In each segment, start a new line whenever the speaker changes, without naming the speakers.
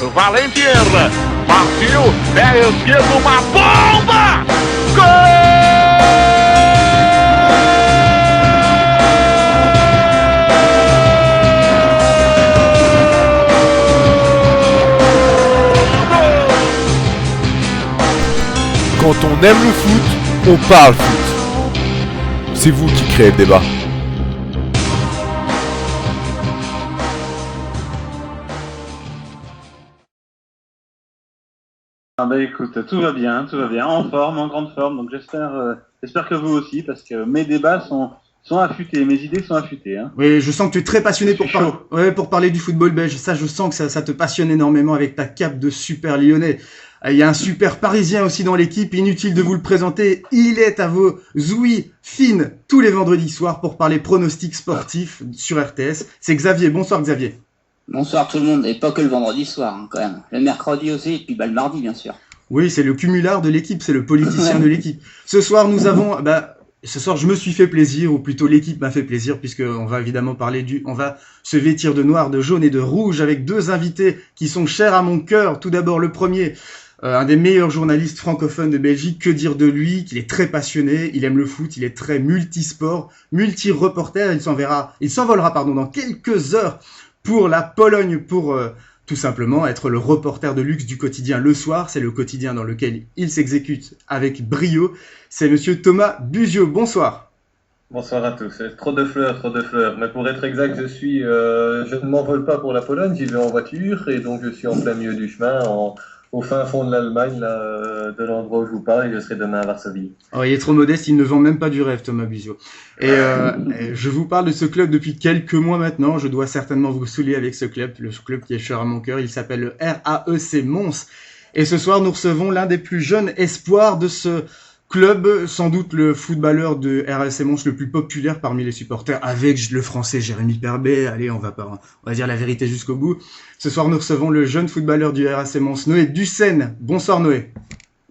Valentier, partiu, pé esquerdo, uma bomba! Gol!
Quand on aime le foot, on parle foot. C'est vous qui créez le débat.
Ah bah écoute, tout va bien, en forme, en grande forme, donc j'espère que vous aussi, parce que mes débats sont affûtés, mes idées sont affûtées. Hein.
Oui, je sens que tu es très passionné pour parler du football belge. Ça, je sens que ça te passionne énormément avec ta cape de super lyonnais. Il y a un super parisien aussi dans l'équipe, inutile de vous le présenter. Il est à vos ouïes fines tous les vendredis soirs pour parler pronostics sportifs sur RTS. C'est Xavier. Bonsoir Xavier.
Bonsoir tout le monde, et pas que le vendredi soir hein, quand même. Le mercredi aussi, et puis le mardi bien sûr.
Oui, c'est le cumulard de l'équipe, c'est le politicien de l'équipe. Ce soir, nous avons... ce soir, je me suis fait plaisir, ou plutôt l'équipe m'a fait plaisir, puisqu'on va évidemment on va se vêtir de noir, de jaune et de rouge avec deux invités qui sont chers à mon cœur. Tout d'abord, le premier, un des meilleurs journalistes francophones de Belgique. Que dire de lui? Qu'il est très passionné, il aime le foot, il est très multisport, multi-reporter. Il s'envolera dans quelques heures pour la Pologne, pour tout simplement être le reporter de luxe du quotidien Le Soir. C'est le quotidien dans lequel il s'exécute avec brio. C'est monsieur Thomas Buziot. Bonsoir.
Bonsoir à tous. Trop de fleurs. Mais pour être exact, je ne m'envole pas pour la Pologne, j'y vais en voiture et donc je suis en plein milieu du chemin, au fin fond de l'Allemagne, de l'endroit où je vous parle, et je serai demain à Varsovie.
Oh, il est trop modeste, il ne vend même pas du rêve, Thomas Buziot. Et je vous parle de ce club depuis quelques mois maintenant. Je dois certainement vous saouler avec ce club, le club qui est cher à mon cœur. Il s'appelle le RAEC Mons. Et ce soir, nous recevons l'un des plus jeunes espoirs de ce club, sans doute le footballeur de RAEC Mons le plus populaire parmi les supporters, avec le français Jérémy Perbet. Allez, on va dire la vérité jusqu'au bout. Ce soir, nous recevons le jeune footballeur du RAC Mons, Noé Ducène. Bonsoir Noé.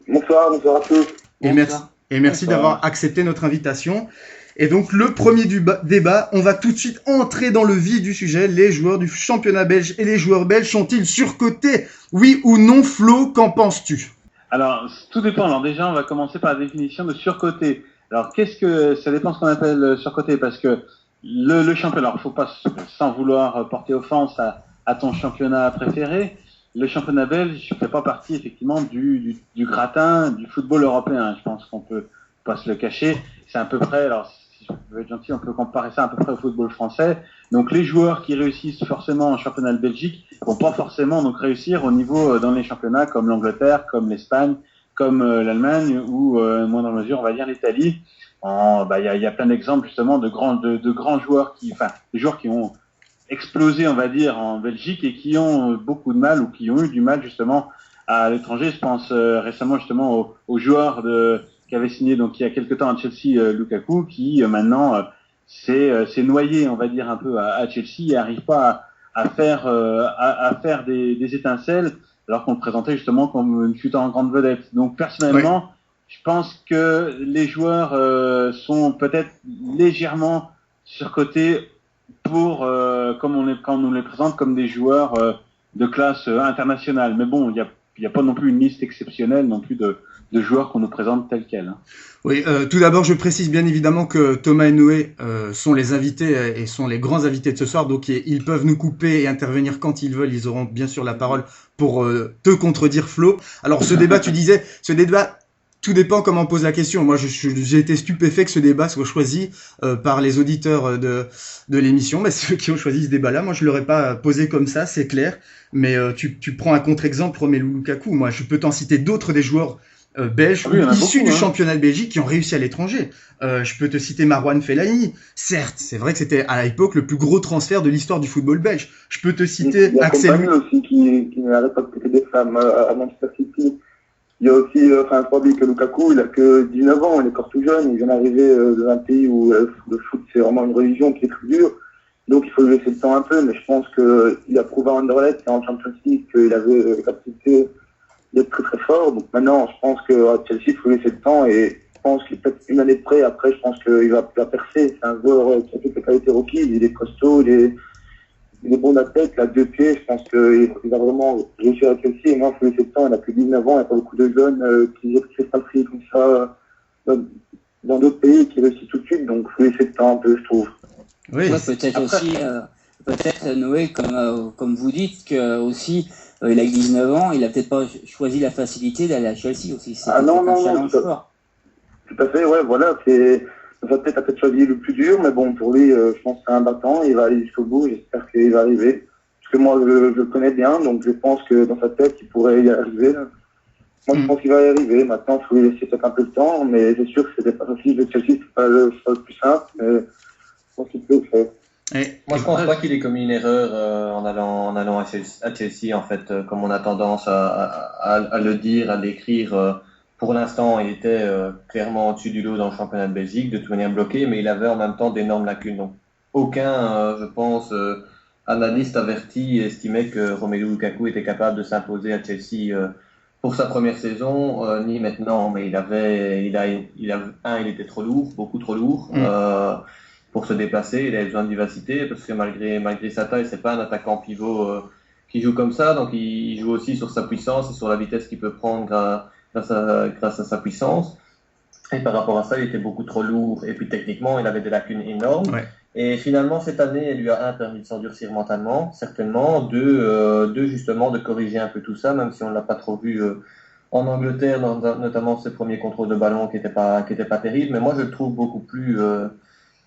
Bonsoir à tous.
Et merci d'avoir accepté notre invitation. Et donc, le premier débat, on va tout de suite entrer dans le vif du sujet. Les joueurs du championnat belge et les joueurs belges sont-ils surcotés? Oui ou non, Flo, qu'en penses-tu?
Alors, tout dépend. Alors déjà, on va commencer par la définition de surcoté. Alors, ça dépend ce qu'on appelle surcoté, parce que le championnat, alors faut pas, sans vouloir porter offense à ton championnat préféré, le championnat belge ne fait pas partie effectivement du gratin du football européen. Je pense qu'on peut pas se le cacher. C'est à peu près, alors si je veux être gentil, on peut comparer ça à peu près au football français. Donc les joueurs qui réussissent forcément en championnat de Belgique vont pas forcément donc réussir au niveau dans les championnats comme l'Angleterre, comme l'Espagne, comme l'Allemagne ou moindre mesure on va dire l'Italie. Il y a plein d'exemples justement de grands joueurs des joueurs qui ont explosé, on va dire, en Belgique et qui ont beaucoup de mal ou qui ont eu du mal justement à l'étranger. Je pense récemment justement aux joueurs qui avait signé donc il y a quelque temps à Chelsea, Lukaku, qui maintenant s'est noyé, on va dire un peu à Chelsea et n'arrive pas à faire des étincelles alors qu'on le présentait justement comme une future grande vedette. Donc personnellement, je pense que les joueurs sont peut-être légèrement surcotés pour quand on nous les présente comme des joueurs de classe internationale. Mais bon, il y a pas non plus une liste exceptionnelle non plus de joueurs qu'on nous présente tels quels. Hein.
Oui, tout d'abord, je précise bien évidemment que Thomas et Noé sont les invités et sont les grands invités de ce soir, donc ils peuvent nous couper et intervenir quand ils veulent. Ils auront bien sûr la parole pour te contredire, Flo. Alors, ce débat, tout dépend comment on pose la question. Moi, j'ai été stupéfait que ce débat soit choisi par les auditeurs de l'émission. Mais ceux qui ont choisi ce débat-là, moi, je l'aurais pas posé comme ça, c'est clair. Mais tu prends un contre-exemple, Romelu Lukaku. Moi, je peux t'en citer d'autres des joueurs belges issus du championnat de Belgique qui ont réussi à l'étranger. Je peux te citer Marouane Fellaini. Certes, c'est vrai que c'était à l'époque le plus gros transfert de l'histoire du football belge. Je peux te citer
Axel aussi qui n'arrête pas de côté des femmes à Manchester City. Il y a aussi, il faut pas oublier que Lukaku, il a que 19 ans, il est encore tout jeune, il vient d'arriver dans un pays où le foot c'est vraiment une religion qui est très dure. Donc il faut lui laisser le temps un peu, mais je pense qu'il a prouvé à Anderlecht et en Champions League qu'il avait la capacité d'être très très fort. Donc maintenant, je pense qu'à Chelsea, il faut lui laisser le temps et je pense qu'il est peut-être une année de près. Après, je pense qu'il va percer. C'est un joueur qui a toutes les qualités requises, il est costaud, il il est bon de la tête, il a 2 pieds, je pense qu'il a vraiment réussi à Chelsea. Et moi, Fouillé Septembre, il a plus de 19 ans, il n'y a pas beaucoup de jeunes qui s'expatrient comme ça dans d'autres pays qui réussissent tout de suite, donc Fouillé Septembre un peu, je trouve.
Oui,
Ouais, peut-être aussi, peut-être Noé, comme vous dites, que aussi, il a 19 ans, il a peut-être pas choisi la facilité d'aller à Chelsea aussi. C'est
Ah non,
un
non,
challenge
non,
fort.
tout à fait, ouais, voilà, c'est, ça a peut-être choisi le plus dur, mais bon, pour lui, je pense que c'est un battant, il va aller jusqu'au bout, j'espère qu'il va arriver. Parce que moi, je le connais bien, donc je pense que dans sa tête, il pourrait y arriver. Moi, je pense qu'il va y arriver. Maintenant, il faut lui laisser peut-être un peu de temps, mais c'est sûr que c'était pas facile de Chelsea, c'est pas le plus simple, mais je pense qu'il peut le faire.
Moi, je pense pas qu'il ait commis une erreur en allant à Chelsea, en fait, comme on a tendance à le dire, à l'écrire. Pour l'instant, il était clairement au-dessus du lot dans le championnat de Belgique, de toute manière bloqué, mais il avait en même temps d'énormes lacunes. Donc, aucun, je pense, analyste averti estimait que Romelu Lukaku était capable de s'imposer à Chelsea pour sa première saison, ni maintenant. Mais il était trop lourd, beaucoup trop lourd. Pour se déplacer, il avait besoin de vivacité parce que malgré sa taille, c'est pas un attaquant pivot qui joue comme ça, donc il joue aussi sur sa puissance et sur la vitesse qu'il peut prendre grâce à sa puissance. Et par rapport à ça, il était beaucoup trop lourd et puis techniquement, il avait des lacunes énormes. Ouais. Et finalement, cette année, elle lui a permis de s'endurcir mentalement, certainement, justement de corriger un peu tout ça, même si on l'a pas trop vu en Angleterre, notamment ses premiers contrôles de ballon qui étaient pas terribles. Mais moi, je le trouve beaucoup plus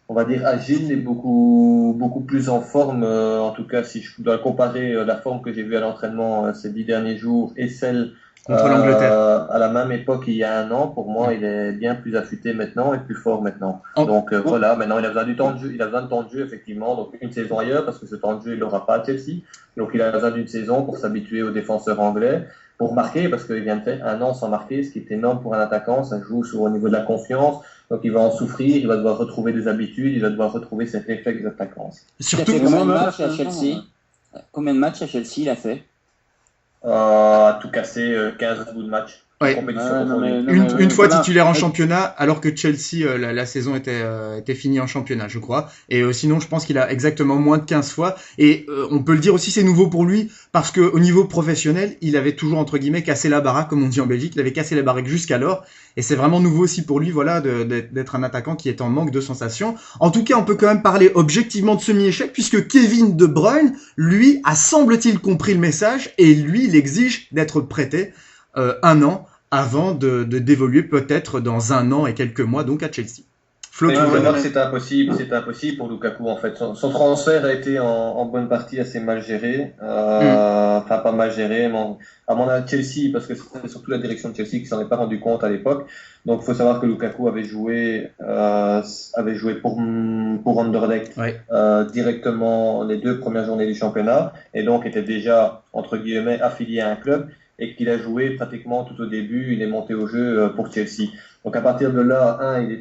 on va dire agile et beaucoup plus en forme, en tout cas si je dois comparer la forme que j'ai vue à l'entraînement ces 10 derniers jours et celle
contre l'Angleterre
à la même époque il y a un an. Pour moi, il est bien plus affûté maintenant et plus fort maintenant. Donc voilà, maintenant il a besoin du temps de jeu, il a besoin de temps de jeu effectivement, donc une saison ailleurs parce que ce temps de jeu il l'aura pas à Chelsea. Donc il a besoin d'une saison pour s'habituer aux défenseurs anglais, pour marquer parce qu'il vient de faire un an sans marquer, ce qui est énorme pour un attaquant, ça joue au niveau de la confiance. Donc il va en souffrir, il va devoir retrouver des habitudes, il va devoir retrouver ses réflexes d'attaquant.
Surtout combien de matchs à Chelsea? Combien de matchs à Chelsea il a fait?
Tout cassé, 15 bouts de match.
Ouais. Une fois titulaire en championnat, alors que Chelsea, la saison était finie en championnat, je crois. Et sinon, je pense qu'il a exactement moins de 15 fois. Et on peut le dire aussi, c'est nouveau pour lui, parce que au niveau professionnel, il avait toujours, entre guillemets, cassé la baraque, comme on dit en Belgique. Il avait cassé la baraque jusqu'alors. Et c'est vraiment nouveau aussi pour lui, voilà, d'être un attaquant qui est en manque de sensations. En tout cas, on peut quand même parler objectivement de semi-échec, puisque Kevin De Bruyne, lui, a semble-t-il compris le message, et lui, il exige d'être prêté un an avant d'évoluer peut-être dans un an et quelques mois donc à Chelsea.
Flo, tu vois que c'était impossible pour Lukaku en fait. Son transfert a été en bonne partie assez mal géré, enfin pas mal géré, mais à mon avis Chelsea, parce que c'était surtout la direction de Chelsea qui s'en est pas rendu compte à l'époque. Donc il faut savoir que Lukaku avait joué pour Anderlecht directement les 2 premières journées du championnat et donc était déjà entre guillemets affilié à un club. Et qu'il a joué pratiquement tout au début, il est monté au jeu pour Chelsea. Donc à partir de là, il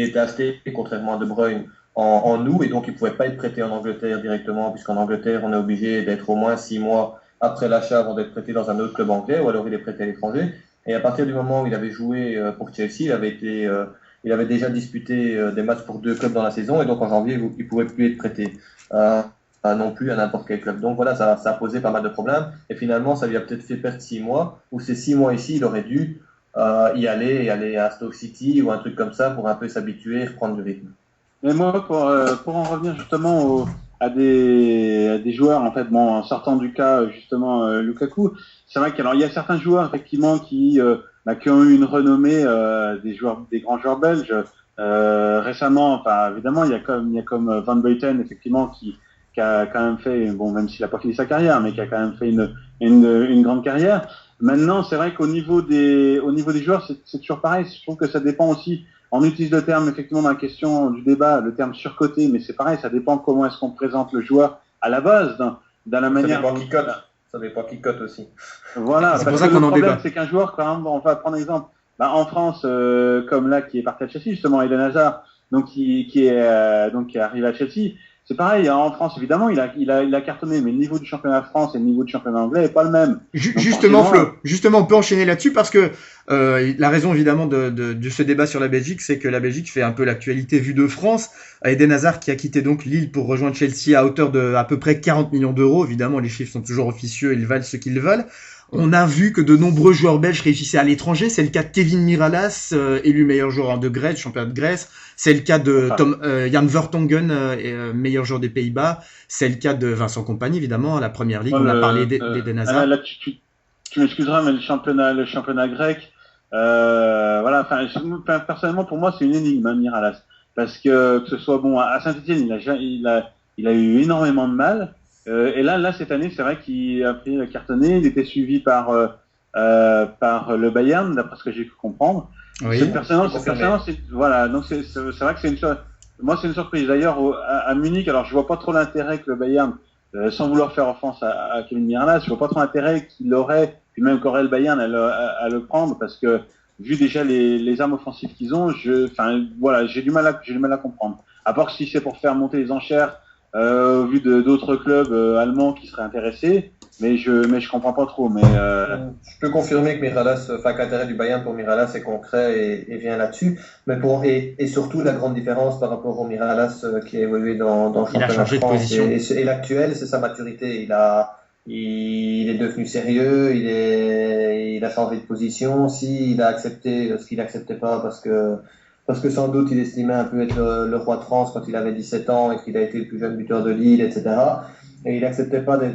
était acheté, contrairement à De Bruyne, en août, et donc il pouvait pas être prêté en Angleterre directement, puisqu'en Angleterre, on est obligé d'être au moins 6 mois après l'achat avant d'être prêté dans un autre club anglais, ou alors il est prêté à l'étranger. Et à partir du moment où il avait joué pour Chelsea, il avait déjà disputé des matchs pour 2 clubs dans la saison, et donc en janvier, il pouvait plus être prêté. Non plus à n'importe quel club. Donc voilà, ça a posé pas mal de problèmes. Et finalement, ça lui a peut-être fait perdre 6 mois, où ces 6 mois ici, il aurait dû y aller à Stoke City ou un truc comme ça pour un peu s'habituer et reprendre du rythme.
Mais moi, pour en revenir justement à des joueurs, en fait, bon, en sortant du cas justement Lukaku, c'est vrai qu'il y a certains joueurs effectivement qui ont eu une renommée, des grands joueurs belges. Récemment, enfin évidemment, il y a comme Van Buiten effectivement qui a quand même fait, bon, même s'il a pas fini sa carrière, mais qui a quand même fait une grande carrière. Maintenant, c'est vrai qu'au niveau des joueurs, c'est toujours pareil. Je trouve que ça dépend aussi. On utilise le terme, effectivement, dans la question du débat, le terme surcoté, mais c'est pareil, ça dépend comment est-ce qu'on présente le joueur à la base, dans la manière.
Ça dépend qui cote aussi.
Voilà.
C'est pour ça qu'on en débat.
C'est qu'un joueur, quand même, on va prendre exemple, en France, comme là, qui est parti à Chelsea, justement, Eden Hazard, donc qui est arrivé à Chelsea. c'est pareil, hein, en France, évidemment, il a cartonné, mais le niveau du championnat de France et le niveau du championnat anglais n'est pas le même.
Justement, Flo, on peut enchaîner là-dessus parce que la raison évidemment de ce débat sur la Belgique, c'est que la Belgique fait un peu l'actualité vue de France. Eden Hazard qui a quitté donc Lille pour rejoindre Chelsea à hauteur de à peu près 40 millions d'euros. Évidemment, les chiffres sont toujours officieux, ils valent ce qu'ils valent. On a vu que de nombreux joueurs belges réussissaient à l'étranger. C'est le cas de Kevin Miralas, élu meilleur joueur de Grèce, championnat de Grèce. C'est le cas de Jan Vertonghen, meilleur joueur des Pays-Bas. C'est le cas de Vincent Kompany, évidemment, à la Première Ligue. On a parlé d'Eden Hazard.
Là, tu m'excuseras, mais le championnat grec, voilà. Enfin, personnellement, pour moi, c'est une énigme, hein, Miralas, parce que ce soit bon à Saint-Etienne, il a eu énormément de mal. Et là, cette année, c'est vrai qu'il a pris cartonné. Il était suivi par le Bayern, d'après ce que j'ai pu comprendre.
Oui.
Personnellement, voilà. Donc c'est vrai que c'est une surprise. D'ailleurs, à Munich, alors je vois pas trop l'intérêt que le Bayern, sans vouloir faire offense à Kevin Miralas, je vois pas trop l'intérêt qu'il aurait, puis même qu'aurait le Bayern à le prendre, parce que vu déjà les armes offensives qu'ils ont, j'ai du mal à comprendre. À part si c'est pour faire monter les enchères. Au vu d'autres clubs allemands qui seraient intéressés, mais je comprends pas trop. Mais
je peux confirmer que Miralas, que l'intérêt du Bayern pour Miralas est concret et vient là-dessus. Mais et surtout la grande différence par rapport au Miralas qui a évolué dans le championnat de France et l'actuel, c'est sa maturité. Il est devenu sérieux, il a changé de position. Il a accepté ce qu'il n'acceptait pas parce que sans doute il estimait un peu être le roi de France quand il avait 17 ans et qu'il a été le plus jeune buteur de Lille, etc. Et il n'acceptait pas de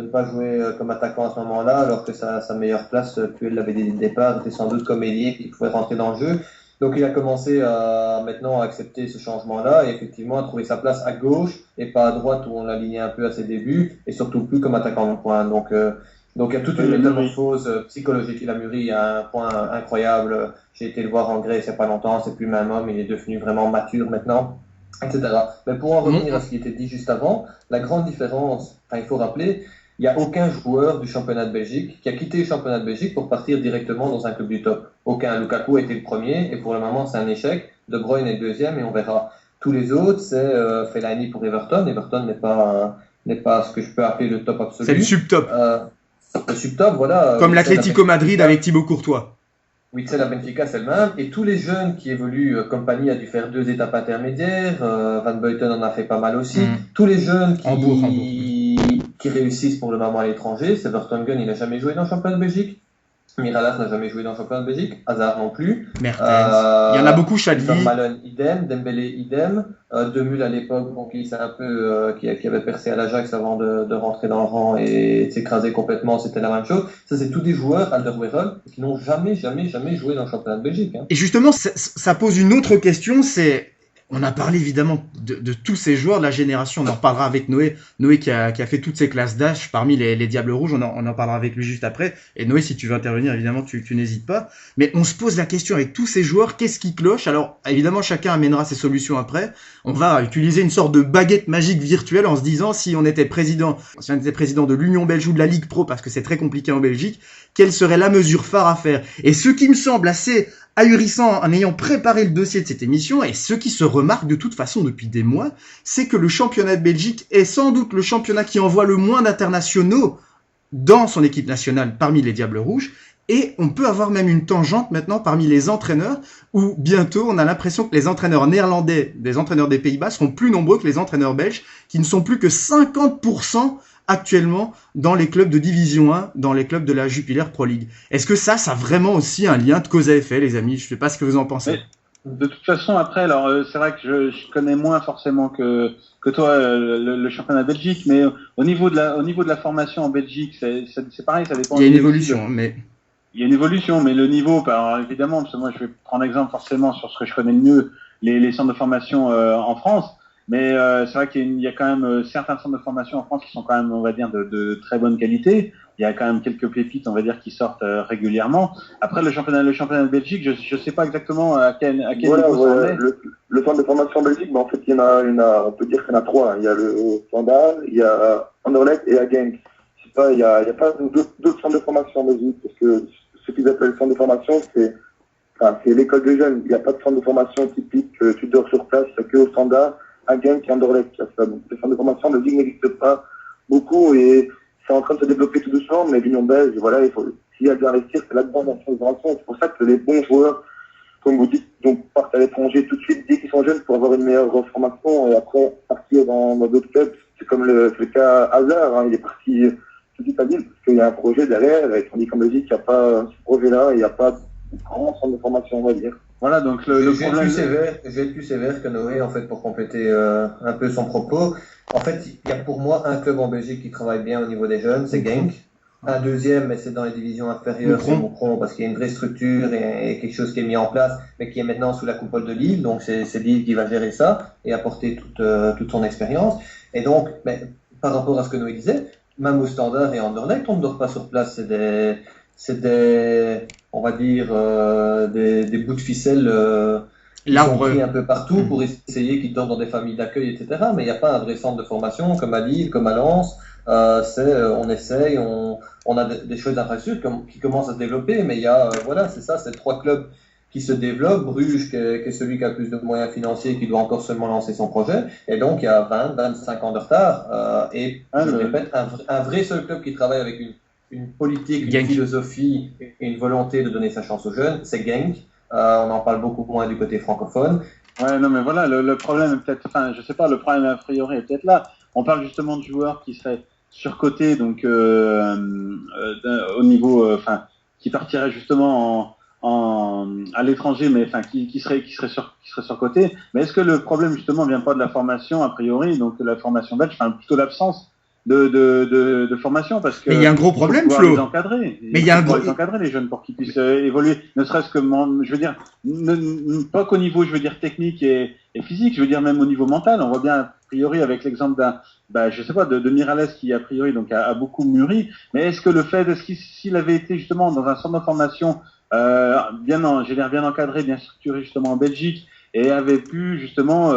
ne pas jouer comme attaquant à ce moment-là, alors que sa meilleure place, Puel l'avait dit dès le départ, était sans doute comme ailier qui pouvait rentrer dans le jeu. Donc il a commencé maintenant à accepter ce changement-là et effectivement à trouver sa place à gauche et pas à droite où on l'alignait un peu à ses débuts et surtout plus comme attaquant de pointe. Donc il y a toute une métamorphose psychologique. Il a mûri à un point incroyable. J'ai été le voir en Grèce il n'y a pas longtemps. C'est plus le même homme. Il est devenu vraiment mature maintenant, etc. Mais pour en revenir à ce qui était dit juste avant, la grande différence, il faut rappeler, il n'y a aucun joueur du championnat de Belgique qui a quitté le championnat de Belgique pour partir directement dans un club du top. Aucun. Lukaku a été le premier et pour le moment c'est un échec. De Bruyne est le deuxième et on verra. Tous les autres, c'est Fellaini pour Everton. Everton n'est pas ce que je peux appeler le top absolu.
C'est le subtop.
Le subtop, voilà.
Comme l'Atlético Madrid avec Thibaut Courtois.
Witsel à Benfica, c'est le même. Et tous les jeunes qui évoluent, Kompany a dû faire 2 étapes intermédiaires, Van Buiten en a fait pas mal aussi. Tous les jeunes qui réussissent pour le moment à l'étranger, c'est Vertonghen, il n'a jamais joué dans le championnat de Belgique. Miralas n'a jamais joué dans le championnat de Belgique. Hazard non plus.
Mertens. Il y en a beaucoup, Chalvi.
Malone, idem. Dembélé, idem. Demul à l'époque, bon, qui avait percé à l'Ajax avant de rentrer dans le rang et de s'écraser complètement, c'était la même chose. Ça, c'est tous des joueurs, Alderweireld, qui n'ont jamais joué dans le championnat de Belgique. Hein.
Et justement, ça pose une autre question, c'est... On a parlé évidemment de tous ces joueurs de la génération, on en reparlera avec Noé qui a fait toutes ces classes d'âge parmi les Diables Rouges, on en parlera avec lui juste après. Et Noé, si tu veux intervenir, évidemment, tu n'hésites pas. Mais on se pose la question avec tous ces joueurs, qu'est-ce qui cloche? Alors, évidemment, chacun amènera ses solutions après. On va utiliser une sorte de baguette magique virtuelle en se disant, si on était président de l'Union Belge ou de la Ligue Pro, parce que c'est très compliqué en Belgique, quelle serait la mesure phare à faire? Et ce qui me semble assez ahurissant en ayant préparé le dossier de cette émission, et ce qui se remarque de toute façon depuis des mois, c'est que le championnat de Belgique est sans doute le championnat qui envoie le moins d'internationaux dans son équipe nationale parmi les Diables Rouges, et on peut avoir même une tangente maintenant parmi les entraîneurs, où bientôt on a l'impression que les entraîneurs néerlandais, des entraîneurs des Pays-Bas, seront plus nombreux que les entraîneurs belges, qui ne sont plus que 50% actuellement dans les clubs de Division 1, dans les clubs de la Jupiler Pro League. Est-ce que ça a vraiment aussi un lien de cause à effet, les amis? Je ne sais pas ce que vous en pensez.
Mais, de toute façon, après, alors c'est vrai que je connais moins forcément que toi le championnat de Belgique, mais au niveau de la formation en Belgique, c'est pareil, ça dépend.
Il y a une évolution, mais
il y a une évolution, mais le niveau, alors évidemment, parce que moi je vais prendre exemple forcément sur ce que je connais le mieux, les centres de formation en France. Mais c'est vrai qu'il y a quand même certains centres de formation en France qui sont quand même, on va dire, de très bonne qualité. Il y a quand même quelques pépites, on va dire, qui sortent régulièrement. Après, le championnat de Belgique, je sais pas exactement à quel niveau ça en est.
Le centre de formation en Belgique, en fait, il y en a, on peut dire qu'il y en a 3. Il y a le Standard, il y a Anderlecht et à Genk. Je sais pas, il y a pas d'autres centres de formation en Belgique, parce que ce qu'ils appellent centre de formation, c'est l'école de jeunes. Il n'y a pas de centre de formation typique, tu dors sur place, que au Standard. un gang qui est Anderlecht qui a ça. Donc les centres de formation de Ligue n'existe pas beaucoup et c'est en train de se développer tout doucement, mais l'Union belge, voilà, s'il y a de l'investir, c'est là-dedans dans cette formation. C'est pour ça que les bons joueurs, comme vous dites, donc partent à l'étranger tout de suite dès qu'ils sont jeunes pour avoir une meilleure formation et après partir dans d'autres clubs. C'est comme le cas Hazard, hein, il est parti tout de suite à Lille parce qu'il y a un projet derrière, et tandis qu'en Belgique, il n'y a pas ce projet-là, il n'y a pas de grand centre de formation, on va dire.
Voilà, donc
Je vais être plus sévère que Noé, en fait, pour compléter un peu son propos. En fait, il y a pour moi un club en Belgique qui travaille bien au niveau des jeunes, c'est Genk. Un deuxième, mais c'est dans les divisions inférieures, c'est Moucron, parce qu'il y a une vraie structure et quelque chose qui est mis en place, mais qui est maintenant sous la coupole de Lille. Donc c'est Lille qui va gérer ça et apporter toute son expérience. Et donc, par rapport à ce que Noé disait, même au Standard et Anderlecht, on ne dort pas sur place. C'est des on va dire, des bouts de ficelle qui sont pris un peu partout pour essayer qu'ils dorment dans des familles d'accueil, etc. Mais il n'y a pas un vrai centre de formation comme à Lille, comme à Lens. On essaye, on a des choses d'infrastructure qui commencent à se développer, mais il y a, voilà, c'est ça, c'est 3 clubs qui se développent. Bruges, qui est celui qui a le plus de moyens financiers, qui doit encore seulement lancer son projet, et donc il y a 25 ans de retard, et je répète, un vrai seul club qui travaille avec une politique, une philosophie et une volonté de donner sa chance aux jeunes, c'est Genk. On en parle beaucoup moins du côté francophone.
Ouais, non, mais voilà, le problème est peut-être, enfin, je sais pas, le problème a priori est peut-être là. On parle justement de joueurs qui seraient surcotés, donc au niveau, enfin, qui partiraient justement à l'étranger, mais enfin, qui seraient surcotés. Mais est-ce que le problème justement vient pas de la formation a priori, donc de la formation belge, enfin plutôt l'absence de formation, parce que
mais il y a un gros problème, Flo.
Les encadrer.
Mais il y a
les encadrer, les jeunes, pour qu'ils puissent évoluer, ne serait-ce que, je veux dire, pas qu'au niveau, je veux dire, technique et physique, je veux dire même au niveau mental. On voit bien a priori avec l'exemple je sais pas, de Miralles qui a priori donc a beaucoup mûri. Mais est-ce qu'il s'il avait été justement dans un centre de formation bien encadré, bien structuré justement en Belgique, et avait pu justement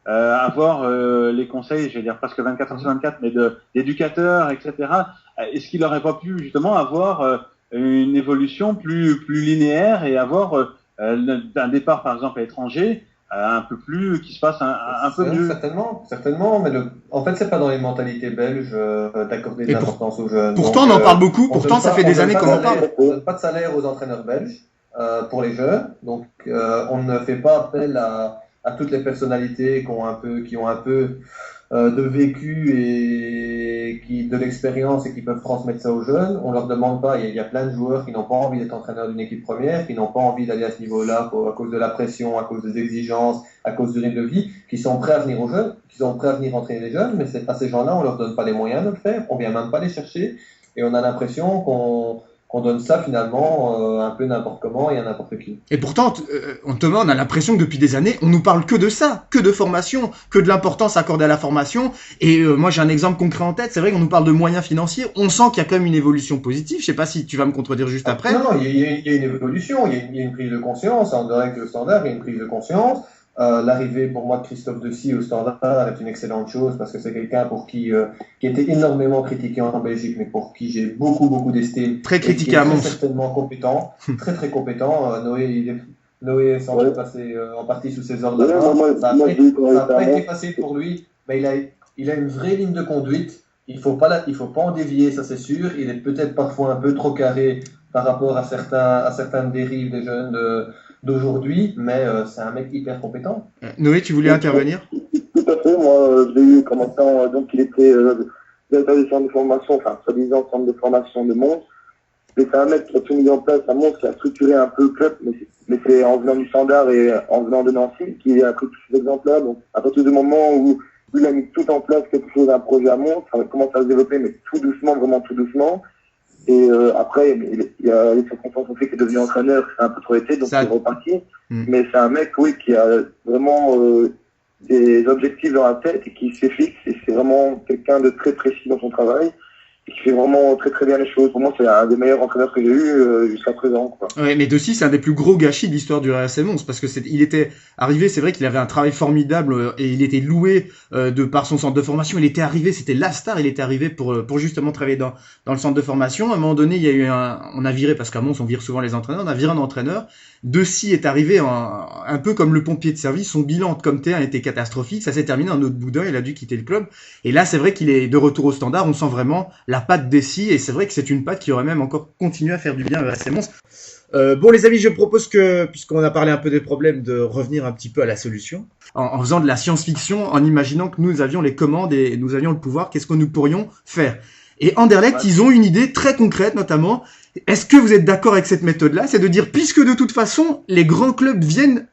avoir les conseils, je vais dire presque 24 heures sur 24, mais d'éducateurs, etc. Est-ce qu'il n'aurait pas pu justement avoir une évolution plus linéaire et avoir un départ par exemple à l'étranger un peu plus, qui se passe un peu mieux?
Certainement, mais en fait c'est pas dans les mentalités belges d'accorder de l'importance aux jeunes.
Pourtant on en parle beaucoup, pourtant ça fait des années qu'on en parle.
On ne donne pas de salaire aux entraîneurs belges pour les jeunes, donc on ne fait pas appel à toutes les personnalités qui ont un peu de vécu et de l'expérience et qui peuvent transmettre ça aux jeunes. On leur demande pas. Il y a plein de joueurs qui n'ont pas envie d'être entraîneurs d'une équipe première, qui n'ont pas envie d'aller à ce niveau-là à cause de la pression, à cause des exigences, à cause du rythme de vie, qui sont prêts à venir aux jeunes, qui sont prêts à venir entraîner les jeunes, mais à ces gens-là, on leur donne pas les moyens de le faire. On vient même pas les chercher et on a l'impression qu'on donne ça finalement un peu n'importe comment et à n'importe qui.
Et pourtant, Thomas, on a l'impression que depuis des années, on nous parle que de ça, que de formation, que de l'importance accordée à la formation. Et moi, j'ai un exemple concret en tête. C'est vrai qu'on nous parle de moyens financiers. On sent qu'il y a quand même une évolution positive. Je sais pas si tu vas me contredire juste après.
Non, il y a une évolution, il y a une prise de conscience. En direct au Standard, il y a une prise de conscience. L'arrivée pour moi de Christophe Dessy au Standard est une excellente chose parce que c'est quelqu'un pour qui était énormément critiqué en Belgique, mais pour qui j'ai beaucoup d'estime.
Très critiqué à Mons.
Certainement compétent, très compétent. Noé semble passer en partie sous ses ordres. Ça n'a pas été facile pour lui, mais il a une vraie ligne de conduite. Il faut pas en dévier, ça c'est sûr. Il est peut-être parfois un peu trop carré par rapport à certaines dérives des jeunes d'aujourd'hui, mais c'est un mec hyper compétent.
Noé, tu voulais intervenir?
Tout à fait, moi je l'ai eu comme temps, donc il était directeur du centre de formation, enfin soi-disant centre de formation de Mons. Mais c'est un mec qui a tout mis en place à Mons, qui a structuré un peu le club, mais c'est en venant du Standard et en venant de Nancy qu'il a pris tous ces exemples-là. Donc à partir du moment où il a mis tout en place, quelque chose, un projet à Mons, ça commence à se développer, mais tout doucement, vraiment tout doucement. Et après, il y a les circonstances ont fait qu'il est devenu entraîneur, c'est un peu trop été, donc il est reparti. Mais c'est un mec, oui, qui a vraiment des objectifs dans la tête et qui s'est fixe. Et c'est vraiment quelqu'un de très précis dans son travail. qui fait vraiment très très bien les choses. Pour moi, c'est un des meilleurs entraîneurs que j'ai eu jusqu'à présent, quoi.
Ouais, mais Dossi, c'est un des plus gros gâchis de l'histoire du RS Mons parce que il était arrivé, c'est vrai qu'il avait un travail formidable et il était loué de par son centre de formation. Il était arrivé, c'était la star. Il était arrivé pour justement travailler dans le centre de formation. À un moment donné, il y a eu on a viré parce qu'à Mons on vire souvent les entraîneurs. On a viré un entraîneur. Dossi est arrivé un peu comme le pompier de service. Son bilan comme T1 était catastrophique. Ça s'est terminé en autre boudin. Il a dû quitter le club. Et là, c'est vrai qu'il est de retour au Standard. On sent vraiment la patte Dossi et c'est vrai que c'est une patte qui aurait même encore continué à faire du bien à RS Mons. Bon les amis, je propose que, puisqu'on a parlé un peu des problèmes, de revenir un petit peu à la solution, en faisant de la science-fiction, en imaginant que nous avions les commandes et nous avions le pouvoir, qu'est-ce que nous pourrions faire. Et Anderlecht, ils ont une idée très concrète notamment. Est-ce que vous êtes d'accord avec cette méthode-là? C'est de dire, puisque de toute façon, les grands clubs viennent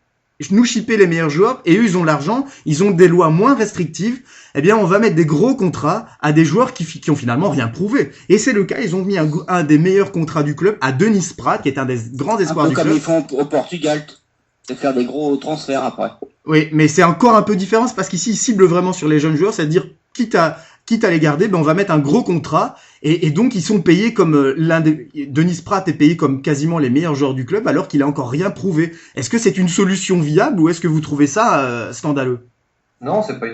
nous shipper les meilleurs joueurs et eux ils ont l'argent, ils ont des lois moins restrictives, eh bien on va mettre des gros contrats à des joueurs qui ont finalement rien prouvé. Et c'est le cas, ils ont mis un des meilleurs contrats du club à Denis Sprat, qui est un des grands espoirs du club.
Comme ils font au Portugal, c'est faire des gros transferts après.
Oui, mais c'est encore un peu différent, c'est parce qu'ici ils ciblent vraiment sur les jeunes joueurs, c'est-à-dire quitte à les garder, ben on va mettre un gros contrat et donc ils sont payés comme Denis Sprat est payé comme quasiment les meilleurs joueurs du club alors qu'il a encore rien prouvé. Est-ce que c'est une solution viable ou est-ce que vous trouvez ça scandaleux?
Non, c'est pas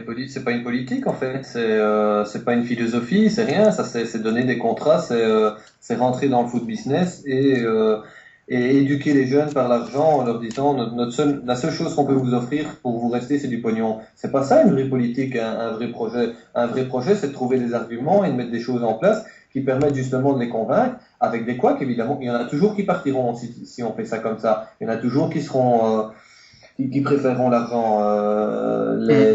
une politique en fait, c'est pas une philosophie, c'est rien, ça c'est donner des contrats, c'est rentrer dans le foot business et éduquer les jeunes par l'argent en leur disant la seule chose qu'on peut vous offrir pour vous rester, c'est du pognon. C'est pas ça une vraie politique, un vrai projet. Un vrai projet, c'est de trouver des arguments et de mettre des choses en place qui permettent justement de les convaincre avec des couacs, évidemment. Il y en a toujours qui partiront si on fait ça comme ça. Il y en a toujours qui seront qui préféreront l'argent.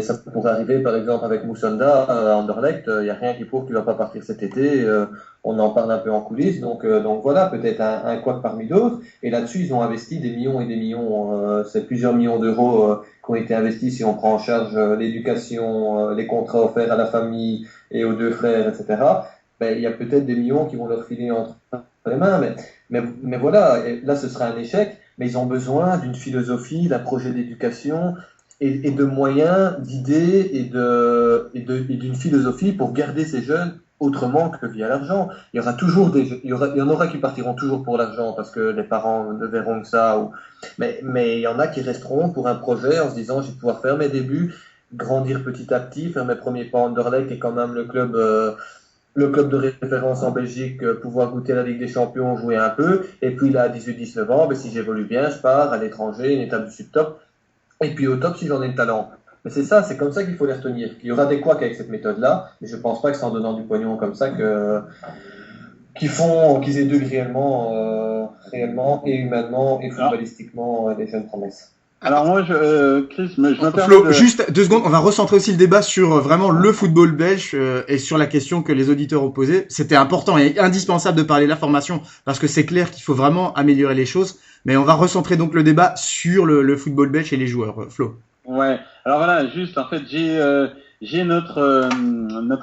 Ça pourrait arriver par exemple avec Moussonda à Anderlecht. Il n'y a rien qui prouve qu'il ne va pas partir cet été. On en parle un peu en coulisses. Donc voilà, peut-être un couac parmi d'autres. Et là-dessus, ils ont investi des millions et des millions. C'est plusieurs millions d'euros qui ont été investis si on prend en charge l'éducation, les contrats offerts à la famille et aux deux frères, etc. Ben, il y a peut-être des millions qui vont leur filer entre les mains. Mais voilà, là, ce sera un échec. Mais ils ont besoin d'une philosophie, d'un projet d'éducation et de moyens, d'idées et d'une philosophie pour garder ces jeunes autrement que via l'argent. Il y aura toujours il y en aura qui partiront toujours pour l'argent parce que les parents ne verront que ça. Mais il y en a qui resteront pour un projet en se disant je vais pouvoir faire mes débuts, grandir petit à petit, faire mes premiers pas. Anderlecht qui est quand même le club de référence en Belgique, pouvoir goûter la Ligue des Champions, jouer un peu, et puis là, à 18-19 ans, si j'évolue bien, je pars à l'étranger, une étape du sub-top, et puis au top si j'en ai le talent. Mais c'est ça, c'est comme ça qu'il faut les retenir. Il y aura des couacs avec cette méthode-là, mais je pense pas que c'est en donnant du pognon comme ça qu'ils éduquent réellement et humainement et footballistiquement les jeunes promesses.
Alors moi, Chris, je me permets
Flo, juste 2 secondes, on va recentrer aussi le débat sur vraiment le football belge et sur la question que les auditeurs ont posée. C'était important et indispensable de parler de la formation parce que c'est clair qu'il faut vraiment améliorer les choses. Mais on va recentrer donc le débat sur le football belge et les joueurs. Flo.
Ouais. Alors voilà, juste en fait, j'ai notre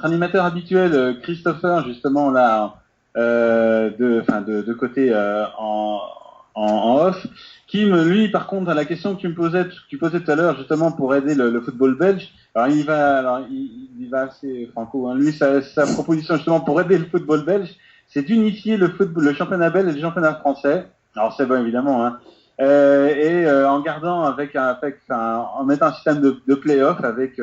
animateur habituel, Christopher, justement là, de côté en off, qui lui par contre à la question que tu posais tout à l'heure justement pour aider le football belge, alors il va assez franco, hein. Lui sa proposition justement pour aider le football belge, c'est d'unifier le championnat belge et le championnat français. Alors c'est bon évidemment, hein. En gardant en mettant un système de play-off avec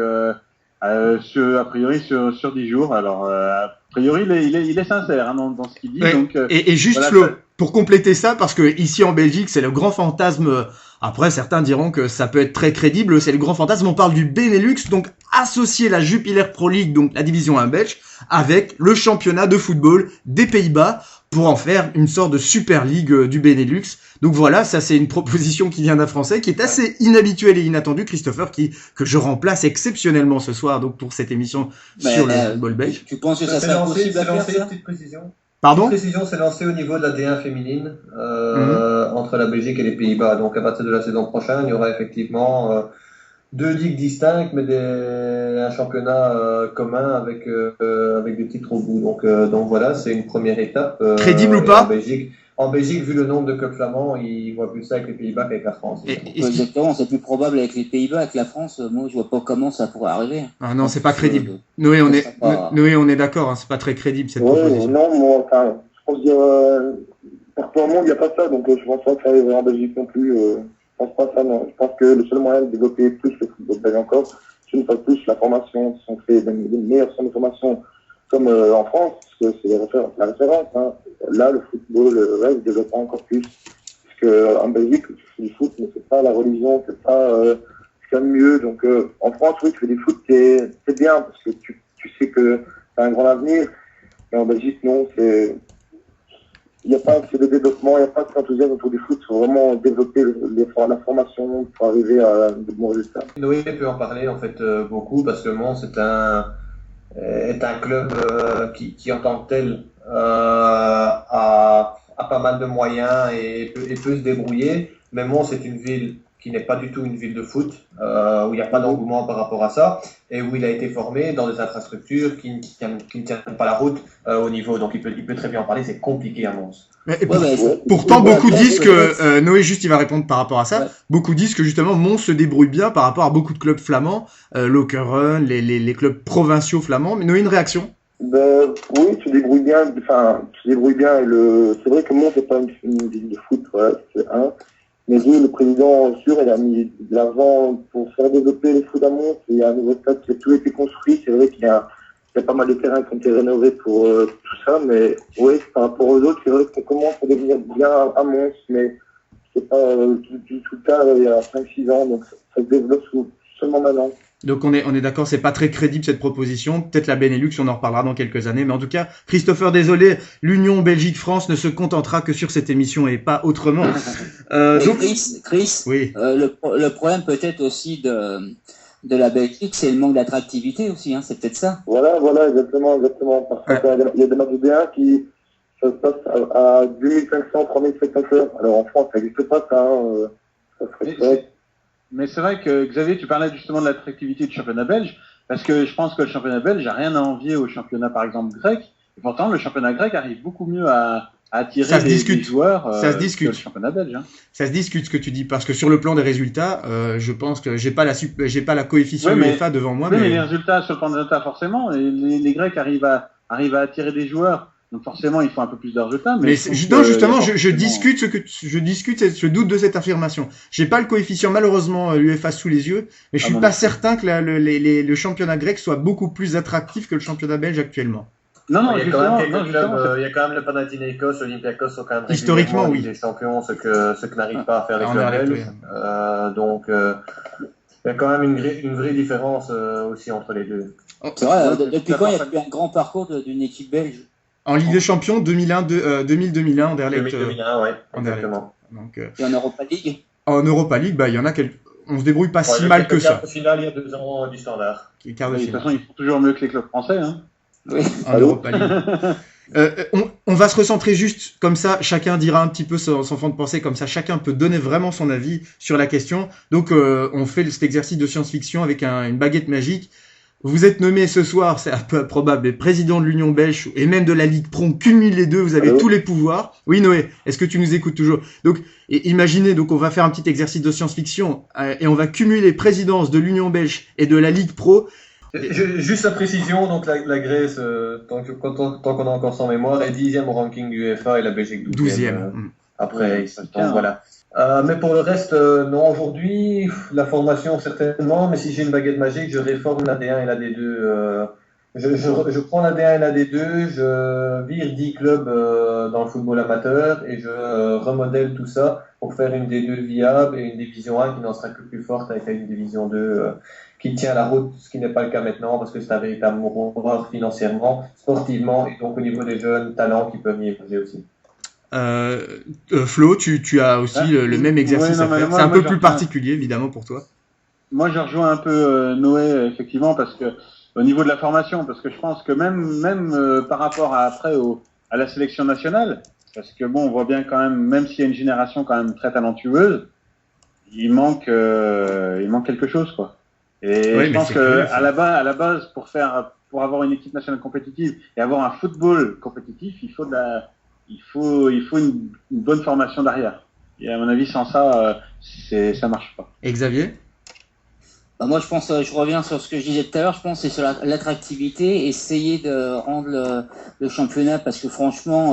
a priori sur 10 jours. Alors a priori il est sincère, hein, dans ce qu'il dit.
Ouais.
Donc
et juste
voilà,
Flo, pour compléter ça, parce que ici en Belgique, c'est le grand fantasme. Après, certains diront que ça peut être très crédible. C'est le grand fantasme. On parle du Benelux, donc associer la Jupiler Pro League, donc la division 1 belge, avec le championnat de football des Pays-Bas pour en faire une sorte de Super League du Benelux. Donc voilà, ça c'est une proposition qui vient d'un Français, qui est assez inhabituelle et inattendue, Christopher, que je remplace exceptionnellement ce soir donc pour cette émission sur le football belge.
Tu penses que ça serait possible à faire ça?
Petite précision.
Pardon?
Petite précision, c'est lancé au niveau de la D1 féminine entre la Belgique et les Pays-Bas. Donc à partir de la saison prochaine, il y aura effectivement 2 ligues distinctes, mais un championnat commun avec des titres au bout. Donc voilà, c'est une première étape.
Crédible ou pas?
En Belgique, en Belgique, vu le nombre de clubs flamands, ils voient plus ça avec les Pays-Bas qu'avec la France.
Exactement, c'est plus probable avec les Pays-Bas, avec la France. Moi, je vois pas comment ça pourrait arriver.
Ah non, c'est pas crédible. Noé, on est d'accord, hein, c'est pas très crédible cette proposition.
Non, moi, enfin, je pense que partout au monde, il n'y a pas ça, donc je pense pas que ça arriverait en Belgique non plus. Je pense pas ça, non. Je pense que le seul moyen de développer plus le football belge encore, c'est une fois de plus la formation. Si on fait des meilleures centres de formation comme en France, parce que c'est la référence. Hein. Là, le football reste développé encore plus. Parce que en Belgique, tu fais du foot, mais c'est pas la religion, c'est pas ce qu'il y a de mieux. Donc en France, oui, tu fais du foot, c'est bien, parce que tu sais que tu as un grand avenir. Mais en Belgique, non, il n'y a pas assez de développement, il n'y a pas de enthousiasme autour du foot. Il faut vraiment développer la formation pour arriver à de bons résultats.
Noé peut en parler en fait beaucoup parce que Mons est un club qui en tant que tel a pas mal de moyens et peut se débrouiller. Mais Mons est une ville qui n'est pas du tout une ville de foot, où il n'y a pas d'engouement par rapport à ça, et où il a été formé dans des infrastructures qui ne tiennent pas la route au niveau. Donc il peut très bien en parler, c'est compliqué à Mons.
Pourtant, beaucoup disent que, Noé, juste, il va répondre par rapport à ça, beaucoup disent que justement, Mons se débrouille bien par rapport à beaucoup de clubs flamands, Lokeren, les clubs provinciaux flamands. Mais Noé, une réaction?
Oui, tu débrouilles bien, c'est vrai que Mons n'est pas une ville de foot, voilà, c'est un. Mais oui, le président, sûr, il a mis de l'argent pour faire développer le foot à Mons. Il y a un nouveau stade qui a tout été construit. C'est vrai qu'il y a pas mal de terrains qui ont été rénovés pour tout ça. Mais oui, par rapport aux autres, c'est vrai qu'on commence à devenir bien à Mons. Mais c'est pas du tout tard, il y a 5-6 ans. Donc ça se développe seulement maintenant.
Donc on est d'accord, c'est pas très crédible cette proposition. Peut-être la Benelux, on en reparlera dans quelques années. Mais en tout cas, Christopher, désolé, l'Union Belgique-France ne se contentera que sur cette émission et pas autrement.
Donc, Chris,
oui.
Le problème peut-être aussi de la Belgique, c'est le manque d'attractivité aussi. Hein, c'est peut-être ça.
Voilà, exactement. Parce qu'il y a des matchs de D1 qui ça se passe à 2500, 3000 spectateurs. Alors en France, ça n'existe pas ça. Ça serait
Mais c'est vrai que Xavier, tu parlais justement de l'attractivité du championnat belge, parce que je pense que le championnat belge n'a rien à envier au championnat, par exemple, grec. Et pourtant, le championnat grec arrive beaucoup mieux à attirer des joueurs que le championnat belge. Hein.
Ça se discute ce que tu dis, parce que sur le plan des résultats, je pense que j'ai pas la coefficient UEFA devant moi.
Oui, mais les résultats sur le plan des résultats, forcément, les Grecs arrivent à attirer des joueurs. Donc forcément, il faut un peu plus de résultats. Mais
justement, je discute, je doute de cette affirmation. J'ai pas le coefficient malheureusement l'UEFA sous les yeux, mais je suis pas certain que le championnat grec soit beaucoup plus attractif que le championnat belge actuellement.
Non, il y a quand même le Panathinaikos, l'Olympiakos sont quand même
historiquement oui.
Les champions, ce que n'arrivent pas à faire les clubs belges. Donc il y a quand même une vraie différence aussi entre les deux.
C'est vrai. Depuis quand il y a eu un grand parcours d'une équipe belge?
En Ligue des Champions 2000-2001, Anderlecht.
2001, ouais, exactement.
Donc,
et en Europa League?
En Europa League, il y en a quelques. On se débrouille pas si mal que ça.
Quart de finale, il y a 2 ans du Standard.
De toute façon, ils font toujours mieux que les clubs français. Hein.
Oui.
En Europa League. On va se recentrer juste comme ça. Chacun dira un petit peu son fond de pensée, comme ça, chacun peut donner vraiment son avis sur la question. Donc, on fait cet exercice de science-fiction avec une baguette magique. Vous êtes nommé ce soir, c'est un peu probable, président de l'Union belge et même de la Ligue Pro. On cumule les deux, vous avez tous les pouvoirs. Oui, Noé, est-ce que tu nous écoutes toujours? Donc, imaginez, donc on va faire un petit exercice de science-fiction et on va cumuler présidence de l'Union belge et de la Ligue Pro.
Juste la précision, donc la Grèce, tant qu'on a encore son mémoire, est 10e au ranking du UEFA et la Belgique 12e. Après, donc voilà. Mais pour le reste, non, aujourd'hui, la formation certainement, mais si j'ai une baguette magique, je réforme la D1 et la D2. Je prends la D1 et la D2, je vire 10 clubs dans le football amateur et je remodèle tout ça pour faire une D2 viable et une division 1 qui n'en sera que plus forte avec une division 2 qui tient la route, ce qui n'est pas le cas maintenant parce que c'est un véritable horreur financièrement, sportivement et donc au niveau des jeunes talents qui peuvent y évoluer aussi.
Flo, tu as aussi le même exercice à faire. C'est un peu plus particulier, évidemment, pour toi.
Moi, je rejoins un peu Noé, effectivement, parce que au niveau de la formation, parce que je pense que même par rapport à la sélection nationale, parce que bon, on voit bien quand même s'il y a une génération quand même très talentueuse, il manque quelque chose, quoi. Et je pense que à la base, pour avoir une équipe nationale compétitive et avoir un football compétitif, il faut de il faut une bonne formation derrière. Et à mon avis, sans ça, ça marche pas.
Et Xavier ?
Bah moi, je pense, je reviens sur ce que je disais tout à l'heure. Je pense que c'est sur l'attractivité, essayer de rendre le championnat, parce que franchement,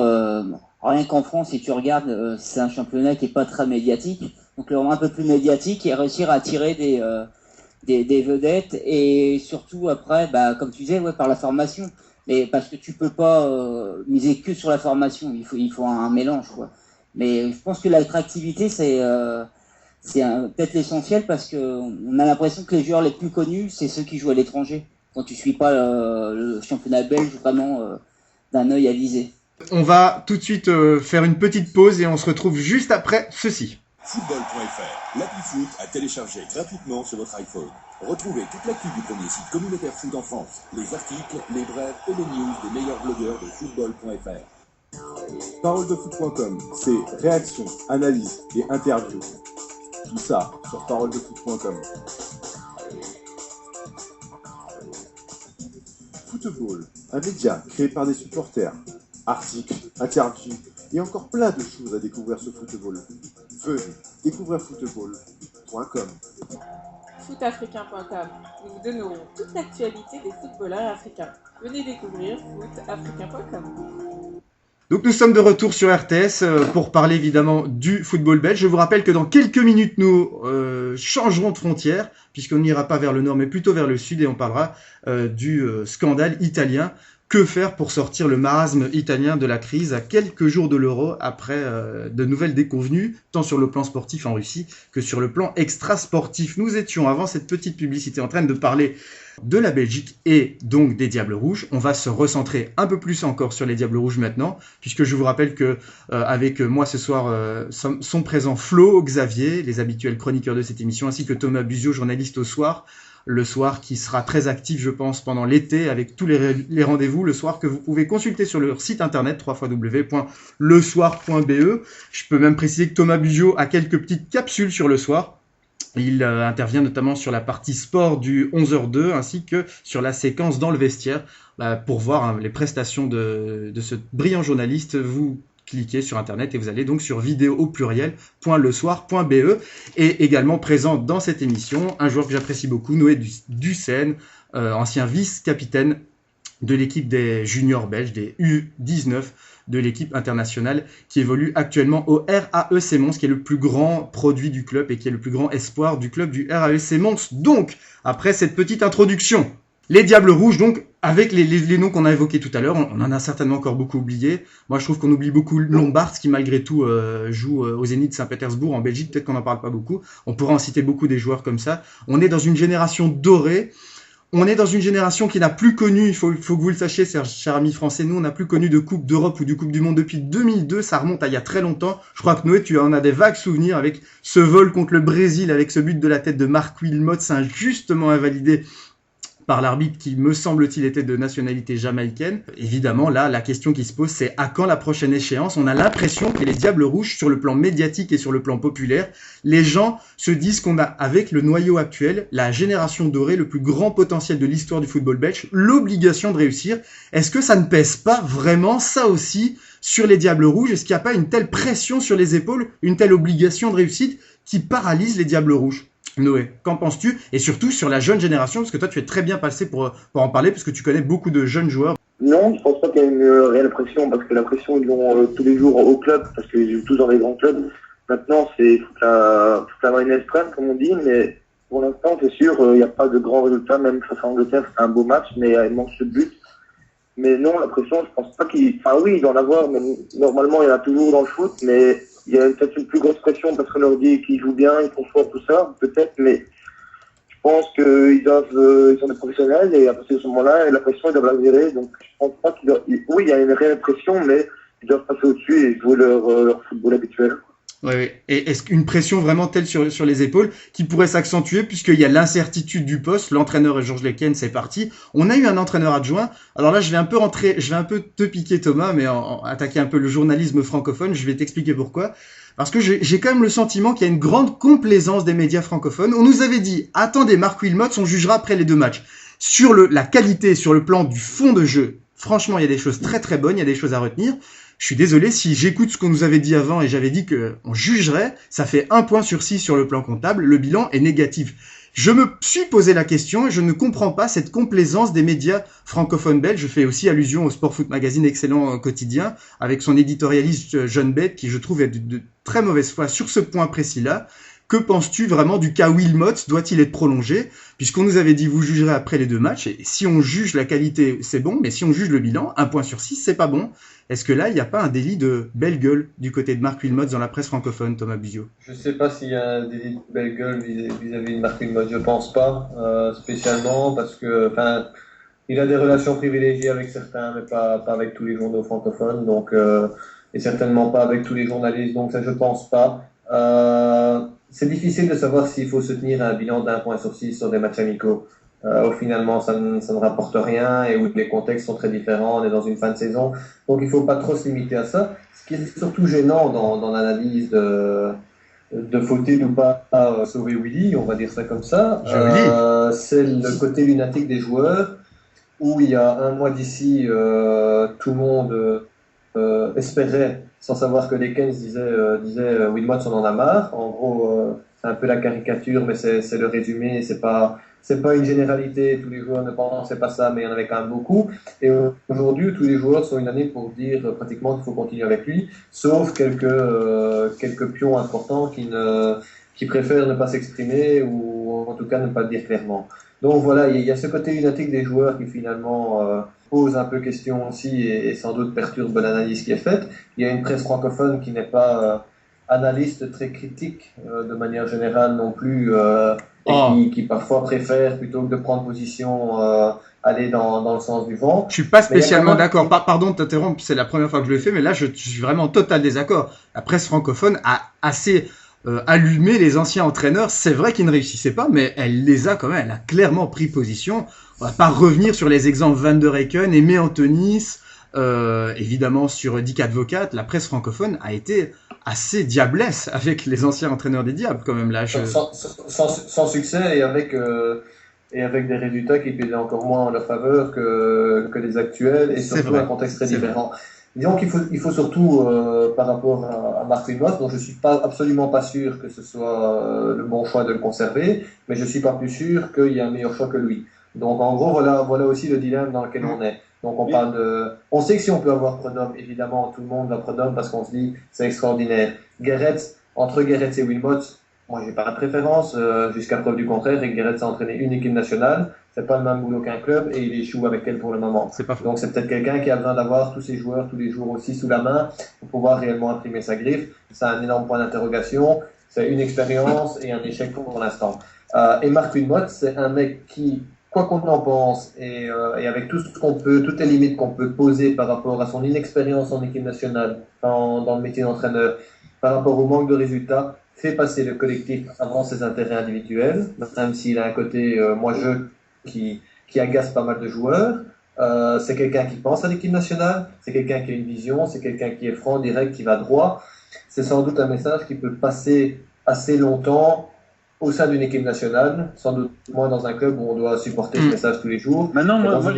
rien qu'en France, si tu regardes, c'est un championnat qui est pas très médiatique. Donc le rendre un peu plus médiatique et réussir à attirer des vedettes, et surtout après, bah comme tu disais, ouais, par la formation. Mais parce que tu peux pas miser que sur la formation. Il faut un mélange, quoi. Mais je pense que l'attractivité, c'est peut-être l'essentiel, parce que on a l'impression que les joueurs les plus connus, c'est ceux qui jouent à l'étranger. Quand tu suis pas le championnat belge vraiment d'un œil avisé.
On va tout de suite faire une petite pause et on se retrouve juste après ceci.
Football.fr, l'appli foot à télécharger gratuitement sur votre iPhone. Retrouvez toute l'actu du premier site communautaire foot en France, les articles, les brèves et les news des meilleurs blogueurs de Football.fr.
Paroledefoot.com, c'est réaction, analyse et interview. Tout ça sur paroledefoot.com. Football, un média créé par des supporters. Articles, interviews et encore plein de choses à découvrir sur Football. Venez découvrir football.com.
Footafricain.com. Nous vous donnerons toute l'actualité des footballeurs africains. Venez découvrir footafricain.com.
Donc nous sommes de retour sur RTS pour parler évidemment du football belge. Je vous rappelle que dans quelques minutes, nous changerons de frontière, puisqu'on n'ira pas vers le nord mais plutôt vers le sud, et on parlera du scandale italien. Que faire pour sortir le marasme italien de la crise à quelques jours de l'Euro, après de nouvelles déconvenues, tant sur le plan sportif en Russie que sur le plan extra-sportif. Nous étions, avant cette petite publicité, en train de parler de la Belgique et donc des Diables Rouges. On va se recentrer un peu plus encore sur les Diables Rouges maintenant, puisque je vous rappelle que avec moi ce soir sont présents Flo, Xavier, les habituels chroniqueurs de cette émission, ainsi que Thomas Buzio, journaliste au soir. Le soir qui sera très actif, je pense, pendant l'été, avec tous les rendez-vous, le soir que vous pouvez consulter sur leur site internet www.lesoir.be. Je peux même préciser que Thomas Buzio a quelques petites capsules sur le soir. Il intervient notamment sur la partie sport du 11h02, ainsi que sur la séquence dans le vestiaire. Pour voir les prestations de ce brillant journaliste, vous cliquez sur internet et vous allez donc sur vidéo au pluriel.lesoir.be. Et également présent dans cette émission, un joueur que j'apprécie beaucoup, Noé Ducène, ancien vice-capitaine de l'équipe des juniors belges, des U19 de l'équipe internationale, qui évolue actuellement au RAEC Mons, qui est le plus grand produit du club et qui est le plus grand espoir du club du RAEC Mons. Donc, après cette petite introduction, les Diables Rouges, donc, avec les noms qu'on a évoqués tout à l'heure, on en a certainement encore beaucoup oublié. Moi, je trouve qu'on oublie beaucoup Lombard, qui malgré tout joue au Zénith Saint-Pétersbourg en Belgique. Peut-être qu'on n'en parle pas beaucoup. On pourra en citer beaucoup des joueurs comme ça. On est dans une génération dorée. On est dans une génération qui n'a plus connu, il faut que vous le sachiez, chers amis français, nous, on n'a plus connu de Coupe d'Europe ou de Coupe du Monde depuis 2002. Ça remonte à il y a très longtemps. Je crois que Noé, tu en as des vagues souvenirs avec ce vol contre le Brésil, avec ce but de la tête de Marc Wilmots, injustement invalidé par l'arbitre qui, me semble-t-il, était de nationalité jamaïcaine. Évidemment, là, la question qui se pose, c'est à quand la prochaine échéance ? On a l'impression que les Diables Rouges, sur le plan médiatique et sur le plan populaire, les gens se disent qu'on a, avec le noyau actuel, la génération dorée, le plus grand potentiel de l'histoire du football belge, l'obligation de réussir. Est-ce que ça ne pèse pas vraiment, ça aussi, sur les Diables Rouges ? Est-ce qu'il n'y a pas une telle pression sur les épaules, une telle obligation de réussite qui paralyse les Diables Rouges ? Noé, qu'en penses-tu? Et surtout sur la jeune génération, parce que toi tu es très bien placé pour en parler, parce que tu connais beaucoup de jeunes joueurs.
Non, je pense pas qu'il y ait une réelle pression, parce que la pression ils l'ont tous les jours au club, parce qu'ils jouent tous dans les grands clubs. Maintenant c'est toute la marine extrême, comme on dit, mais pour l'instant c'est sûr, il n'y a pas de grands résultats, même face à Angleterre, c'est un beau match, mais il manque ce but. Mais non, la pression, je pense pas qu'il... Enfin oui, il doit en avoir, mais normalement il y en a toujours dans le foot, mais... Il y a peut-être une plus grosse pression parce qu'on leur dit qu'ils jouent bien, ils font fort, tout ça, peut-être, mais je pense qu'ils sont des professionnels et à partir de ce moment-là, la pression, ils doivent la gérer. Donc je pense pas qu'ils doivent... Oui, il y a une réelle pression, mais ils doivent passer au-dessus et jouer leur football habituel.
Oui. Et est-ce qu'une pression vraiment telle sur les épaules qui pourrait s'accentuer puisqu'il y a l'incertitude du poste? L'entraîneur est Georges Leken, c'est parti. On a eu un entraîneur adjoint. Alors là, je vais un peu te piquer Thomas, mais attaquer un peu le journalisme francophone. Je vais t'expliquer pourquoi. Parce que j'ai quand même le sentiment qu'il y a une grande complaisance des médias francophones. On nous avait dit, attendez, Marc Wilmots, on jugera après les 2 matchs. Sur la qualité, sur le plan du fond de jeu, Franchement, il y a des choses très très bonnes, il y a des choses à retenir. Je suis désolé si j'écoute ce qu'on nous avait dit avant et j'avais dit qu'on jugerait, ça fait 1 point sur 6 sur le plan comptable, le bilan est négatif. Je me suis posé la question et je ne comprends pas cette complaisance des médias francophones belges. Je fais aussi allusion au Sport Foot Magazine, excellent quotidien, avec son éditorialiste John Bate, qui je trouve est de très mauvaise foi sur ce point précis-là. Que penses-tu vraiment du cas Wilmot? Doit-il être prolongé? Puisqu'on nous avait dit vous jugerez après les 2 matchs, et si on juge la qualité, c'est bon, mais si on juge le bilan, 1 point sur 6, c'est pas bon. Est-ce que là, il n'y a pas un délit de belle gueule du côté de Marc Wilmot dans la presse francophone, Thomas Buzio?
Je ne sais pas s'il y a un délit de belle gueule vis-à-vis de Marc Wilmot, je pense pas, spécialement, parce que, il a des relations privilégiées avec certains, mais pas avec tous les journaux francophones, donc, et certainement pas avec tous les journalistes, donc ça je pense pas. C'est difficile de savoir s'il faut se tenir à un bilan d'1 point sur 6 sur des matchs amicaux. Où finalement ça ne rapporte rien et où les contextes sont très différents, on est dans une fin de saison, donc il ne faut pas trop se limiter à ça. Ce qui est surtout gênant dans l'analyse de faut-il ou pas sauver Willy, on va dire ça comme ça, c'est le côté lunatique des joueurs, où il y a 1 mois d'ici, tout le monde espérait, sans savoir que les Keynes disaient Wilmot on en a marre. En gros, c'est un peu la caricature, mais c'est le résumé, c'est pas une généralité, tous les joueurs ne pensaient pas ça, mais il y en avait quand même beaucoup. Et aujourd'hui, tous les joueurs sont unanimes pour dire pratiquement qu'il faut continuer avec lui, sauf quelques pions importants qui préfèrent ne pas s'exprimer ou en tout cas ne pas le dire clairement. Donc voilà, il y a ce côté lunatique des joueurs qui finalement pose un peu question aussi et sans doute perturbe l'analyse qui est faite. Il y a une presse francophone qui n'est pas analyste très critique de manière générale non plus, et qui parfois préfère, plutôt que de prendre position, aller dans le sens du vent.
Je suis pas spécialement d'accord. Pardon de t'interrompre, c'est la première fois que je le fais, mais là je suis vraiment en total désaccord. La presse francophone a assez allumé les anciens entraîneurs. C'est vrai qu'ils ne réussissaient pas, mais elle les a quand même. Elle a clairement pris position. On va pas revenir sur les exemples Van der Eycken, Aimé Antonis, évidemment sur Dick Advocat. La presse francophone a été assez diablesse avec les anciens entraîneurs des Diables quand même là.
Sans succès et avec des résultats qui pèsent encore moins en leur faveur que les actuels, et surtout un contexte très différent. Disons qu'il faut surtout, par rapport à Marc Wilmot, dont je suis absolument pas sûr que ce soit le bon choix de le conserver, mais je suis pas plus sûr qu'il y a un meilleur choix que lui. Donc en gros, voilà aussi le dilemme dans lequel on est. Donc on sait que si on peut avoir Prud'homme, évidemment tout le monde va Prud'homme parce qu'on se dit c'est extraordinaire. Entre Guéretz et Wilmot, moi j'ai pas de préférence, jusqu'à preuve du contraire, et Guéretz a entraîné une équipe nationale, c'est pas le même boulot qu'un club et il échoue avec elle pour le moment. Donc c'est peut-être quelqu'un qui a besoin d'avoir tous ses joueurs tous les jours aussi sous la main pour pouvoir réellement imprimer sa griffe. C'est un énorme point d'interrogation, c'est une expérience et un échec pour l'instant. Et Marc Wilmot, c'est un mec qui, quoi qu'on en pense, et avec tout ce qu'on peut, toutes les limites qu'on peut poser par rapport à son inexpérience en équipe nationale, dans le métier d'entraîneur, par rapport au manque de résultats, fait passer le collectif avant ses intérêts individuels, même s'il a un côté moi-je qui agace pas mal de joueurs. C'est quelqu'un qui pense à l'équipe nationale, c'est quelqu'un qui a une vision, c'est quelqu'un qui est franc, direct, qui va droit. C'est sans doute un message qui peut passer assez longtemps au sein d'une équipe nationale, sans doute moins dans un club où on doit supporter ce message tous les jours.
Maintenant, moi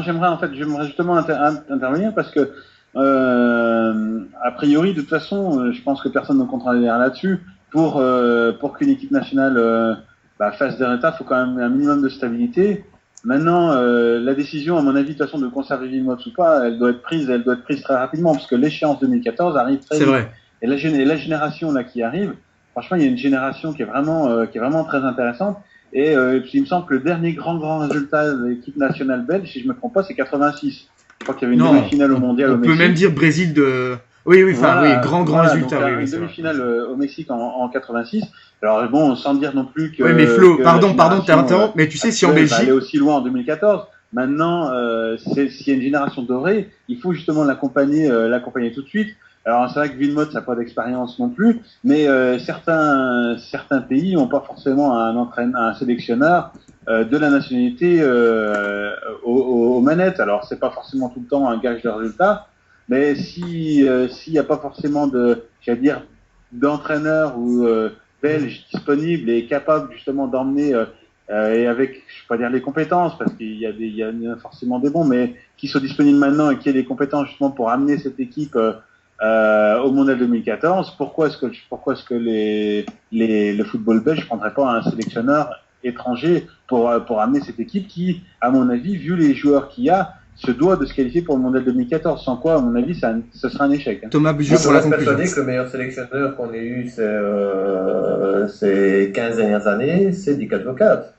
j'aimerais justement intervenir parce que a priori, de toute façon, je pense que personne ne contrariera là-dessus. Pour qu'une équipe nationale fasse des résultats, il faut quand même un minimum de stabilité. Maintenant, la décision, à mon avis, de toute façon, de conserver Wilmot ou pas, elle doit être prise très rapidement, parce que l'échéance 2014 arrive très vite. C'est vrai. Et la génération là qui arrive, franchement, il y a une génération qui est vraiment très intéressante. Et il me semble que le dernier grand résultat de l'équipe nationale belge, si je me trompe pas, c'est 86. Je crois qu'il y avait une demi-finale au mondial au Mexique.
On peut même dire Brésil de. Grand résultat.
Donc, une demi-finale au Mexique en 86. Alors bon, sans dire non plus que.
Oui, mais Flo, pardon, t'interromps, mais tu sais, si en Belgique.
Elle est aussi loin en 2014. Maintenant, s'il y a une génération dorée, il faut justement l'accompagner tout de suite. Alors c'est vrai que Wilmot n'a pas d'expérience non plus, mais certains pays n'ont pas forcément un sélectionneur de la nationalité aux manettes. Alors c'est pas forcément tout le temps un gage de résultat, mais s'il n'y a pas forcément d'entraîneur ou belge disponible et capable justement d'emmener et avec, je vais pas dire les compétences, parce qu'il y a forcément des bons, mais qui sont disponibles maintenant et qui aient les compétences justement pour amener cette équipe au Mondial 2014, pourquoi est-ce que le football belge ne prendrait pas un sélectionneur étranger pour amener cette équipe qui, à mon avis, vu les joueurs qu'il y a, se doit de se qualifier pour le Mondial 2014, sans quoi, à mon avis, ce sera un échec.
Thomas Bugieux pour la conclusion.
Je suis persuadé que le meilleur sélectionneur qu'on ait eu ces 15 dernières années, c'est Dick Advocaat.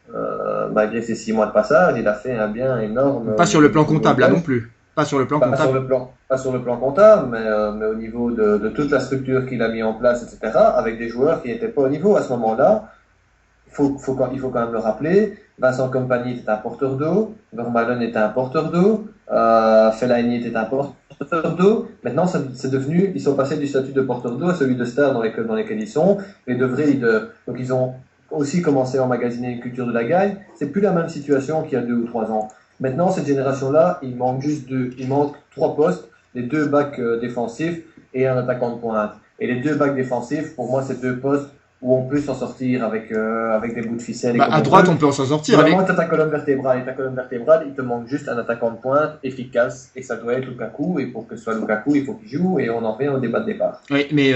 Malgré ses 6 mois de passage, il a fait un bien énorme.
Pas sur le plan comptable, là non plus. Pas sur le plan comptable.
Pas sur le plan comptable, mais au niveau de toute la structure qu'il a mis en place, etc., avec des joueurs qui n'étaient pas au niveau à ce moment-là. Il faut quand même le rappeler. Vincent Kompany était un porteur d'eau, Vermaelen était un porteur d'eau, Fellaini était un porteur d'eau. Maintenant, c'est devenu, ils sont passés du statut de porteur d'eau à celui de star dans lesquels ils sont. Et donc ils ont aussi commencé à emmagasiner une culture de la gagne. C'est plus la même situation qu'il y a 2 ou 3 ans. Maintenant, cette génération-là, il manque 3 postes, les 2 backs défensifs et un attaquant de pointe. Et les 2 backs défensifs, pour moi, c'est 2 postes où on peut s'en sortir avec des bouts de ficelle.
À droite, on peut s'en sortir.
Vraiment, tu as ta colonne vertébrale. Et ta colonne vertébrale, il te manque juste un attaquant de pointe efficace. Et ça doit être Lukaku. Et pour que ce soit Lukaku, il faut qu'il joue. Et on en revient au débat de départ.
Oui, mais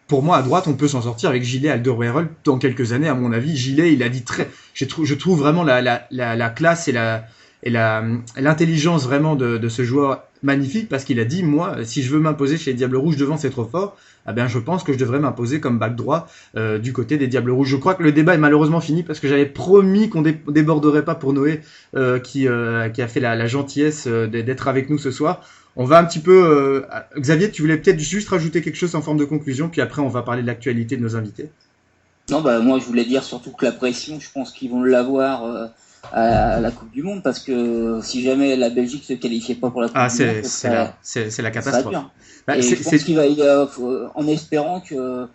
pour moi, à droite, on peut s'en sortir avec Gillet Alderweireld dans quelques années, à mon avis. Gillet, il a dit je trouve vraiment la classe et l'intelligence vraiment de ce joueur magnifique, parce qu'il a dit, moi, si je veux m'imposer chez les Diables Rouges devant, c'est trop fort. Eh bien, je pense que je devrais m'imposer comme back droit du côté des Diables Rouges. Je crois que le débat est malheureusement fini, parce que j'avais promis qu'on déborderait pas pour Noé, qui a fait la gentillesse d'être avec nous ce soir. On va un petit peu... Xavier, tu voulais peut-être juste rajouter quelque chose en forme de conclusion, puis après on va parler de l'actualité de nos invités.
Non, moi je voulais dire surtout que la pression, je pense qu'ils vont l'avoir à la Coupe du Monde, parce que si jamais la Belgique se qualifiait pas pour la Coupe du Monde,
c'est la catastrophe.
Et je pense qu'il va, en espérant que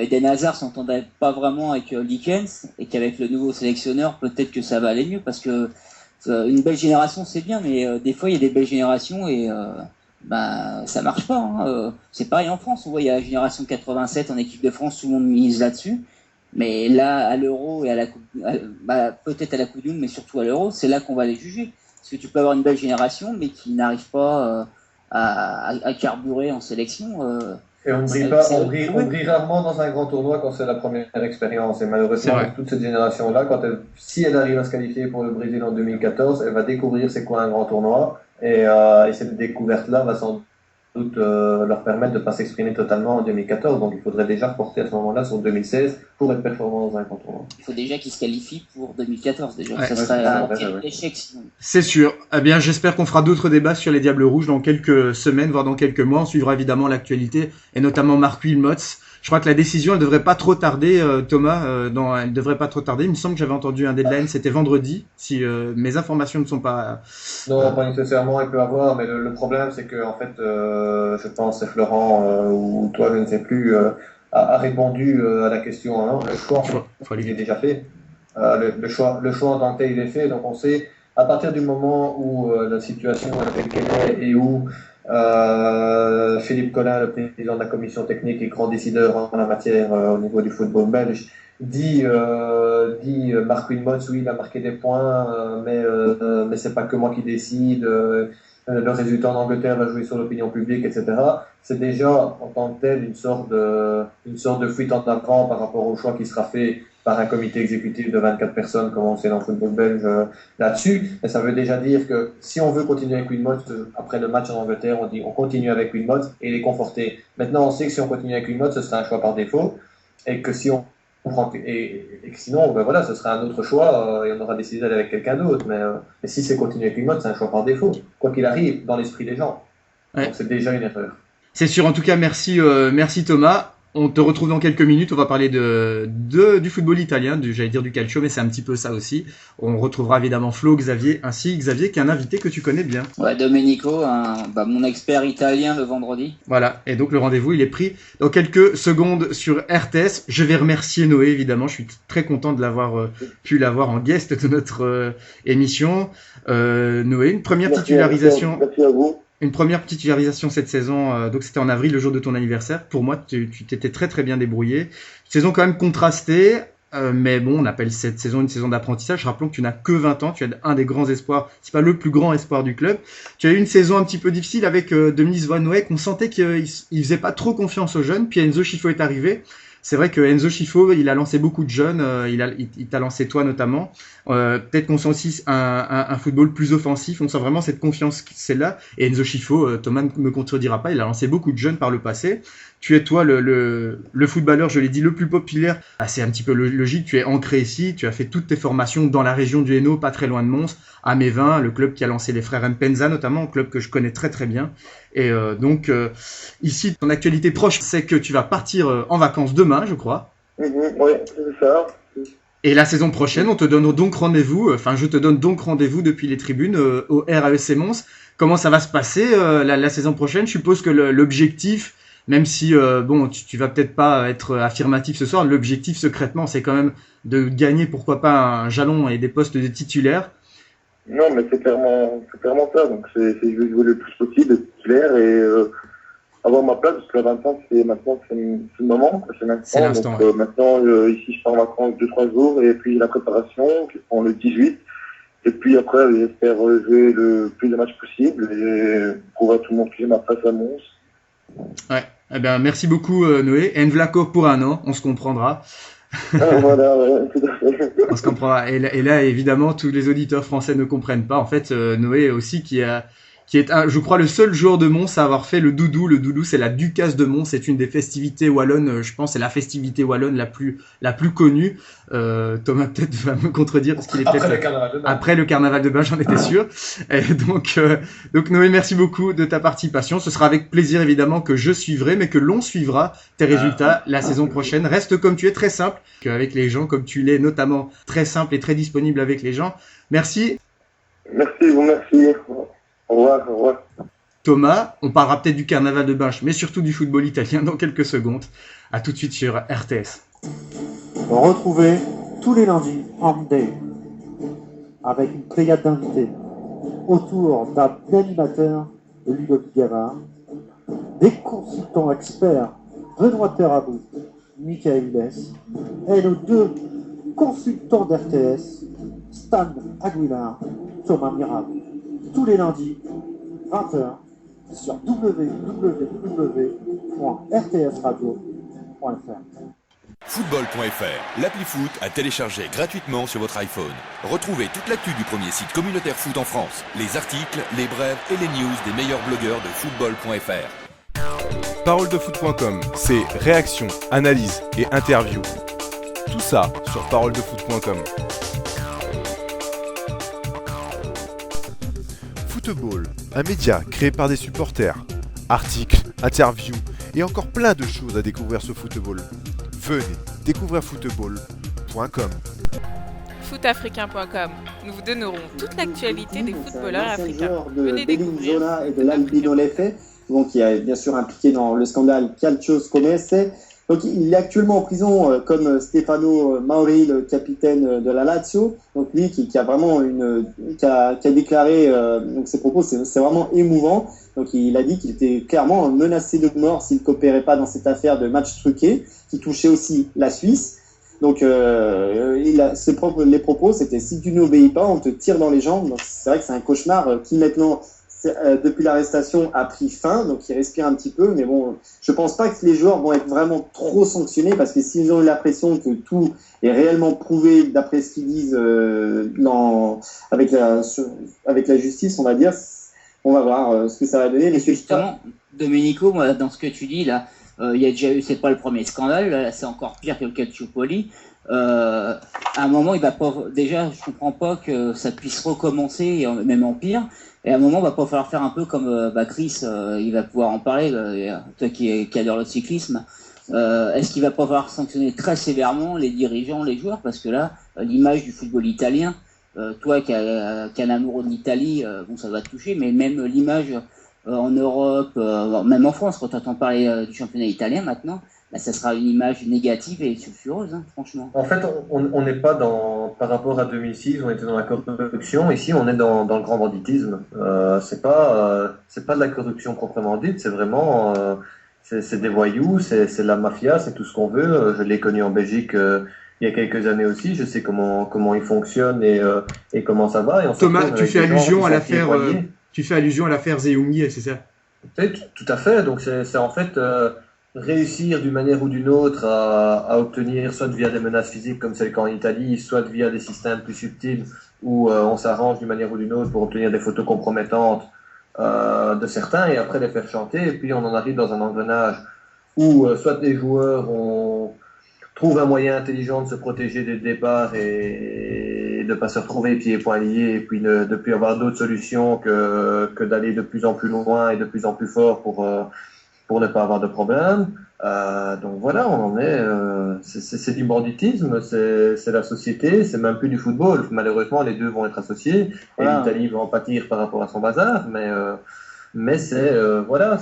Eden Hazard s'entendait pas vraiment avec Likens, et qu'avec le nouveau sélectionneur, peut-être que ça va aller mieux, parce que une belle génération c'est bien, mais des fois il y a des belles générations et ça marche pas. Hein. C'est pareil en France, on voit il y a la génération 87 en équipe de France, tout le monde mise là-dessus. Mais là, à l'Euro et à la Coupe, peut-être à la Coupe du Monde, mais surtout à l'Euro, c'est là qu'on va les juger. Parce que tu peux avoir une belle génération, mais qui n'arrive pas à carburer en sélection.
Et on brille rarement dans un grand tournoi quand c'est la première expérience. Et malheureusement, toute cette génération-là, si elle arrive à se qualifier pour le Brésil en 2014, elle va découvrir c'est quoi un grand tournoi. Et cette découverte-là va sans doute leur permettre de ne pas s'exprimer totalement en 2014. Donc il faudrait déjà reporter à ce moment-là sur 2016 pour être performant dans un grand tournoi.
Il faut déjà qu'ils se qualifient pour 2014 déjà. Ça serait un échec sinon.
C'est sûr. Eh bien, j'espère qu'on fera d'autres débats sur les Diables Rouges dans quelques semaines, voire dans quelques mois. On suivra évidemment l'actualité et notamment Marc Wilmots. Je crois que la décision, elle devrait pas trop tarder, Thomas. Elle devrait pas trop tarder. Il me semble que j'avais entendu un deadline, c'était vendredi. Si mes informations ne sont pas.
Non, pas nécessairement. Il peut avoir, mais le problème, c'est que en fait, je pense, c'est Florent ou toi, je ne sais plus, a répondu à la question. Hein, le choix, il est déjà fait. Le choix en tant que tel, il est fait. Donc on sait, à partir du moment où la situation est telle qu'elle est et où Philippe Collin, le président de la commission technique et grand décideur en la matière au niveau du football belge, dit Marc Wilmots, oui, il a marqué des points, mais c'est pas que moi qui décide. Le résultat en Angleterre va jouer sur l'opinion publique, etc. C'est déjà en tant que tel une sorte de fuite en avant par rapport au choix qui sera fait par un comité exécutif de 24 personnes, comme on sait dans le football belge là-dessus. Et ça veut déjà dire que si on veut continuer avec Wilmots, après le match en Angleterre, on dit on continue avec Wilmots et les conforter. Maintenant, on sait que si on continue avec Wilmots, ce sera un choix par défaut, et que si on prend et que sinon, ce sera un autre choix et on aura décidé d'aller avec quelqu'un d'autre. Mais si c'est continuer avec Wilmots, c'est un choix par défaut, quoi qu'il arrive dans l'esprit des gens. Ouais. Donc c'est déjà une erreur.
C'est sûr. En tout cas, merci Thomas. On te retrouve dans quelques minutes, on va parler du football italien, du calcio, mais c'est un petit peu ça aussi. On retrouvera évidemment Flo, Xavier, ainsi Xavier qui est un invité que tu connais bien.
Ouais, Domenico, mon expert italien le vendredi.
Voilà, et donc le rendez-vous il est pris dans quelques secondes sur RTS. Je vais remercier Noé évidemment, je suis très content de pu l'avoir en guest de notre émission. Noé, une première titularisation.
Merci à vous.
Une première titularisation cette saison, donc c'était en avril, le jour de ton anniversaire. Pour moi, tu t'étais très très bien débrouillé. Saison quand même contrastée, Mais bon, on appelle cette saison une saison d'apprentissage. Rappelons que tu n'as que 20 ans, tu es un des grands espoirs, c'est pas le plus grand espoir du club. Tu as eu une saison un petit peu difficile avec Denis Van Weyck, on sentait qu'il faisait pas trop confiance aux jeunes, puis Enzo Schifo est arrivé. C'est vrai que Enzo Schifo, il a lancé beaucoup de jeunes, il t'a lancé toi notamment. Peut-être qu'on sent aussi un football plus offensif, on sent vraiment cette confiance, celle-là. Et Enzo Schifo, Thomas ne me contredira pas, il a lancé beaucoup de jeunes par le passé. Tu es toi le footballeur, je l'ai dit, le plus populaire. Ah, c'est un petit peu logique, tu es ancré ici, tu as fait toutes tes formations dans la région du Hainaut, pas très loin de Mons, à Mévin, le club qui a lancé les frères Mpenza notamment, un club que je connais très très bien. Et donc ici, ton actualité proche, c'est que tu vas partir en vacances demain, je crois.
Oui, c'est ça.
Et la saison prochaine, on te donne donc rendez-vous, je te donne donc rendez-vous depuis les tribunes au RAEC Mons. Comment ça va se passer la saison prochaine? Je suppose que l'objectif, même si tu vas peut-être pas être affirmatif ce soir, l'objectif secrètement, c'est quand même de gagner, pourquoi pas, un jalon et des postes de titulaires.
Non, mais c'est clairement ça. Donc, je vais jouer le plus possible, être titulaire et avoir ma place, parce que la 25, c'est le moment, quoi, c'est maintenant.
C'est l'instant,
Donc, maintenant, ici, je pars en vacances 2-3 jours, et puis la préparation, qui prend le 18. Et puis après, j'espère jouer le plus de matchs possible, et prouver à tout le monde que j'ai ma place à Mons.
Ouais. Eh bien, merci beaucoup, Noé. Envlako pour un an, on se comprendra.
Voilà, ouais, tout à fait.
On se comprendra. Et là, évidemment, tous les auditeurs français ne comprennent pas. En fait, Noé aussi, qui est, je crois, le seul joueur de Mons à avoir fait le doudou. Le doudou, c'est la Ducasse de Mons. C'est une des festivités wallonnes. Je pense, c'est la festivité wallonne la plus connue. Thomas peut-être va me contredire parce qu'il est
Après le carnaval de bain.
Après le carnaval de bain, j'en étais sûr. Et donc Noé, merci beaucoup de ta participation. Ce sera avec plaisir évidemment que je suivrai, mais que l'on suivra tes résultats la saison prochaine. Reste comme tu es, très simple avec les gens, comme tu l'es, notamment très simple et très disponible avec les gens. Merci.
Merci, bon merci. Au revoir.
Thomas, on parlera peut-être du carnaval de Binche, mais surtout du football italien dans quelques secondes. À tout de suite sur RTS.
Retrouvez tous les lundis Hand Day avec une pléiade d'invités autour d'un animateur, Ludovic Gavard, des consultants experts, Benoît Terrabou, Michael Hess, et nos deux consultants d'RTS, Stan Aguilar, Thomas Mirab. Tous les lundis, 20h, sur www.rtsradio.fr.
Football.fr, l'appli foot à télécharger gratuitement sur votre iPhone. Retrouvez toute l'actu du premier site communautaire foot en France, les articles, les brèves et les news des meilleurs blogueurs de football.fr.
Paroledefoot.com, c'est réaction, analyse et interview. Tout ça sur paroledefoot.com. Football, un média créé par des supporters. Articles, interviews et encore plein de choses à découvrir sur football. Venez découvrir football.com.
Footafricain.com. Nous vous donnerons toute l'actualité des footballeurs africains.
Venez découvrir et de l'Albino Leffe, donc qui est bien sûr impliqué dans le scandale Calcio Scomesse. Donc il est actuellement en prison comme Stefano Mauri, le capitaine de la Lazio. Donc lui qui a vraiment qui a déclaré donc ses propos, c'est vraiment émouvant. Donc il a dit qu'il était clairement menacé de mort s'il ne coopérait pas dans cette affaire de match truqué qui touchait aussi la Suisse. Donc les propos c'était si tu n'obéis pas, on te tire dans les jambes. Donc c'est vrai que c'est un cauchemar qui maintenant depuis l'arrestation a pris fin, donc il respire un petit peu, mais bon, je pense pas que les joueurs vont être vraiment trop sanctionnés parce que s'ils ont eu l'impression que tout est réellement prouvé d'après ce qu'ils disent avec la justice, on va dire, on va voir ce que ça va donner. Mais
justement, Domenico, moi, dans ce que tu dis là, il y a déjà eu, c'est pas le premier scandale, là c'est encore pire que le Calciopoli. À un moment, il va pas, déjà, je comprends pas que ça puisse recommencer, et même en pire. Et à un moment, il va pas falloir faire un peu comme Chris, il va pouvoir en parler, toi qui adore le cyclisme. Est-ce qu'il va pas falloir sanctionner très sévèrement les dirigeants, les joueurs, parce que là, l'image du football italien, toi qui as un amoureux de l'Italie, bon, ça va te toucher, mais même l'image en Europe, même en France, quand tu entends parler du championnat italien maintenant, bah, ça sera une image négative et sulfureuse, hein, franchement.
En fait, on n'est pas par rapport à 2006, on était dans la corruption. Ici, on est dans le grand banditisme. C'est pas de la corruption proprement dite. C'est vraiment, c'est des voyous, c'est la mafia, c'est tout ce qu'on veut. Je l'ai connu en Belgique il y a quelques années aussi. Je sais comment il fonctionne et comment ça va. Et on se
Thomas,
retrouve
tu
avec
fais
des gens
allusion
qui
à
sont
l'affaire,
témoignés.
tu fais allusion à l'affaire Zeyungi, c'est ça?
Tout à fait. Donc c'est en fait réussir d'une manière ou d'une autre à obtenir, soit via des menaces physiques comme c'est le cas en Italie, soit via des systèmes plus subtils où on s'arrange d'une manière ou d'une autre pour obtenir des photos compromettantes de certains et après les faire chanter. Et puis on en arrive dans un engrenage où soit les joueurs trouvent un moyen intelligent de se protéger dès le départ et de ne pas se retrouver pieds et poings liés et puis de ne plus avoir d'autres solutions que d'aller de plus en plus loin et de plus en plus fort pour ne pas avoir de problème. Donc voilà, on en est. C'est du banditisme, c'est la société, c'est même plus du football. Malheureusement, les deux vont être associés
Voilà.
et l'Italie va en pâtir par rapport à son bazar, mais c'est voilà.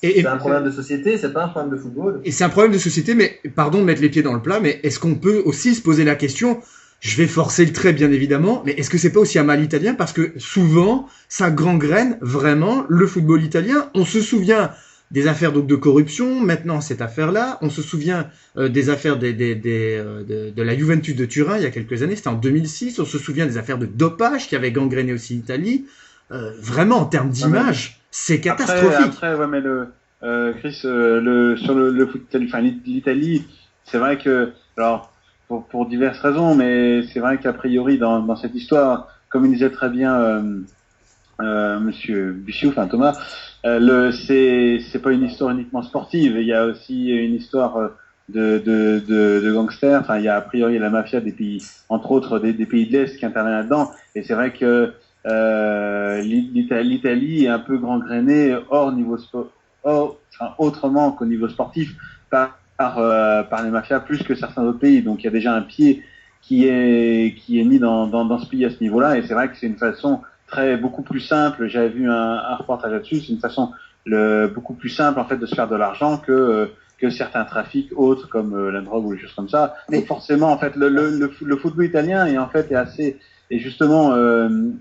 C'est un problème de société, c'est pas un problème de football.
Et c'est un problème de société, mais pardon de mettre les pieds dans le plat, mais est-ce qu'on peut aussi se poser la question, je vais forcer le trait bien évidemment, mais est-ce que c'est pas aussi un mal italien? Parce que souvent, ça gangrène vraiment le football italien. On se souvient des affaires donc de corruption, maintenant cette affaire-là, on se souvient des affaires de la Juventus de Turin il y a quelques années, c'était en 2006, on se souvient des affaires de dopage qui avaient gangréné aussi l'Italie. Vraiment, en termes d'image, c'est catastrophique.
Après, ouais, mais Chris, sur le foot, enfin, l'Italie, c'est vrai que, alors, pour diverses raisons, mais c'est vrai qu'a priori, dans cette histoire, comme il disait très bien Monsieur Bichou, enfin Thomas, c'est pas une histoire uniquement sportive, il y a aussi une histoire de gangsters, enfin, il y a a priori la mafia des pays, entre autres des pays de l'Est qui intervient là-dedans, et c'est vrai que l'Italie est un peu gangrénée hors niveau sport, autrement qu'au niveau sportif par les mafias plus que certains autres pays. Donc il y a déjà un pied qui est mis dans ce pays à ce niveau-là, et c'est vrai que c'est une façon beaucoup plus simple. J'avais vu un reportage là-dessus. C'est une façon beaucoup plus simple en fait de se faire de l'argent que certains trafics autres comme la drogue ou des choses comme ça. Donc forcément en fait le football italien est justement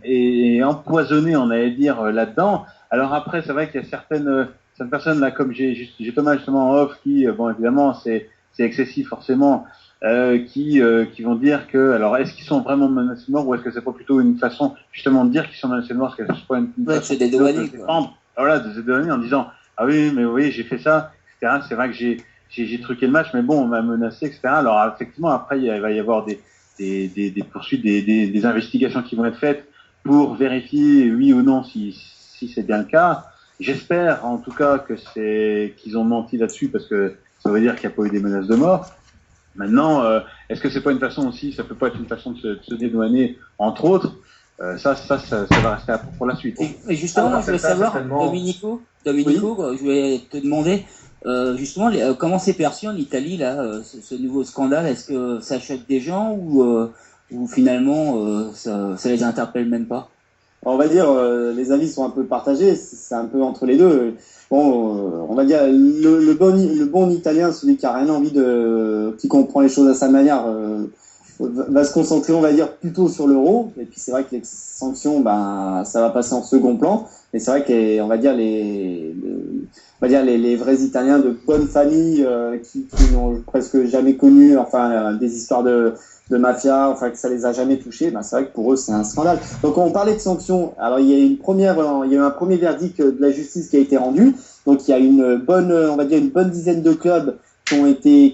est empoisonné, on allait dire là-dedans. Alors après c'est vrai qu'il y a certaines personnes là, comme j'ai Thomas justement en off qui bon évidemment c'est excessif forcément, qui vont dire que alors est-ce qu'ils sont vraiment menacés de mort ou est-ce que c'est pas plutôt une façon justement de dire qu'ils sont menacés de mort, est-ce que c'est pas une façon
de dédouaner,
voilà, de se dédouaner en disant ah oui mais vous voyez j'ai fait ça, etc. C'est vrai que j'ai truqué le match mais bon on m'a menacé, etc. Alors effectivement après il va y avoir des poursuites, des investigations qui vont être faites pour vérifier oui ou non si c'est bien le cas. J'espère en tout cas qu'ils ont menti là-dessus parce que ça veut dire qu'il n'y a pas eu des menaces de mort. Maintenant, est-ce que c'est pas une façon aussi, ça peut pas être une façon de se dédouaner entre autres, ça va rester pour la suite.
Et justement, je voulais savoir, Domenico, je voulais te demander justement comment c'est perçu en Italie là, ce nouveau scandale. Est-ce que ça choque des gens ou finalement ça les interpelle même pas?
On va dire les avis sont un peu partagés, c'est un peu entre les deux. Bon, on va dire le bon italien, celui qui a rien envie qui comprend les choses à sa manière, va se concentrer, on va dire, plutôt sur l'euro. Et puis c'est vrai que les sanctions, ça va passer en second plan. Mais c'est vrai que on va dire les vrais Italiens de bonne famille qui n'ont presque jamais connu, enfin des histoires de mafia, enfin que ça les a jamais touchés, c'est vrai que pour eux c'est un scandale. Donc on parlait de sanctions. Alors il y a eu un premier verdict de la justice qui a été rendu. Donc il y a une bonne dizaine de clubs qui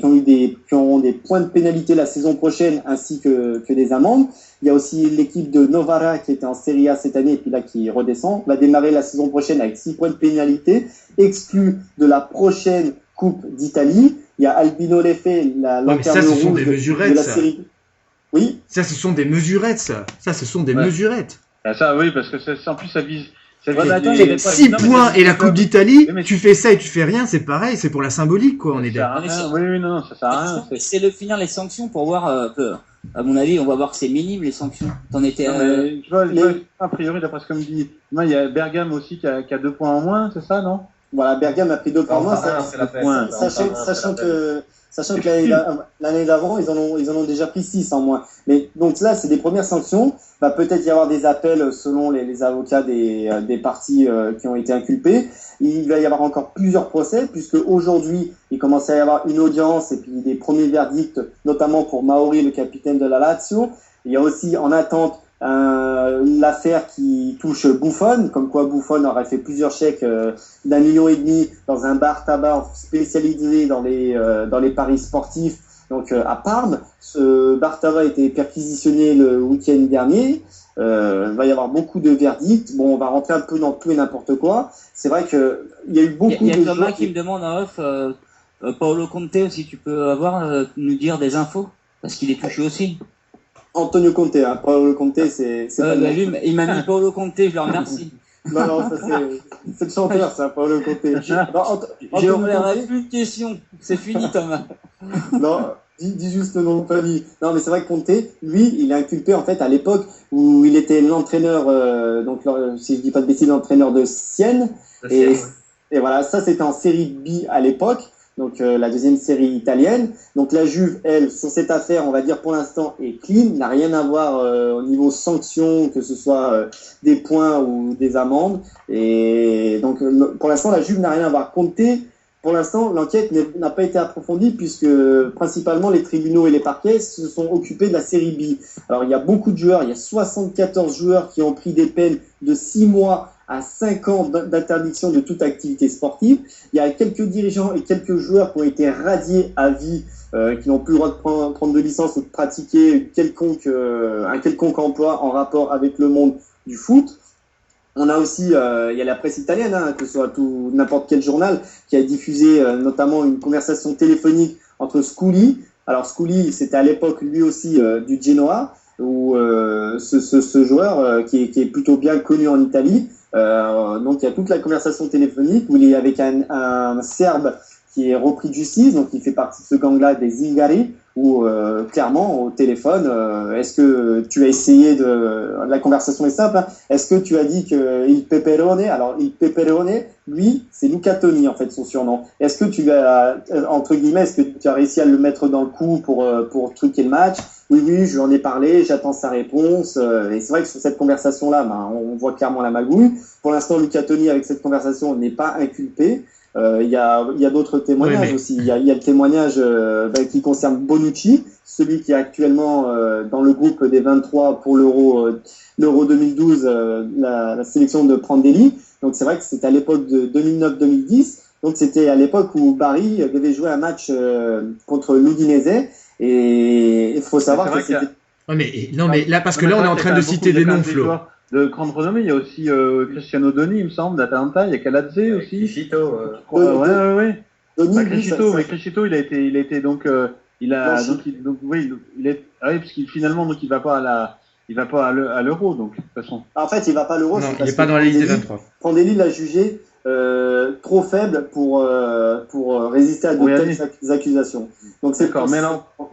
auront des points de pénalité la saison prochaine ainsi que des amendes. Il y a aussi l'équipe de Novara qui était en Serie A cette année et puis là qui redescend, va démarrer la saison prochaine avec 6 points de pénalité, exclus de la prochaine Coupe d'Italie. Il y a Albino Leffe, lanterne rouge de la Série B. Oui.
Ça, ce sont des mesurettes, ça, ce sont des mesurettes.
Ah, ça, oui, parce que en plus, ça vise.
6 points et la Coupe d'Italie, tu fais ça et tu fais rien, c'est pareil, c'est pour la symbolique, quoi, on est d'accord.
Oui, non, ça sert à rien.
C'est de finir les sanctions pour voir, à mon avis, on va voir que c'est minime les sanctions. T'en étais.
Tu vois, a priori, d'après ce que me dit, il y a Bergame aussi qui a 2 points en moins, c'est ça, non?
Voilà, Bergame a pris 2 points en moins, sachant que l'année d'avant, ils en ont déjà pris 6 en moins. Mais donc là, c'est des premières sanctions. Va peut-être y avoir des appels selon les avocats des parties qui ont été inculpées. Il va y avoir encore plusieurs procès, puisque aujourd'hui, il commence à y avoir une audience et puis des premiers verdicts, notamment pour Mauri, le capitaine de la Lazio. Il y a aussi en attente l'affaire qui touche Buffon, comme quoi Buffon aurait fait plusieurs chèques d'1,5 million dans un bar tabac spécialisé dans les paris sportifs, donc à Parme. Ce bar tabac a été perquisitionné le week-end dernier. Il va y avoir beaucoup de verdicts. Bon, on va rentrer un peu dans tout et n'importe quoi. C'est vrai que il y a eu beaucoup de...
Il y a Thomas qui me demande en off, Paolo Conte aussi, tu peux nous dire des infos, parce qu'il est touché aussi.
Antonio Conte, hein. Paolo Conte, c'est
lui, il m'a mis Paolo Conte, je le remercie.
Non, ça c'est le chanteur, ça, Paolo Conte.
J'aurais plus de questions, c'est fini, Thomas.
Non, dis juste le nom de famille. Non, mais c'est vrai que Conte, lui, il est inculpé en fait à l'époque où il était l'entraîneur, si je dis pas de bêtises, l'entraîneur de Sienne. Et voilà, ça c'était en série B à l'époque. Donc la deuxième série italienne. Donc la Juve, elle, sur cette affaire, on va dire pour l'instant, est clean, n'a rien à voir au niveau sanctions, que ce soit des points ou des amendes. Et donc pour l'instant, la Juve n'a rien à voir. Conte, pour l'instant, l'enquête n'a pas été approfondie puisque principalement les tribunaux et les parquets se sont occupés de la série B. Alors il y a beaucoup de joueurs, il y a 74 joueurs qui ont pris des peines de 6 mois à 5 ans d'interdiction de toute activité sportive. Il y a quelques dirigeants et quelques joueurs qui ont été radiés à vie, qui n'ont plus le droit de prendre de licence ou de pratiquer un quelconque emploi en rapport avec le monde du foot. On a aussi, il y a la presse italienne, hein, que ce soit n'importe quel journal, qui a diffusé notamment une conversation téléphonique entre Scully. Alors Scully, c'était à l'époque lui aussi du Genoa, où ce joueur qui est plutôt bien connu en Italie. Donc il y a toute la conversation téléphonique où il est avec un Serbe qui est repris de justice, donc il fait partie de ce gang-là des Zingari, où clairement au téléphone, est-ce que tu as essayé la conversation est simple, hein, est-ce que tu as dit que il Peperone, alors il Peperone, lui c'est Luca Toni en fait son surnom, est-ce que tu as entre guillemets, est-ce que tu as réussi à le mettre dans le coup pour truquer le match? Oui, je lui en ai parlé, j'attends sa réponse. Et c'est vrai que sur cette conversation-là, on voit clairement la magouille. Pour l'instant, Luca Toni, avec cette conversation, n'est pas inculpé. Il y a d'autres témoignages aussi. Il y a le témoignage qui concerne Bonucci, celui qui est actuellement dans le groupe des 23 pour l'Euro 2012, la sélection de Prandelli. Donc c'est vrai que c'était à l'époque de 2009-2010. Donc c'était à l'époque où Bari devait jouer un match contre l'Udinese. Et il faut savoir que c'était...
mais là, parce que là, on est en train de citer des noms, Flo.
De grande renommée, il y a aussi Cristiano Doni, il me semble, d'Atalanta, il y a Calazze aussi.
Crescito.
Ouais.
Doni,
Crescito, il a été donc, il a, donc, il est, parce qu'il finalement, donc, il va pas à l'Euro, donc, de toute façon.
En fait, il va pas à l'Euro.
Non, il n'est pas dans la liste des 23.
Prandelli l'a jugé trop faible pour résister à de telles accusations. Donc c'est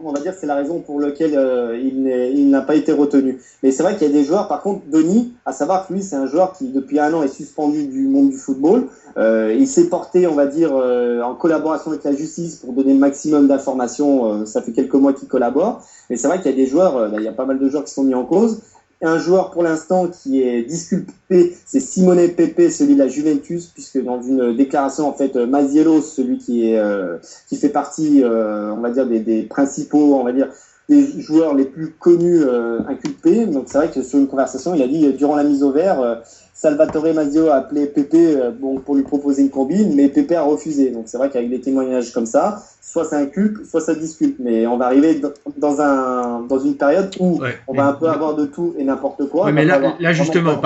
on va dire que c'est la raison pour laquelle il n'a pas été retenu. Mais c'est vrai qu'il y a des joueurs, par contre, Denis, à savoir que lui, c'est un joueur qui depuis 1 an est suspendu du monde du football. Il s'est porté, on va dire, en collaboration avec la justice pour donner le maximum d'informations. Ça fait quelques mois qu'il collabore. Mais c'est vrai qu'il y a des joueurs, il y a pas mal de joueurs qui sont mis en cause. Un joueur pour l'instant qui est disculpé, c'est Simone Pepe, celui de la Juventus, puisque dans une déclaration, en fait, Maziello, celui qui fait partie, on va dire, des principaux, on va dire, des joueurs les plus connus inculpés. Donc c'est vrai que sur une conversation, il a dit, durant la mise au vert, Salvatore Maziello a appelé Pepe pour lui proposer une combine, mais Pepe a refusé. Donc c'est vrai qu'avec des témoignages comme ça, soit ça inculpe, soit ça disculpe. Mais on va arriver dans une période où on va un peu avoir de tout et n'importe quoi.
Ouais, mais là justement,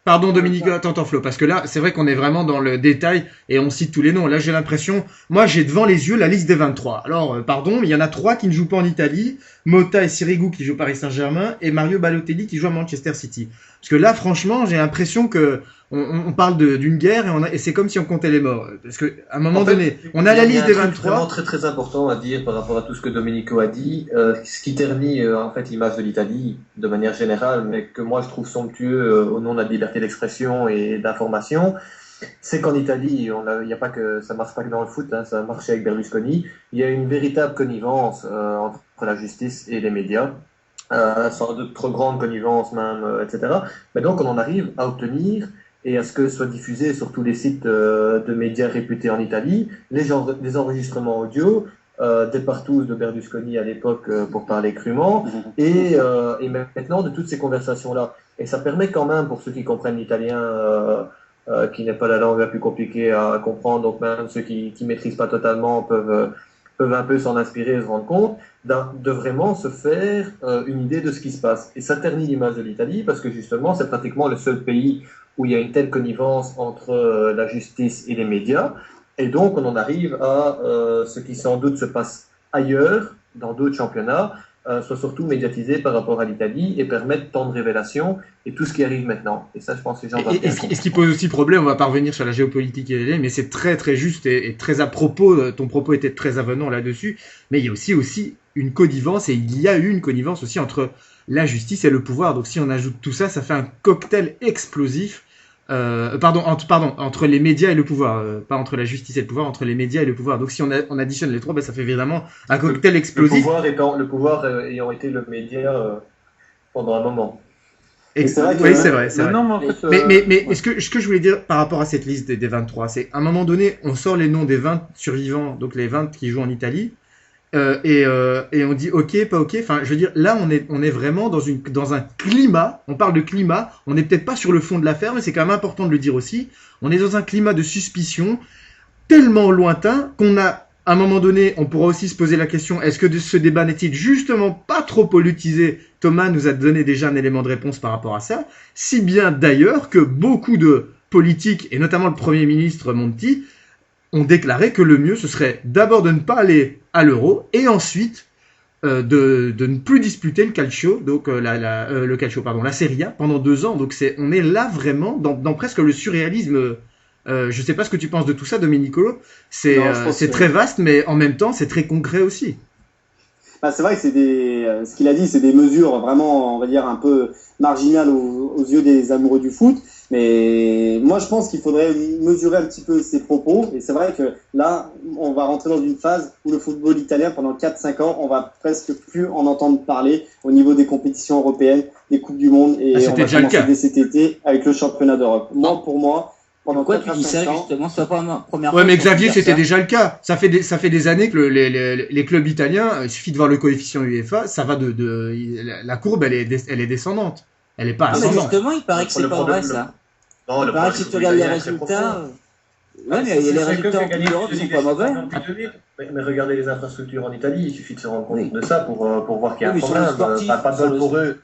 pardon Dominique, attends Flo, parce que là, c'est vrai qu'on est vraiment dans le détail et on cite tous les noms. Là, j'ai l'impression, moi j'ai devant les yeux la liste des 23. Alors, pardon, mais il y en a 3 qui ne jouent pas en Italie, Motta et Sirigu qui jouent au Paris Saint-Germain et Mario Balotelli qui joue à Manchester City. Parce que là, franchement, j'ai l'impression que on parle d'une guerre et c'est comme si on comptait les morts. Parce que à un moment donné, on a la liste des 23.
C'est vraiment très très important à dire par rapport à tout ce que Domenico a dit. Ce qui ternit en fait l'image de l'Italie de manière générale, mais que moi je trouve somptueux au nom de la liberté d'expression et d'information, c'est qu'en Italie, il y a pas que ça marche pas que dans le foot, hein, ça marche avec Berlusconi. Il y a une véritable connivence entre la justice et les médias, sans de trop grande connivence même, etc. Mais donc on en arrive à obtenir et à ce que soit diffusé sur tous les sites de médias réputés en Italie des enregistrements audio des partous de Berlusconi à l'époque, pour parler crûment, et maintenant de toutes ces conversations-là. Et ça permet quand même, pour ceux qui comprennent l'italien, qui n'est pas la langue la plus compliquée à comprendre, donc même ceux qui maîtrisent pas totalement peuvent un peu s'en inspirer et se rendre compte, de vraiment se faire une idée de ce qui se passe. Et ça ternit l'image de l'Italie, parce que justement, c'est pratiquement le seul pays où il y a une telle connivence entre la justice et les médias. Et donc, on en arrive à ce qui sans doute se passe ailleurs, dans d'autres championnats, soit surtout médiatisé par rapport à l'Italie et permettent tant de révélations et tout ce qui arrive maintenant. Et ça, je pense que les gens vont bien comprendre.
Et ce qui pose aussi problème, on va pas revenir sur la géopolitique mais c'est très très juste et très à propos, ton propos était très avenant là-dessus, mais il y a aussi une connivence, et il y a eu une connivence aussi entre la justice et le pouvoir. Donc si on ajoute tout ça, ça fait un cocktail explosif. Entre les médias et le pouvoir, pas entre la justice et le pouvoir, entre les médias et le pouvoir. Donc si on additionne les trois, ça fait évidemment un cocktail explosif.
Le pouvoir ayant été le média pendant un moment.
Oui, c'est vrai. Mais ce que je voulais dire par rapport à cette liste des 23, c'est qu'à un moment donné, on sort les noms des 20 survivants, donc les 20 qui jouent en Italie, et on dit ok, pas ok. Enfin, je veux dire, là, on est vraiment dans un climat. On parle de climat. On n'est peut-être pas sur le fond de l'affaire, mais c'est quand même important de le dire aussi. On est dans un climat de suspicion tellement lointain qu'on a, à un moment donné, on pourra aussi se poser la question, est-ce que ce débat n'est-il justement pas trop politisé? Thomas nous a donné déjà un élément de réponse par rapport à ça. Si bien d'ailleurs que beaucoup de politiques, et notamment le Premier ministre Monti, ont déclaré que le mieux, ce serait d'abord de ne pas aller à l'Euro et ensuite de ne plus disputer le calcio, donc la Serie A pendant 2 ans. Donc on est là vraiment dans presque le surréalisme. Je sais pas ce que tu penses de tout ça, Domenicolo. C'est très vaste, mais en même temps, c'est très concret aussi.
C'est vrai que ce qu'il a dit, c'est des mesures vraiment, on va dire, un peu marginales aux yeux des amoureux du foot. Mais moi, je pense qu'il faudrait mesurer un petit peu ses propos. Et c'est vrai que là, on va rentrer dans une phase où le football italien, pendant 4-5 ans, on va presque plus en entendre parler au niveau des compétitions européennes, des Coupes du Monde. Et on va commencer dès cet été avec le championnat d'Europe. Pour moi, pendant
pourquoi tu dis ça, justement? C'est pas ma première
fois. Ouais, mais Xavier, c'était déjà le cas. Ça fait des années que les clubs italiens, il suffit de voir le coefficient UEFA, ça va la courbe, elle est descendante. Elle est pas ascendante.
Mais justement, il paraît que c'est pas vrai, ça. Non, il paraît que si tu regardes les résultats, ouais, mais les résultats en Coupe d'Europe sont pas mauvais.
Mais regardez les infrastructures en Italie, il suffit de se rendre compte de ça pour voir qu'il y a un problème. Pas de bol pour eux.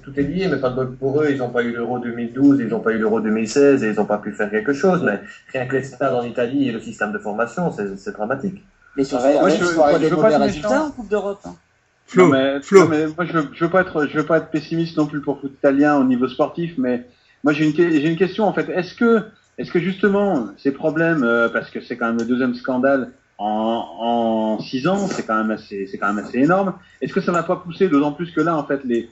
Tout est lié, mais pas de bol pour eux. Ils n'ont pas eu l'Euro 2012, ils n'ont pas eu l'Euro 2016 et ils n'ont pas pu faire quelque chose. Mais rien que les stades en Italie et le système de formation, c'est dramatique.
Mais sur je veux pas des résultats en Coupe d'Europe.
Flo. Mais moi je veux pas être pessimiste non plus pour le foot italien au niveau sportif, mais moi j'ai une question en fait. Est-ce que justement ces problèmes, parce que c'est quand même le deuxième scandale en 6 ans, c'est quand même assez énorme. Est-ce que ça n'a pas poussé, d'autant plus que là en fait les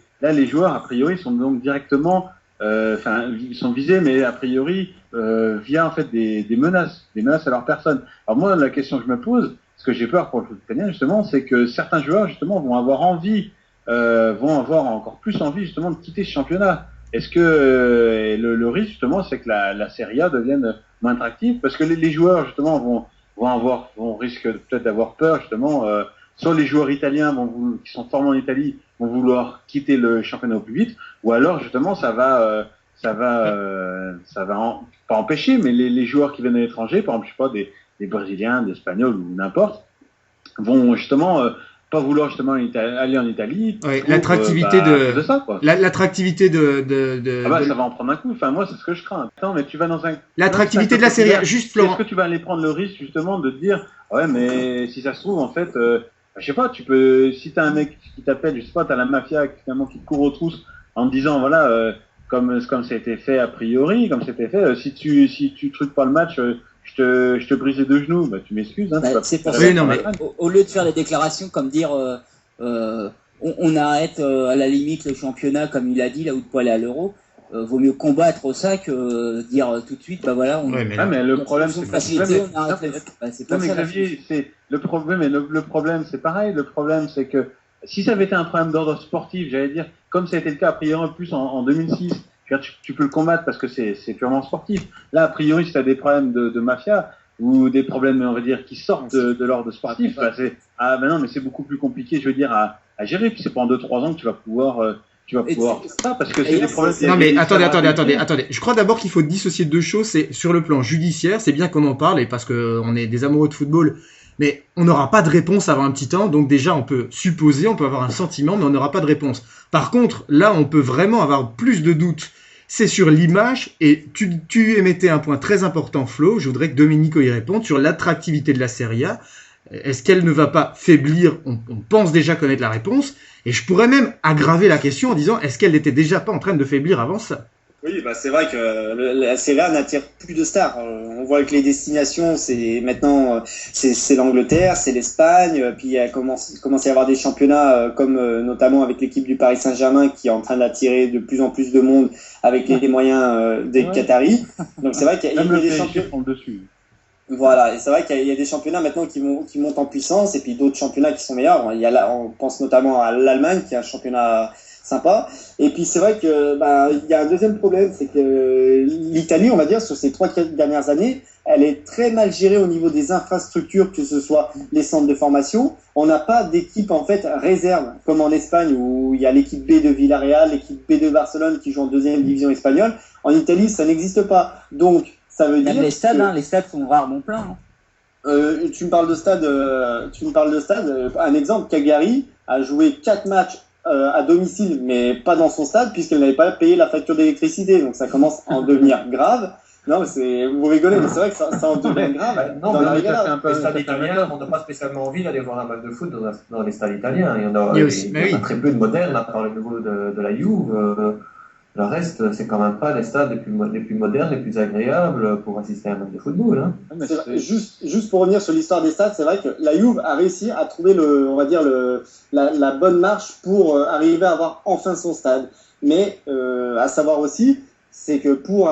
joueurs a priori sont donc directement, ils sont visés, mais a priori via en fait des menaces à leur personne. Alors moi la question que je me pose, ce que j'ai peur pour le foot italien justement, c'est que certains joueurs justement vont avoir encore plus envie justement de quitter ce championnat. Est-ce que le risque justement, c'est que la Serie A devienne moins attractive, parce que les joueurs justement risquent peut-être d'avoir peur justement. Soit les joueurs italiens qui sont formés en Italie vont vouloir quitter le championnat au plus vite, ou alors justement ça va pas empêcher, mais les joueurs qui viennent de l'étranger, par exemple, je sais pas, des Brésiliens, des Espagnols ou n'importe, vont justement pas vouloir justement aller en Italie.
Ouais, l'attractivité
de ça, quoi.
L'attractivité
ça va en prendre un coup. Enfin, moi, c'est ce que je crains. Attends, mais tu vas dans un.
L'attractivité de la Serie A, juste Florent.
Est-ce que tu vas aller prendre le risque justement de te dire, ouais, mais si ça se trouve, en fait, je sais pas, tu peux, si t'as un mec qui t'appelle, je sais pas, t'as la mafia finalement qui te court aux trousses en te disant, voilà, comme ça a été fait a priori, si tu truques pas le match, je te brise les 2 genoux, tu m'excuses. Hein,
c'est pour ça. Au lieu de faire des déclarations comme dire on arrête à la limite le championnat, comme il a dit, là où il peut aller à l'Euro, vaut mieux combattre ça que dire tout de suite, bah voilà, on.
Ouais,
mais le problème, c'est
facilité, on arrête. C'est pas
mais
ça.
Xavier, c'est le problème. Mais le problème, c'est pareil. Le problème, c'est que si ça avait été un problème d'ordre sportif, j'allais dire, comme ça a été le cas a priori en plus en 2006, tu peux le combattre parce que c'est purement sportif. Là, a priori, si tu as des problèmes de mafia ou des problèmes, on va dire, qui sortent de l'ordre sportif, bah, non, mais c'est beaucoup plus compliqué, je veux dire, à gérer. Puis c'est pas en 2-3 ans que tu vas pouvoir ça, parce que c'est des problèmes.
Non mais attendez. Je crois d'abord qu'il faut dissocier deux choses. C'est sur le plan judiciaire, c'est bien qu'on en parle, et parce que on est des amoureux de football, mais on n'aura pas de réponse avant un petit temps. Donc déjà, on peut supposer, on peut avoir un sentiment, mais on n'aura pas de réponse. Par contre, là, on peut vraiment avoir plus de doutes. C'est sur l'image, et tu émettais un point très important, Flo. Je voudrais que Domenico y réponde sur l'attractivité de la Serie A. Est-ce qu'elle ne va pas faiblir? On pense déjà connaître la réponse. Et je pourrais même aggraver la question en disant, est-ce qu'elle n'était déjà pas en train de faiblir avant ça?
Oui, bah c'est vrai que la Serie A n'attire plus de stars. On voit que les destinations, c'est maintenant c'est l'Angleterre, c'est l'Espagne, puis il commence à y avoir des championnats comme notamment avec l'équipe du Paris Saint-Germain qui est en train d'attirer de plus en plus de monde avec les moyens des Qataris. Donc c'est vrai qu'il y a des championnats
dessus.
Voilà, et c'est vrai qu'il y a des championnats maintenant qui montent en puissance, et puis d'autres championnats qui sont meilleurs. On pense notamment à l'Allemagne qui est un championnat sympa. Et puis c'est vrai que il y a un deuxième problème, c'est que l'Italie, on va dire, sur ces 3-4 dernières années, elle est très mal gérée au niveau des infrastructures, que ce soit les centres de formation. On n'a pas d'équipe en fait réserve, comme en Espagne où il y a l'équipe B de Villarreal, l'équipe B de Barcelone qui joue en 2e division espagnole. En Italie, ça n'existe pas. Donc ça veut dire
les stades, les stades sont rarement pleins.
Tu me parles de stade. Un exemple, Cagliari a joué 4 matchs à domicile, mais pas dans son stade, puisqu'elle n'avait pas payé la facture d'électricité. Donc ça commence à en devenir grave. Non, mais vous rigolez, mais c'est vrai que ça en devient grave.
Non, mais les stades italiens, on n'a pas spécialement envie d'aller voir un match de foot dans les stades italiens. Il y en a très peu de modernes, à part le niveau de la Juve. Le reste, c'est quand même pas les stades les plus modernes, les plus agréables pour assister à un match de football. Hein.
Juste pour revenir sur l'histoire des stades, c'est vrai que la Juve a réussi à trouver la bonne marche pour arriver à avoir enfin son stade. Mais à savoir aussi, c'est que pour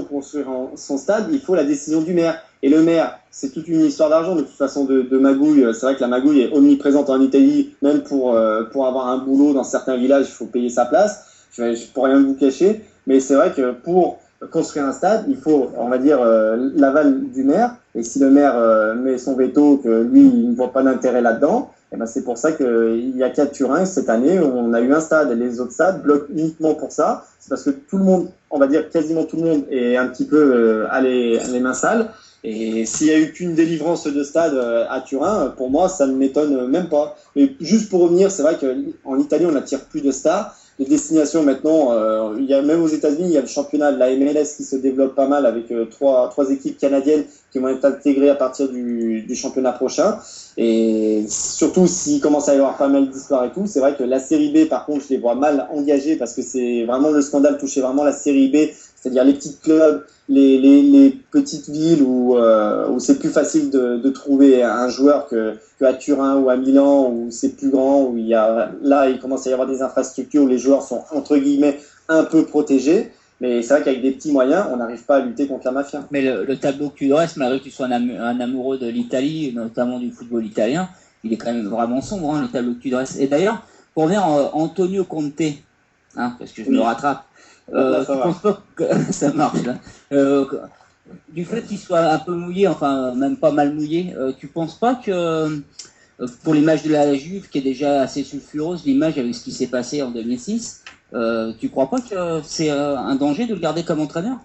construire son stade, il faut la décision du maire. Et le maire, c'est toute une histoire d'argent, de toute façon, de magouille. C'est vrai que la magouille est omniprésente en Italie, même pour avoir un boulot dans certains villages, il faut payer sa place. Je pour rien vous cacher, mais c'est vrai que pour construire un stade, il faut, on va dire, l'aval du maire. Et si le maire met son veto, que lui, il ne voit pas d'intérêt là-dedans, et ben c'est pour ça qu'il y a qu'à Turin, cette année, où on a eu un stade. Et les autres stades bloquent uniquement pour ça. C'est parce que tout le monde, on va dire quasiment tout le monde, est un petit peu à les mains sales. Et s'il y a eu qu'une délivrance de stade à Turin, pour moi, ça ne m'étonne même pas. Mais juste pour revenir, c'est vrai qu'en Italie, on n'attire plus de stars. Les destinations maintenant, il y a même aux États-Unis, il y a le championnat de la MLS qui se développe pas mal avec trois équipes canadiennes qui vont être intégrées à partir du championnat prochain. Et surtout s'il commence à y avoir pas mal d'histoires et tout, c'est vrai que la série B, par contre, je les vois mal engagées parce que c'est vraiment le scandale touchait vraiment la série B, c'est-à-dire les petits clubs, les petites villes où c'est plus facile de trouver un joueur qu'à Turin ou à Milan où c'est plus grand, où il commence à y avoir des infrastructures où les joueurs sont entre guillemets un peu protégés. Mais c'est vrai qu'avec des petits moyens, on n'arrive pas à lutter contre la mafia.
Mais le tableau que tu dresses, malgré que tu sois un amoureux de l'Italie, notamment du football italien, il est quand même vraiment sombre, le tableau que tu dresses. Et d'ailleurs, pour revenir à Antonio Conte, parce que je me rattrape, tu penses pas que ça marche là, du fait qu'il soit un peu mouillé, enfin même pas mal mouillé, tu penses pas que pour l'image de la Juve, qui est déjà assez sulfureuse, l'image avec ce qui s'est passé en 2006, tu crois pas que c'est un danger de le garder comme entraîneur?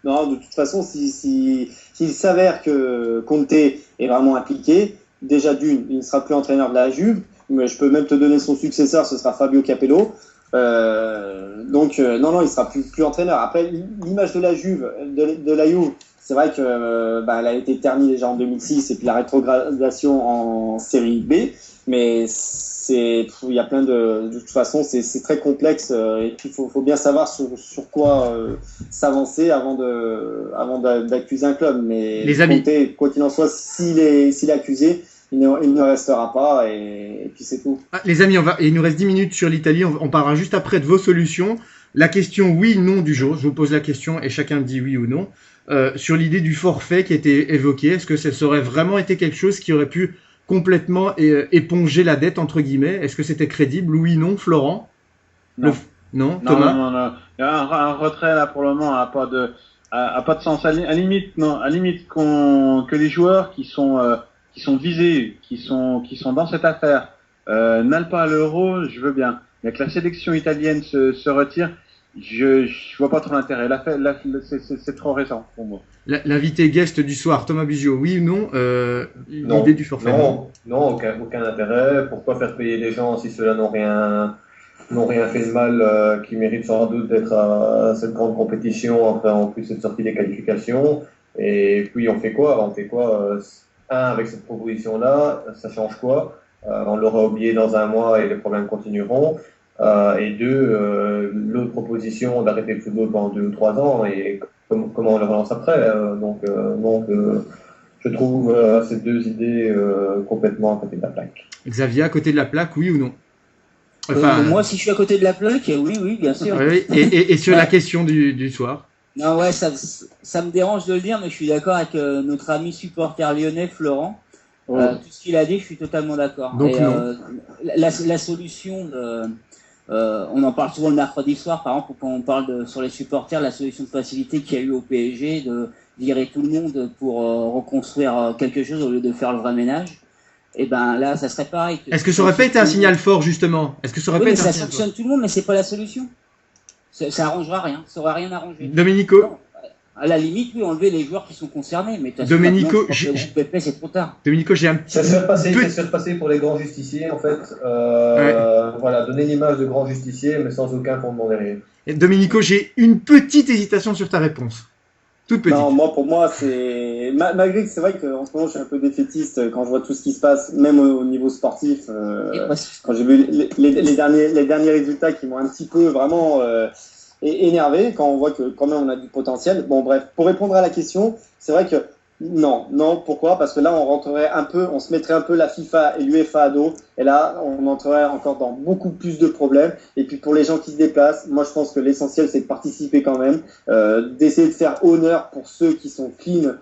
Non, de toute façon, s'il s'avère que Conte est vraiment impliqué, déjà il ne sera plus entraîneur de la Juve, mais je peux même te donner son successeur, ce sera Fabio Capello. Non, il sera plus entraîneur. Après, l'image de la Juve, de la Juve, c'est vrai que elle a été ternie déjà en 2006 et puis la rétrogradation en série B, mais il y a plein de toute façon c'est très complexe et puis faut bien savoir sur quoi s'avancer avant d'accuser un club. Mais
les amis,
quoi qu'il en soit, s'il est accusé, il ne restera pas et puis c'est tout.
Les amis, il nous reste 10 minutes sur l'Italie, on parlera juste après de vos solutions. la question oui/non du jour. Je vous pose la question et chacun me dit oui ou non. Sur l'idée du forfait qui a été évoqué, est-ce que ça aurait vraiment été quelque chose qui aurait pu complètement éponger la dette, entre guillemets? Est-ce que c'était crédible? Oui, non, Florent?
Non.
Non, Thomas?
Non. Il y a un retrait là pour le moment, a pas de sens. À limite, non, à limite que les joueurs qui sont visés, qui sont dans cette affaire, n'allent pas à l'Euro, je veux bien. Mais que la sélection italienne se retire, je vois pas trop l'intérêt. C'est trop récent pour moi.
L'invité guest du soir, Thomas Bugio, oui ou non,
Non.
l'idée du forfait?
Non, aucun intérêt. Pourquoi faire payer les gens si ceux-là n'ont rien fait de mal, qui méritent sans doute d'être à cette grande compétition, après en plus cette sortie des qualifications. Et puis on fait quoi avec cette proposition-là, ça change quoi? On l'aura oublié dans un mois et les problèmes continueront. Et deux, l'autre proposition d'arrêter le football pendant 2 ou 3 ans, et comment on le relance après. Je trouve ces deux idées complètement à côté de la plaque.
Xavier, à côté de la plaque, oui ou non?
Moi, si je suis à côté de la plaque, oui, bien sûr.
Oui, et sur la question du soir?
Non, ouais, ça me dérange de le dire, mais je suis d'accord avec notre ami supporter lyonnais, Florent. Tout ce qu'il a dit, je suis totalement d'accord.
Donc
la solution on en parle souvent le mercredi soir, par exemple, quand on parle sur les supporters, la solution de facilité qu'il y a eu au PSG, de virer tout le monde pour reconstruire quelque chose au lieu de faire le vrai ménage. Et ben là, ça serait pareil.
Est-ce que ça aurait pas été un signal fort, justement?
Ça sanctionne tout le monde, mais c'est pas la solution. Ça arrangera rien. Ça aurait rien arrangé.
Domenico?
Non, à la limite, oui, enlever les joueurs qui sont concernés. Mais
Domenico,
c'est trop tard.
Domenico, j'ai un petit.
Ça se fait repasser pour les grands justiciers, en fait. Voilà, donner l'image de grands justiciers, mais sans aucun fondement derrière.
Et Domenico, j'ai une petite hésitation sur ta réponse. Toute petite.
Non, pour moi, c'est malgré que c'est vrai qu'en ce moment, je suis un peu défaitiste quand je vois tout ce qui se passe, même au niveau sportif. Quand j'ai vu les derniers résultats qui m'ont un petit peu vraiment énervé, quand on voit que quand même on a du potentiel. Bon, bref, pour répondre à la question, c'est vrai que non. Pourquoi? Parce que là, on se mettrait un peu la FIFA et l'UEFA à dos, et là, on entrerait encore dans beaucoup plus de problèmes. Et puis pour les gens qui se déplacent, moi, je pense que l'essentiel, c'est de participer quand même, d'essayer de faire honneur pour ceux qui sont clean,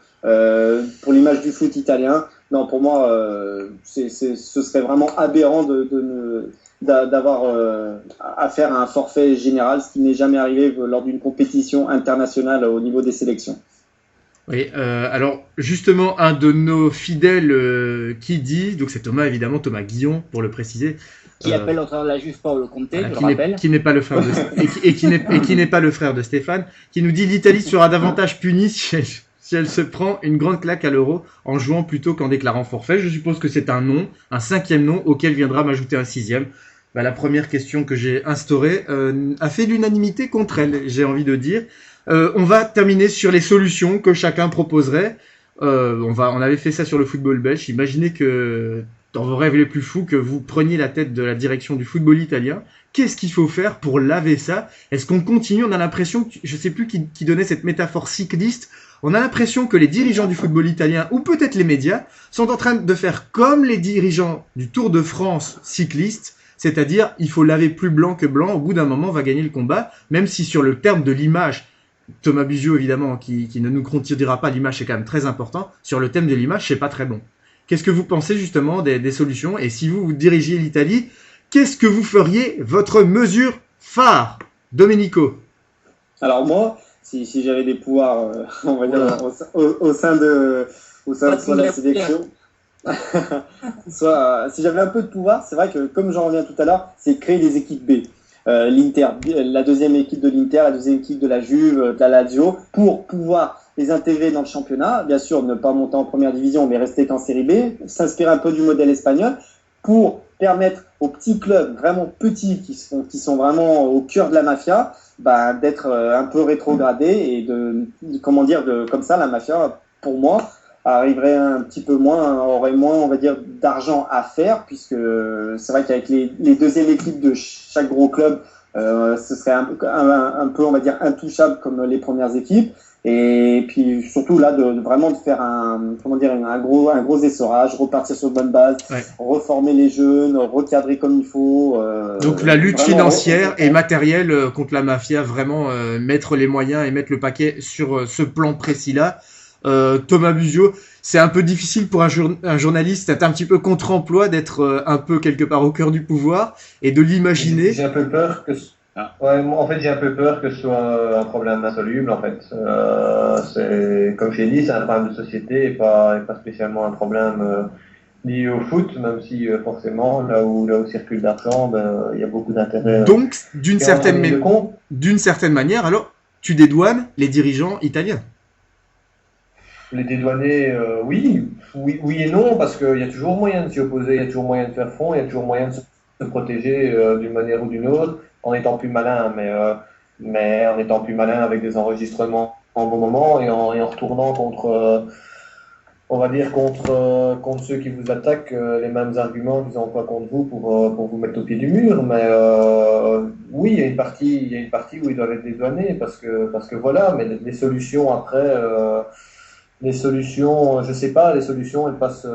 pour l'image du foot italien. Non, pour moi, ce serait vraiment aberrant d'avoir à faire un forfait général, ce qui n'est jamais arrivé lors d'une compétition internationale au niveau des sélections.
Oui, alors justement, un de nos fidèles qui dit, donc c'est Thomas évidemment, Thomas Guillon pour le préciser,
qui appelle l'entraîneur de la Juve Paolo Conte, je le rappelle,
qui n'est pas le frère qui n'est pas le frère de Stéphane, qui nous dit l'Italie sera davantage punie si elle se prend une grande claque à l'Euro en jouant plutôt qu'en déclarant forfait. Je suppose que c'est un non, un 5e non auquel viendra m'ajouter un 6e. La première question que j'ai instaurée a fait l'unanimité contre elle, j'ai envie de dire. On va terminer sur les solutions que chacun proposerait. On avait fait ça sur le football belge. Imaginez que dans vos rêves les plus fous, que vous preniez la tête de la direction du football italien. Qu'est-ce qu'il faut faire pour laver ça? Est-ce qu'on continue? On a l'impression, je sais plus qui donnait cette métaphore cycliste. On a l'impression que les dirigeants du football italien, ou peut-être les médias, sont en train de faire comme les dirigeants du Tour de France cycliste. C'est-à-dire, il faut laver plus blanc que blanc. Au bout d'un moment, on va gagner le combat, même si sur le terme de l'image, Thomas Bugio, évidemment, qui ne nous contredira pas, l'image c'est quand même très important. Sur le thème de l'image, c'est pas très bon. Qu'est-ce que vous pensez justement des solutions? Et si vous dirigiez l'Italie, qu'est-ce que vous feriez? Votre mesure phare, Domenico?
Alors moi, si j'avais des pouvoirs, on va dire, au sein de soit la sélection, soit si j'avais un peu de pouvoir, c'est vrai que comme j'en reviens tout à l'heure, c'est créer des équipes B. L'Inter, la deuxième équipe de l'Inter, la deuxième équipe de la Juve, de la Lazio, pour pouvoir les intégrer dans le championnat. Bien sûr, ne pas monter en première division, mais rester qu'en série B, s'inspirer un peu du modèle espagnol pour permettre aux petits clubs vraiment petits qui sont vraiment au cœur de la mafia, d'être un peu rétrogradés et comme ça, la mafia, pour moi, arriverait un petit peu moins, aurait moins, on va dire, d'argent à faire, puisque c'est vrai qu'avec les deuxièmes équipes de chaque gros club, Ce serait un peu, on va dire, intouchable comme les premières équipes. Et puis surtout là, vraiment de faire un gros essorage, repartir sur de bonnes bases, reformer les jeunes, recadrer comme il faut.
Donc la lutte financière et matérielle contre la mafia, vraiment mettre les moyens et mettre le paquet sur ce plan précis-là. Thomas Buzio, c'est un peu difficile pour un journaliste, c'est un petit peu contre-emploi d'être un peu quelque part au cœur du pouvoir et de l'imaginer.
J'ai un peu peur que j'ai un peu peur que ce soit un problème insoluble en fait. C'est comme je l'ai dit, c'est un problème de société et pas spécialement un problème lié au foot, même si forcément là où circule l'argent, il y a beaucoup d'intérêt.
Donc d'une certaine manière, alors tu dédouanes les dirigeants italiens.
Les dédouaner, oui et non, parce qu'il y a toujours moyen de s'y opposer, il y a toujours moyen de faire front, il y a toujours moyen de se protéger d'une manière ou d'une autre, en étant plus malin, mais en étant plus malin avec des enregistrements en bon moment et en retournant contre ceux qui vous attaquent les mêmes arguments qu'ils emploient contre vous pour vous mettre au pied du mur. Mais oui, il y a une partie où ils doivent être dédouanés parce que voilà, mais les solutions après. Les solutions, je sais pas, elles passent,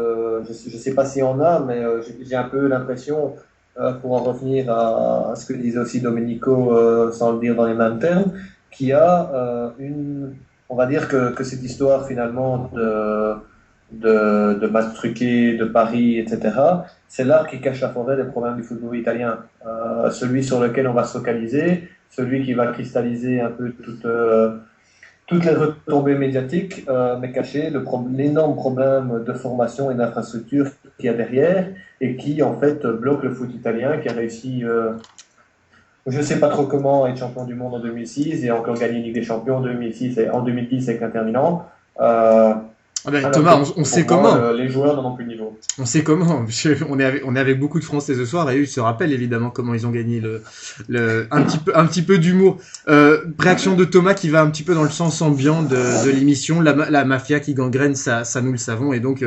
je sais pas s'il y en a, mais j'ai un peu l'impression, pour en revenir à ce que disait aussi Domenico, sans le dire dans les mêmes termes, qu'il y a on va dire que cette histoire finalement de matchs truqués, de paris, etc., c'est l'arbre qui cache la forêt des problèmes du football italien. Celui sur lequel on va se focaliser, celui qui va cristalliser un peu toutes les retombées médiatiques, mais cacher l'énorme problème de formation et d'infrastructure qu'il y a derrière et qui en fait bloque le foot italien qui a réussi, je ne sais pas trop comment, être champion du monde en 2006 et encore gagner Ligue des Champions en 2010 avec l'Inter Milan.
Thomas, on sait comment.
Les joueurs n'en ont plus de niveau.
On sait comment. On est avec beaucoup de Français ce soir et eux se rappellent évidemment comment ils ont gagné un petit peu d'humour. Réaction de Thomas qui va un petit peu dans le sens ambiant de l'émission. La mafia qui gangrène, ça nous le savons. Et donc,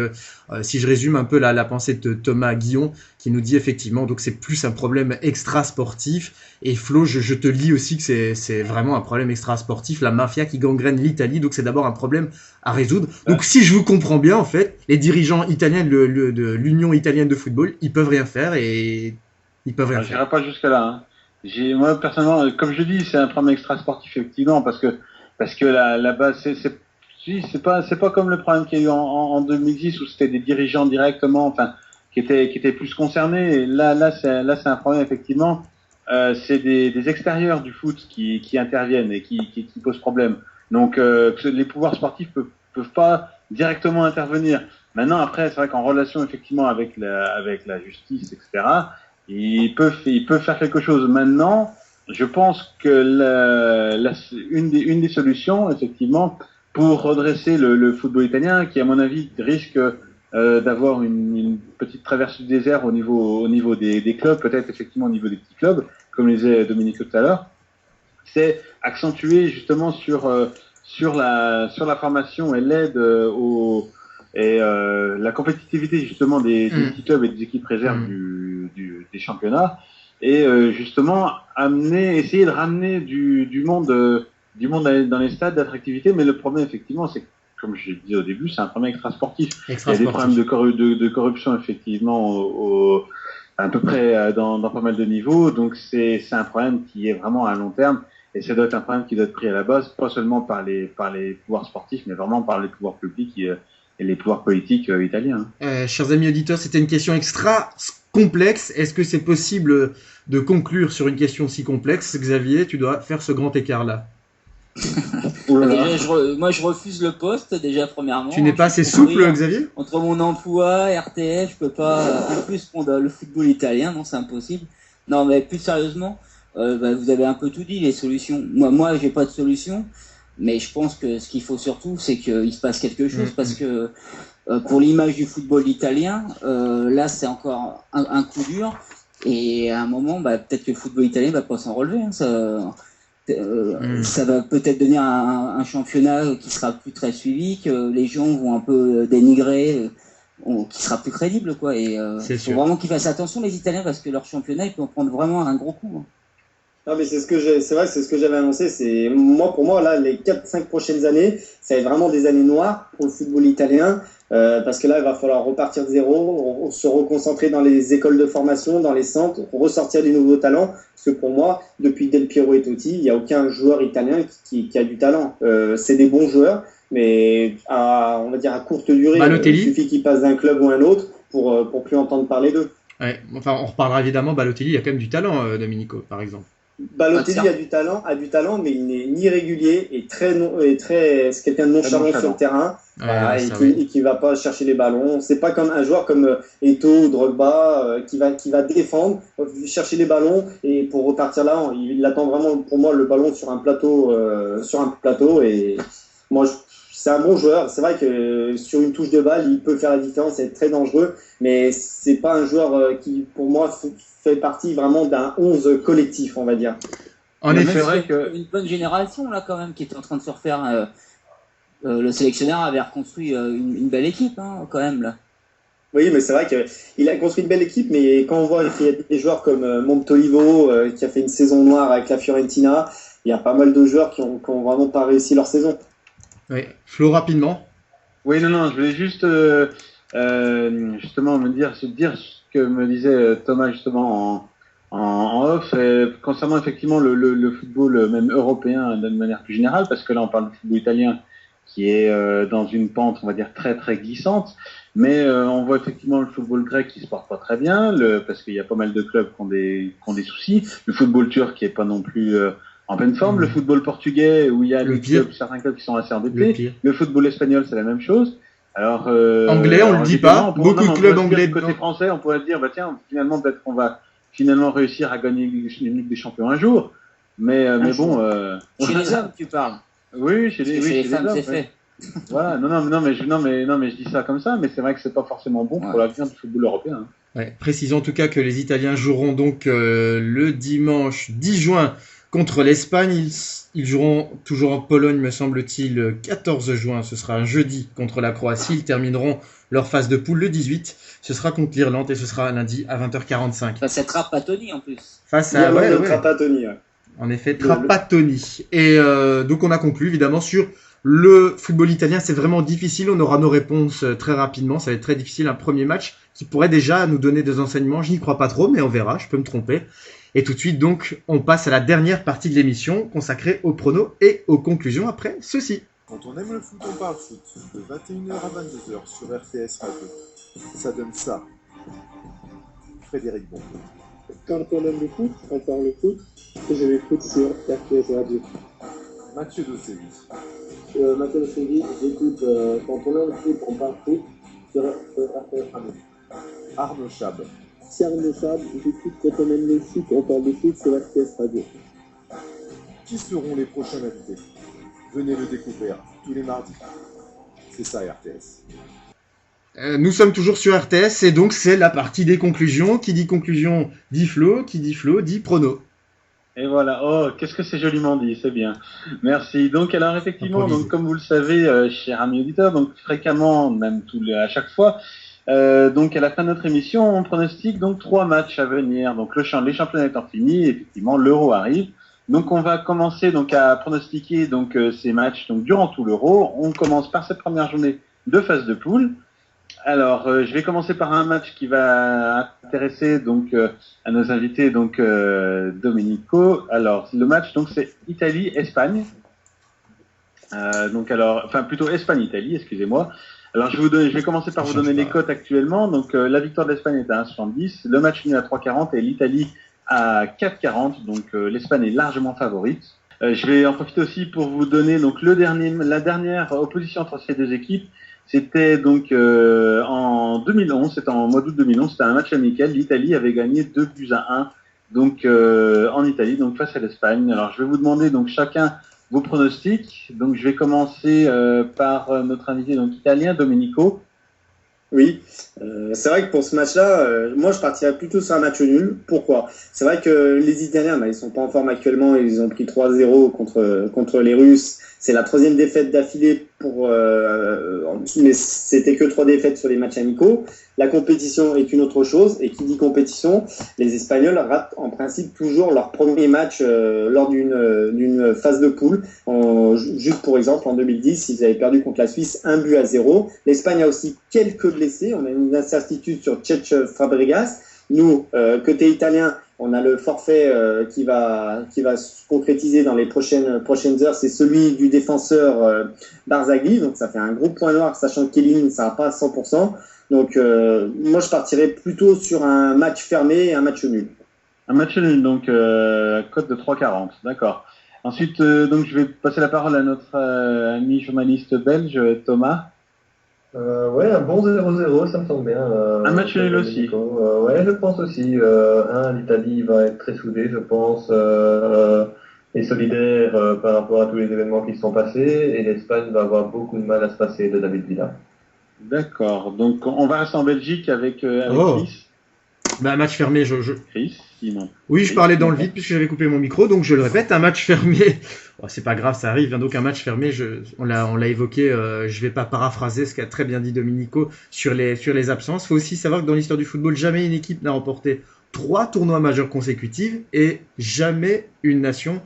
si je résume un peu la pensée de Thomas Guillon, qui nous dit effectivement, donc c'est plus un problème extra-sportif. Et Flo, je te lis aussi que c'est vraiment un problème extra-sportif. La mafia qui gangrène l'Italie, donc c'est d'abord un problème à résoudre. Donc si je vous comprends bien, en fait, les dirigeants italiens de l'Union italienne de football, ils peuvent rien faire et ils peuvent rien faire.
J'irai pas jusque là. Moi personnellement, comme je dis, c'est un problème extra-sportif effectivement parce que la base c'est pas comme le problème qu'il y a eu en 2010 où c'était des dirigeants directement, enfin qui étaient plus concernés. Et là c'est un problème effectivement. C'est des extérieurs du foot qui interviennent et qui posent problème. Donc les pouvoirs sportifs peuvent pas directement intervenir. Maintenant après c'est vrai qu'en relation effectivement avec la justice, etc., ils peuvent faire quelque chose. Maintenant je pense que une des solutions effectivement pour redresser le football italien, qui à mon avis risque d'avoir une petite traversée du désert au niveau des clubs, peut-être effectivement au niveau des petits clubs, comme le disait Domenico tout à l'heure, c'est accentuer justement sur la formation et l'aide et la compétitivité justement des petits clubs et des équipes réserves des championnats, et justement essayer de ramener du monde dans les stades d'attractivité. Mais le problème effectivement, c'est que, comme je l'ai dit au début, c'est un problème extra-sportif. Il y a des problèmes de corruption effectivement à peu près dans pas mal de niveaux. Donc c'est un problème qui est vraiment à long terme, et ça doit être un problème qui doit être pris à la base, pas seulement par les pouvoirs sportifs, mais vraiment par les pouvoirs publics et les pouvoirs politiques italiens.
Chers amis auditeurs, c'était une question extra complexe. Est-ce que c'est possible de conclure sur une question si complexe? Xavier, tu dois faire ce grand écart-là.
Moi je refuse le poste déjà premièrement.
Tu n'es pas assez souple, Xavier?
Entre mon emploi, RTF, je peux pas en plus prendre le football italien, non, c'est impossible. Non, mais plus sérieusement, vous avez un peu tout dit, les solutions. Moi j'ai pas de solution, mais je pense que ce qu'il faut surtout, c'est qu'il se passe quelque chose, parce que pour l'image du football italien, là c'est encore un coup dur, et à un moment, peut-être que le football italien va pas s'en relever. Ça va peut-être devenir un championnat qui sera plus très suivi, que les gens vont un peu dénigrer, qui sera plus crédible, quoi. Et faut vraiment qu'ils fassent attention, les Italiens, parce que leur championnat, ils peuvent en prendre vraiment un gros coup.
Non, mais c'est vrai, c'est ce que j'avais annoncé. Pour moi, là, les 4-5 prochaines années, ça va être vraiment des années noires pour le football italien, parce que là, il va falloir repartir de zéro, se reconcentrer dans les écoles de formation, dans les centres, ressortir des nouveaux talents. Parce que pour moi, depuis Del Piero et Totti, il n'y a aucun joueur italien qui a du talent. C'est des bons joueurs, mais on va dire à courte durée.
Balotelli.
Il suffit qu'ils passent d'un club ou un autre pour plus entendre parler d'eux.
Ouais, enfin, on reparlera évidemment. Balotelli, il y a quand même du talent, Domenico, par exemple.
Balotelli a du talent, mais il n'est ni régulier et c'est quelqu'un de nonchalant sur le terrain, et qui va pas chercher les ballons. C'est pas comme un joueur comme Eto'o ou Drogba qui va défendre, chercher les ballons et pour repartir là, il attend vraiment pour moi le ballon sur un plateau, et moi c'est un bon joueur. C'est vrai que sur une touche de balle, il peut faire la différence, être très dangereux, mais c'est pas un joueur qui pour moi fait partie vraiment d'un 11 collectif, on va dire.
En effet, c'est vrai que une bonne génération là quand même qui était en train de se refaire. Le sélectionneur avait reconstruit une belle équipe quand même là.
Oui, mais c'est vrai qu'il a construit une belle équipe, mais quand on voit qu'il y a des joueurs comme Montolivo qui a fait une saison noire avec la Fiorentina, il y a pas mal de joueurs qui ont vraiment pas réussi leur saison.
Oui, Flo, rapidement.
Oui, non, je voulais juste justement dire ce que me disait Thomas justement en off, concernant effectivement le football même européen d'une manière plus générale, parce que là on parle du football italien qui est dans une pente, on va dire, très très glissante, mais on voit effectivement le football grec qui se porte pas très bien, parce qu'il y a pas mal de clubs qui ont des soucis, le football turc qui est pas non plus en pleine forme, le football portugais où il y a certains clubs qui sont assez endettés, le football espagnol c'est la même chose. Alors,
anglais, on le dit pas. Beaucoup de clubs anglais.
Côté français, on pourrait dire, bah tiens, finalement, peut-être qu'on va finalement réussir à gagner une Ligue des Champions un jour. Mais bon.
Chez les hommes, tu parles.
Oui, chez les
femmes,
hommes,
c'est fait.
Voilà, non, mais je dis ça comme ça, mais c'est vrai que c'est pas forcément bon pour l'avenir du football européen.
Ouais, précisons en tout cas que les Italiens joueront donc le dimanche 10 juin contre l'Espagne. Ils joueront toujours en Pologne, me semble-t-il, le 14 juin. Ce sera un jeudi contre la Croatie. Ils termineront leur phase de poule le 18. Ce sera contre l'Irlande et ce sera lundi à 20h45.
Face à Trapattoni en plus.
Face à
Trapattoni.
En effet, Trapattoni. Et donc on a conclu évidemment sur le football italien. C'est vraiment difficile. On aura nos réponses très rapidement. Ça va être très difficile. Un premier match qui pourrait déjà nous donner des enseignements. Je n'y crois pas trop, mais on verra. Je peux me tromper. Et tout de suite, donc, on passe à la dernière partie de l'émission consacrée aux pronos et aux conclusions après ceci.
Quand on aime le foot, on parle foot. De 21h à 22h sur RTS Radio. Ça donne ça. Frédéric Bon.
Quand on aime le foot, on parle foot. Et je l'écoute sur RTS Radio.
Mathieu Dossévi.
Mathieu Dossévi, j'écoute quand on aime le foot, on parle foot sur RTS Radio.
Arnaud Chab.
C'est Arnaud Chab, j'écoute quand on aime le foot, on parle de foot sur RTS Radio.
Qui seront les prochains invités? Venez le découvrir tous les mardis. C'est ça RTS.
Nous sommes toujours sur RTS et donc c'est la partie des conclusions. Qui dit conclusion dit Flo, qui dit Flo dit prono.
Et voilà, oh, qu'est-ce que c'est joliment dit, c'est bien. Merci. Donc alors effectivement, donc comme vous le savez, chers amis auditeurs, donc fréquemment, même à chaque fois, donc à la fin de notre émission, on pronostique donc 3 matchs à venir. Donc les championnats étant finis, effectivement, l'Euro arrive. Donc on va commencer donc à pronostiquer donc ces matchs donc durant tout l'Euro. On commence par cette première journée de phase de poule. Alors je vais commencer par un match qui va intéresser donc à nos invités donc Domenico. Alors le match donc c'est Italie-Espagne. Donc alors enfin plutôt Espagne-Italie, excusez-moi. Alors je vais commencer par vous donner les cotes actuellement. Donc la victoire de l'Espagne est à 1,70, le match nul à 3,40 et l'Italie à 4,40. Donc l'Espagne est largement favorite. Je vais en profiter aussi pour vous donner donc la dernière opposition entre ces deux équipes. C'était donc en 2011, c'était en mois d'août 2011, c'était un match amical. L'Italie avait gagné 2-1 donc en Italie, donc face à l'Espagne. Alors je vais vous demander donc chacun vos pronostics. Donc je vais commencer par notre invité donc italien Domenico.
Oui, c'est vrai que pour ce match-là, moi je partirais plutôt sur un match nul. Pourquoi? C'est vrai que les Italiens, ils sont pas en forme actuellement, ils ont pris 3-0 contre les Russes. C'est la 3e défaite d'affilée mais c'était que 3 défaites sur les matchs amicaux. La compétition est une autre chose, et qui dit compétition, les Espagnols ratent en principe toujours leur premier match lors d'une phase de poule. Juste pour exemple, en 2010, ils avaient perdu contre la Suisse 1-0. L'Espagne a aussi quelques blessés. On a une incertitude sur Cesc Fabregas. Nous, côté italien, on a le forfait qui va se concrétiser dans les prochaines heures. C'est celui du défenseur Barzagli. Donc ça fait un gros point noir, sachant que Chiellini ne sera pas à 100%. Donc moi je partirais plutôt sur un match fermé et un match nul.
Un match nul, donc cote de 3,40, d'accord. Ensuite, donc je vais passer la parole à notre ami journaliste belge, Thomas.
Ouais, un bon 0-0, ça me semble bien.
Un match nul aussi.
Ouais, je pense aussi. L'Italie va être très soudée, je pense, et solidaire par rapport à tous les événements qui se sont passés, et l'Espagne va avoir beaucoup de mal à se passer de David Villa.
D'accord, donc on va rester en Belgique avec Chris.
Bah, match fermé,
Chris, Simon.
Oui, je parlais dans le vide puisque j'avais coupé mon micro, donc je le répète, un match fermé. Oh, c'est pas grave, ça arrive. Hein, donc un match fermé, on l'a évoqué. Je vais pas paraphraser ce qu'a très bien dit Domenico sur les absences. Il faut aussi savoir que dans l'histoire du football, jamais une équipe n'a remporté 3 tournois majeurs consécutifs et jamais une nation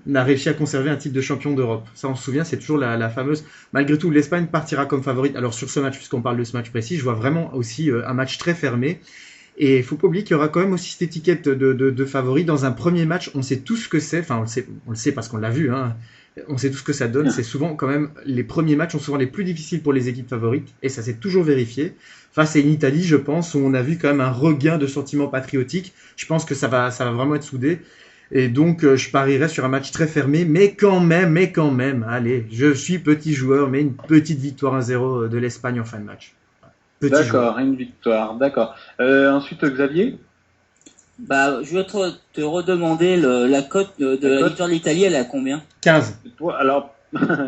n'a réussi à conserver un titre de champion d'Europe. Ça, on se souvient, c'est toujours la fameuse. Malgré tout, l'Espagne partira comme favorite. Alors sur ce match, puisqu'on parle de ce match précis, je vois vraiment aussi un match très fermé. Et il faut pas oublier qu'il y aura quand même aussi cette étiquette de favori dans un premier match. On sait tout ce que c'est. Enfin, on le sait parce qu'on l'a vu. Hein. On sait tout ce que ça donne. C'est souvent quand même les premiers matchs sont souvent les plus difficiles pour les équipes favorites. Et ça s'est toujours vérifié. Face à une Italie, je pense, où on a vu quand même un regain de sentiments patriotiques. Je pense que ça va vraiment être soudé. Et donc, je parierais sur un match très fermé, mais quand même, allez, je suis petit joueur, mais une petite victoire 1-0 de l'Espagne en fin de match.
D'accord, une victoire, d'accord. Ensuite, Xavier.
Bah, je vais te redemander la cote de la victoire de l'Italie, elle est à combien?
15.
Alors,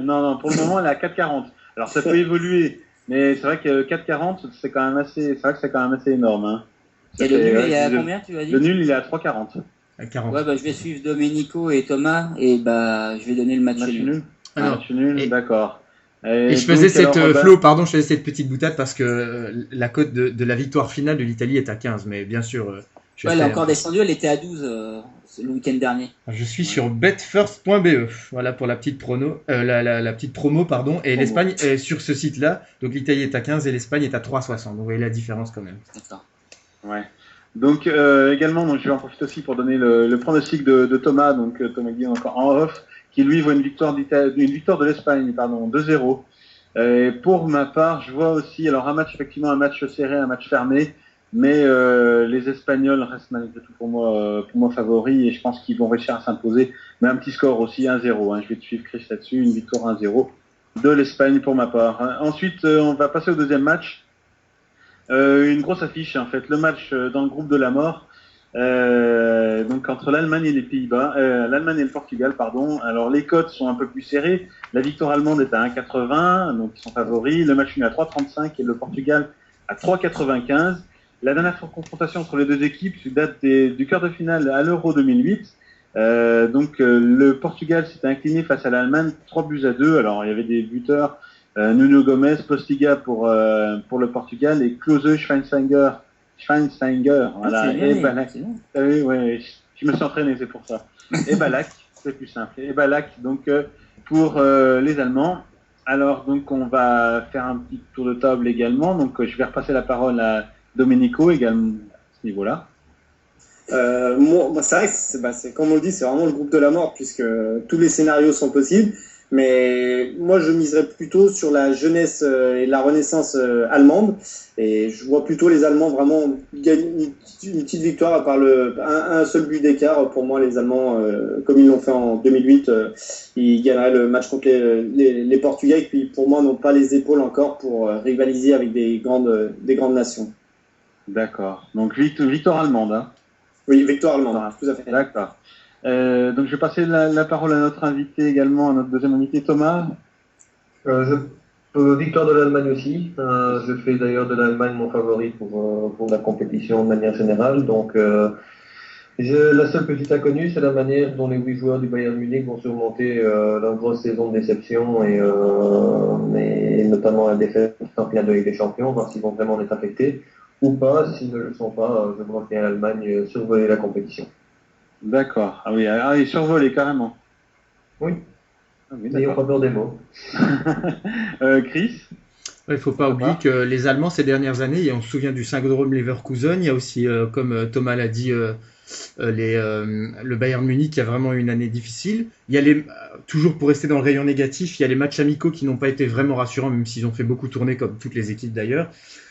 non, pour le moment, elle est à 4,40. Alors, ça peut évoluer, mais c'est vrai que 4,40, c'est quand même assez énorme. Hein.
Et le nul, il est à combien, tu as dit?
Le nul, il est à 3,40.
Ouais, bah, je vais suivre Domenico et Thomas, et bah, je vais donner le match nul.
Match nul, d'accord.
Et je faisais je faisais cette petite boutade parce que la cote de la victoire finale de l'Italie est à 15, mais bien sûr.
Elle est encore descendue, elle était à 12 le week-end dernier.
Je suis sur betfirst.be, voilà pour la petite la petite promo, pardon. Et l'Espagne est sur ce site-là, donc l'Italie est à 15 et l'Espagne est à 3,60. Donc vous voyez la différence quand même.
D'accord.
Ouais. Donc également, donc je vais en profiter aussi pour donner le pronostic de Thomas, donc Thomas Guillaume encore en off, qui lui voit une victoire de l'Espagne, 2-0. Pour ma part, je vois aussi alors un match serré, un match fermé, mais les Espagnols restent malgré tout pour moi favoris et je pense qu'ils vont réussir à s'imposer, mais un petit score aussi 1-0. Hein, je vais te suivre Chris là-dessus, une victoire 1-0 de l'Espagne pour ma part. Ensuite, on va passer au deuxième match. Une grosse affiche en fait, le match dans le groupe de la mort, donc entre l'Allemagne et les Pays-Bas, l'Allemagne et le Portugal, pardon. Alors les cotes sont un peu plus serrées. La victoire allemande est à 1,80, donc ils sont favoris. Le match nul à 3,35 et le Portugal à 3,95. La dernière confrontation entre les deux équipes date du quart de finale à l'Euro 2008. Donc le Portugal s'était incliné face à l'Allemagne 3-2. Alors il y avait des buteurs. Nuno Gomes, Postiga pour le Portugal et Klose, Schweinsteiger, voilà, et Balak. Oui, je me suis entraîné, c'est pour ça. Et Balak, c'est plus simple. Et Balak, donc pour les Allemands. Alors donc on va faire un petit tour de table également. Donc je vais repasser la parole à Domenico également à ce niveau-là.
C'est vrai que c'est comme on le dit, c'est vraiment le groupe de la mort puisque tous les scénarios sont possibles. Mais moi, je miserais plutôt sur la jeunesse et la renaissance allemande. Et je vois plutôt les Allemands vraiment gagner une petite victoire, à part un seul but d'écart. Pour moi, les Allemands, comme ils l'ont fait en 2008, ils gagneraient le match contre les Portugais. Et puis, pour moi, n'ont pas les épaules encore pour rivaliser avec des grandes nations.
D'accord. Donc, victoire allemande. Hein.
Oui, victoire allemande, tout à fait.
D'accord. Donc je vais passer la parole à notre invité également, à notre deuxième invité, Thomas.
Victoire de l'Allemagne aussi. Je fais d'ailleurs de l'Allemagne mon favori pour la compétition de manière générale. Donc La seule petite inconnue, c'est la manière dont les 8 joueurs du Bayern Munich vont surmonter leur grosse saison de déception et notamment la défaite du championnat de Ligue des Champions, voir s'ils vont vraiment être affectés ou pas. S'ils ne le sont pas, je vois bien l'Allemagne survoler la compétition.
D'accord. Ah oui, survoler carrément.
Oui.
Ah oui,
N'ayons pas
d'accord.
peur des mots.
Chris?
Il ne faut pas oublier que les Allemands, ces dernières années, on se souvient du syndrome Leverkusen, il y a aussi, comme Thomas l'a dit, le Bayern Munich qui a vraiment eu une année difficile. Il y a toujours pour rester dans le rayon négatif, il y a les matchs amicaux qui n'ont pas été vraiment rassurants, même s'ils ont fait beaucoup tourner, comme toutes les équipes d'ailleurs.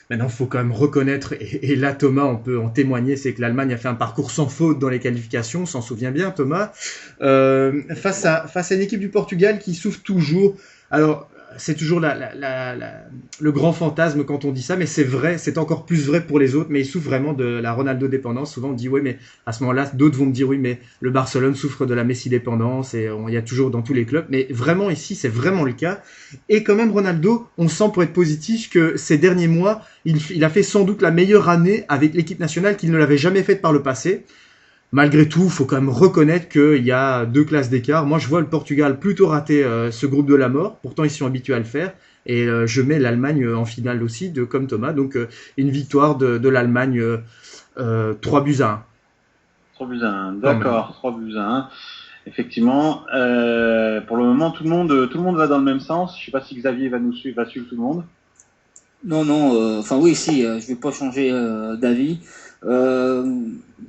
Maintenant, il faut quand même reconnaître, et là Thomas, on peut en témoigner, c'est que l'Allemagne a fait un parcours sans faute dans les qualifications, on s'en souvient bien Thomas, face à une équipe du Portugal qui souffre toujours. Alors, c'est toujours le grand fantasme quand on dit ça, mais c'est vrai, c'est encore plus vrai pour les autres, mais ils souffrent vraiment de la Ronaldo dépendance. Souvent on dit oui, mais à ce moment-là, d'autres vont me dire oui, mais le Barcelone souffre de la Messi dépendance, et il y a toujours dans tous les clubs, mais vraiment ici, c'est vraiment le cas. Et quand même, Ronaldo, on sent pour être positif que ces derniers mois, il a fait sans doute la meilleure année avec l'équipe nationale qu'il ne l'avait jamais faite par le passé. Malgré tout, il faut quand même reconnaître qu'il y a 2 classes d'écart. Moi, je vois le Portugal plutôt rater ce groupe de la mort. Pourtant, ils sont habitués à le faire. Et je mets l'Allemagne en finale aussi, comme Thomas. Donc, une victoire de l'Allemagne 3-1.
3-1, d'accord. 3-1. Effectivement. Pour le moment, tout le monde va dans le même sens. Je ne sais pas si Xavier va suivre tout le monde.
Non, enfin oui, si, je vais pas changer d'avis.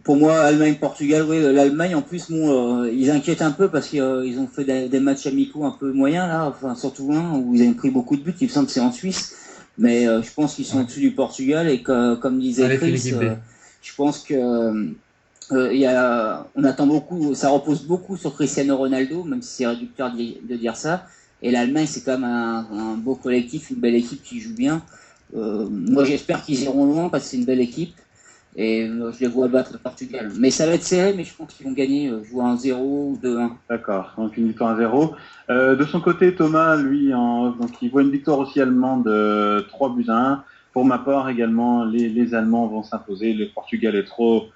Pour moi, Allemagne-Portugal, oui, l'Allemagne en plus, ils inquiètent un peu parce qu'ils ont fait des matchs amicaux un peu moyens là, enfin surtout un où ils ont pris beaucoup de buts. Il me semble que c'est en Suisse, mais je pense qu'ils sont au-dessus du Portugal et que, comme disait Chris, je pense que on attend beaucoup, ça repose beaucoup sur Cristiano Ronaldo, même si c'est réducteur de dire ça. Et l'Allemagne, c'est quand même un beau collectif, une belle équipe qui joue bien. Moi, j'espère qu'ils iront loin parce que c'est une belle équipe. Et je les vois battre le Portugal. Mais ça va être serré, mais je pense qu'ils vont gagner, jouer 1-0 ou 2-1.
D'accord, donc une victoire 1-0. De son côté, Thomas, lui, donc il voit une victoire aussi allemande 3-1. Pour ma part, également, les Allemands vont s'imposer. Le Portugal est trop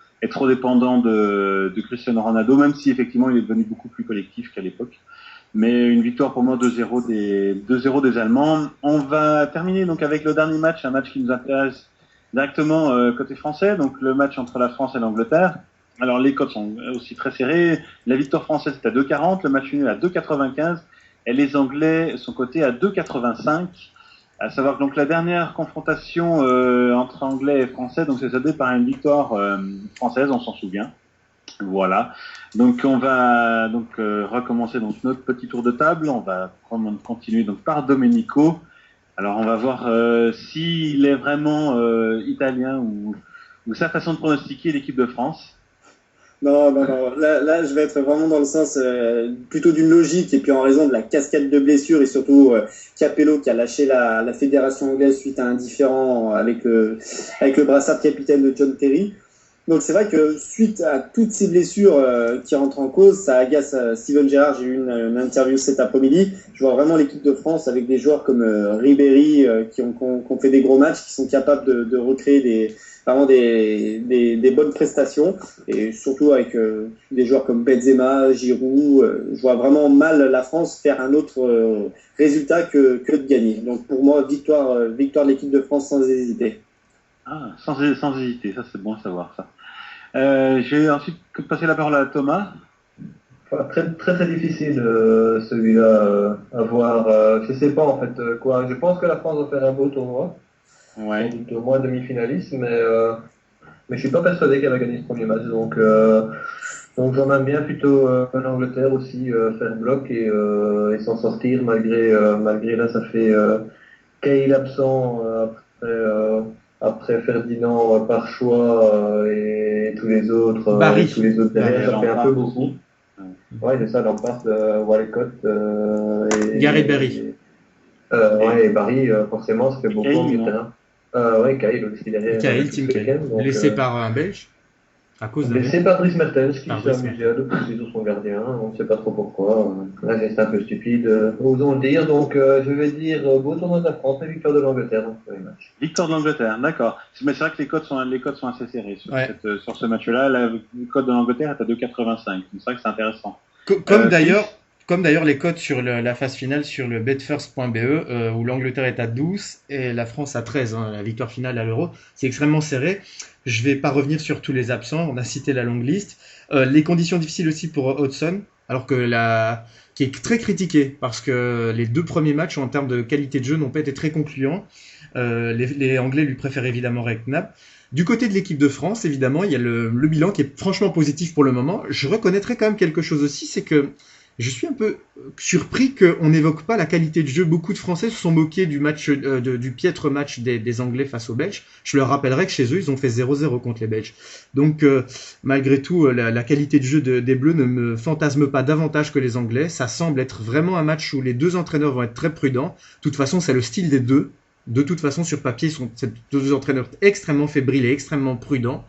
dépendant de Cristiano Ronaldo, même si effectivement il est devenu beaucoup plus collectif qu'à l'époque. Mais une victoire pour moi 2-0 des Allemands. On va terminer donc avec le dernier match, un match qui nous intéresse directement côté français, donc le match entre la France et l'Angleterre. Alors les cotes sont aussi très serrées. La victoire française est à 2,40, le match nul à 2,95 et les Anglais sont cotés à 2,85. À savoir que donc la dernière confrontation entre Anglais et Français, donc c'est soldé par une victoire française, on s'en souvient. Voilà. Donc on va recommencer donc notre petit tour de table. On va continuer donc par Domenico. Alors on va voir s'il est vraiment italien ou sa façon de pronostiquer l'équipe de France.
Non. Là, je vais être vraiment dans le sens plutôt d'une logique et puis en raison de la cascade de blessures et surtout Capello qui a lâché la fédération anglaise suite à un différend avec le brassard de capitaine de John Terry. Donc c'est vrai que suite à toutes ces blessures qui rentrent en cause, ça agace Steven Gerrard. J'ai eu une interview cet après-midi. Je vois vraiment l'équipe de France avec des joueurs comme Ribéry qui ont fait des gros matchs, qui sont capables de recréer vraiment des bonnes prestations. Et surtout avec des joueurs comme Benzema, Giroud. Je vois vraiment mal la France faire un autre résultat que de gagner. Donc pour moi, victoire de l'équipe de France sans hésiter.
Ah, sans hésiter, ça c'est bon à savoir ça. Je vais ensuite passer la parole à Thomas.
Enfin, très, très très difficile celui-là à voir. Je sais pas en fait quoi. Je pense que la France va faire un beau tournoi.
Ouais.
Au moins demi-finaliste, mais je suis pas persuadé qu'elle va gagner ce premier match. Donc j'emmène bien plutôt l'Angleterre aussi faire bloc et s'en sortir malgré là ça fait Kyle absent après Ferdinand par choix et tous les autres derrière, ça fait un peu beaucoup. Ouais, c'est ça, Lampard, Walcott
Gary Berry.
Et Barry, forcément, ça fait beaucoup en terrain. Ouais, Kyle aussi derrière.
Kyle, Tim Kyle, laissé par un Belge. À cause
Mais
de...
c'est Patrice Mertens qui
Patrice
s'est amusé à doubler sur son gardien, on ne sait pas trop pourquoi. Là, c'est un peu stupide, osons le dire. Donc, je vais dire beau tournoi de la France et victoire de l'Angleterre dans ce premier match.
Victoire de l'Angleterre, d'accord. Mais c'est vrai que les codes sont assez serrés sur,
Ouais.
sur ce match-là. Le code de l'Angleterre est à 2,85. C'est vrai que c'est intéressant.
Comme d'ailleurs les cotes sur la phase finale sur le betfirst.be où l'Angleterre est à 12 et la France à 13, hein, la victoire finale à l'Euro. C'est extrêmement serré. Je vais pas revenir sur tous les absents, on a cité la longue liste. Les conditions difficiles aussi pour Hodgson, alors que qui est très critiqué parce que les 2 premiers matchs en termes de qualité de jeu n'ont pas été très concluants. Les Anglais lui préfèrent évidemment Redknapp. Du côté de l'équipe de France, évidemment, il y a le bilan qui est franchement positif pour le moment. Je reconnaîtrais quand même quelque chose aussi, c'est que je suis un peu surpris qu'on n'évoque pas la qualité de jeu. Beaucoup de Français se sont moqués du match, du piètre match des Anglais face aux Belges. Je leur rappellerai que chez eux, ils ont fait 0-0 contre les Belges. Donc, malgré tout, la qualité de jeu des Bleus ne me fantasme pas davantage que les Anglais. Ça semble être vraiment un match où les 2 entraîneurs vont être très prudents. De toute façon, c'est le style des deux. De toute façon, sur papier, ces 2 entraîneurs extrêmement fébriles et extrêmement prudents.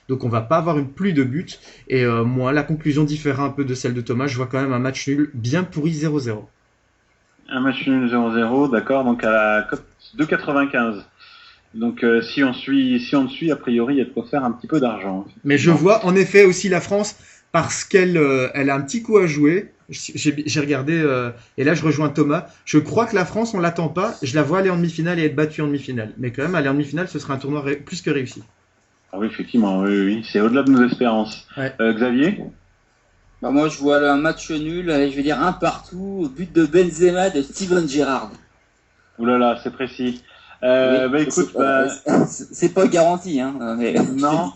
Donc on va pas avoir une pluie de buts. Et moi, la conclusion diffère un peu de celle de Thomas. Je vois quand même un match nul bien pourri 0-0.
Un match nul 0-0, d'accord. Donc à la cote 2,95. Donc si on suit, a priori, il y a de quoi faire un petit peu d'argent.
Mais je vois en effet aussi la France parce qu'elle a un petit coup à jouer. J'ai regardé, et là je rejoins Thomas. Je crois que la France, on l'attend pas. Je la vois aller en demi-finale et être battue en demi-finale. Mais quand même, aller en demi-finale, ce sera un tournoi plus que réussi.
Ah oui, effectivement, oui. C'est au-delà de nos espérances.
Ouais.
Xavier ?
Bah moi, je vois un match nul, allez, je vais dire un partout, but de Benzema de Steven Gerrard.
Ouh là là, c'est précis.
Oui,
bah écoute,
c'est pas garanti, hein. Mais...
Non,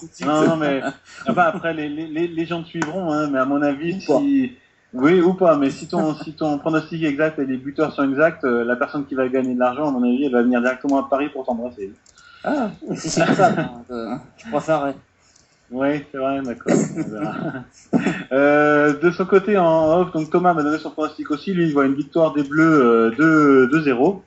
mais enfin, après les gens te suivront, hein. Mais à mon avis, oui ou pas, mais si ton pronostic est exact et les buteurs sont exacts, la personne qui va gagner de l'argent, à mon avis, elle va venir directement à Paris pour t'embrasser.
Ah, si c'est une femme, je préférerais.
Oui, c'est vrai, d'accord. De son côté, en off, donc Thomas m'a donné son pronostic aussi. Lui, il voit une victoire des Bleus 2-0.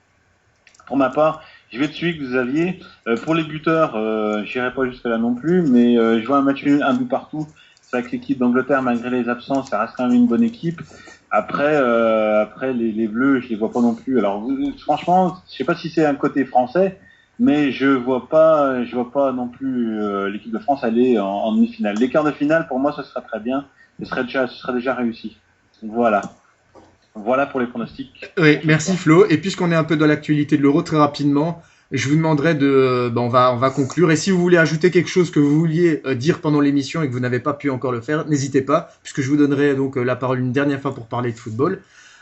Pour ma part, je vais te suivre, Xavier. Pour les buteurs, j'irai pas jusque là non plus, mais je vois un match nul, un but partout. C'est vrai que l'équipe d'Angleterre, malgré les absences, ça reste quand même une bonne équipe. Après les Bleus, je les vois pas non plus. Alors, franchement, je sais pas si c'est un côté français, mais je vois pas non plus l'équipe de France aller en demi-finale. Les quarts de finale, pour moi, ce serait très bien. Ce serait déjà réussi. Voilà pour les pronostics.
Oui, merci Flo. Et puisqu'on est un peu dans l'actualité de l'Euro, très rapidement, je vous demanderai on va conclure. Et si vous voulez ajouter quelque chose que vous vouliez dire pendant l'émission et que vous n'avez pas pu encore le faire, n'hésitez pas, puisque je vous donnerai donc la parole une dernière fois pour parler de football.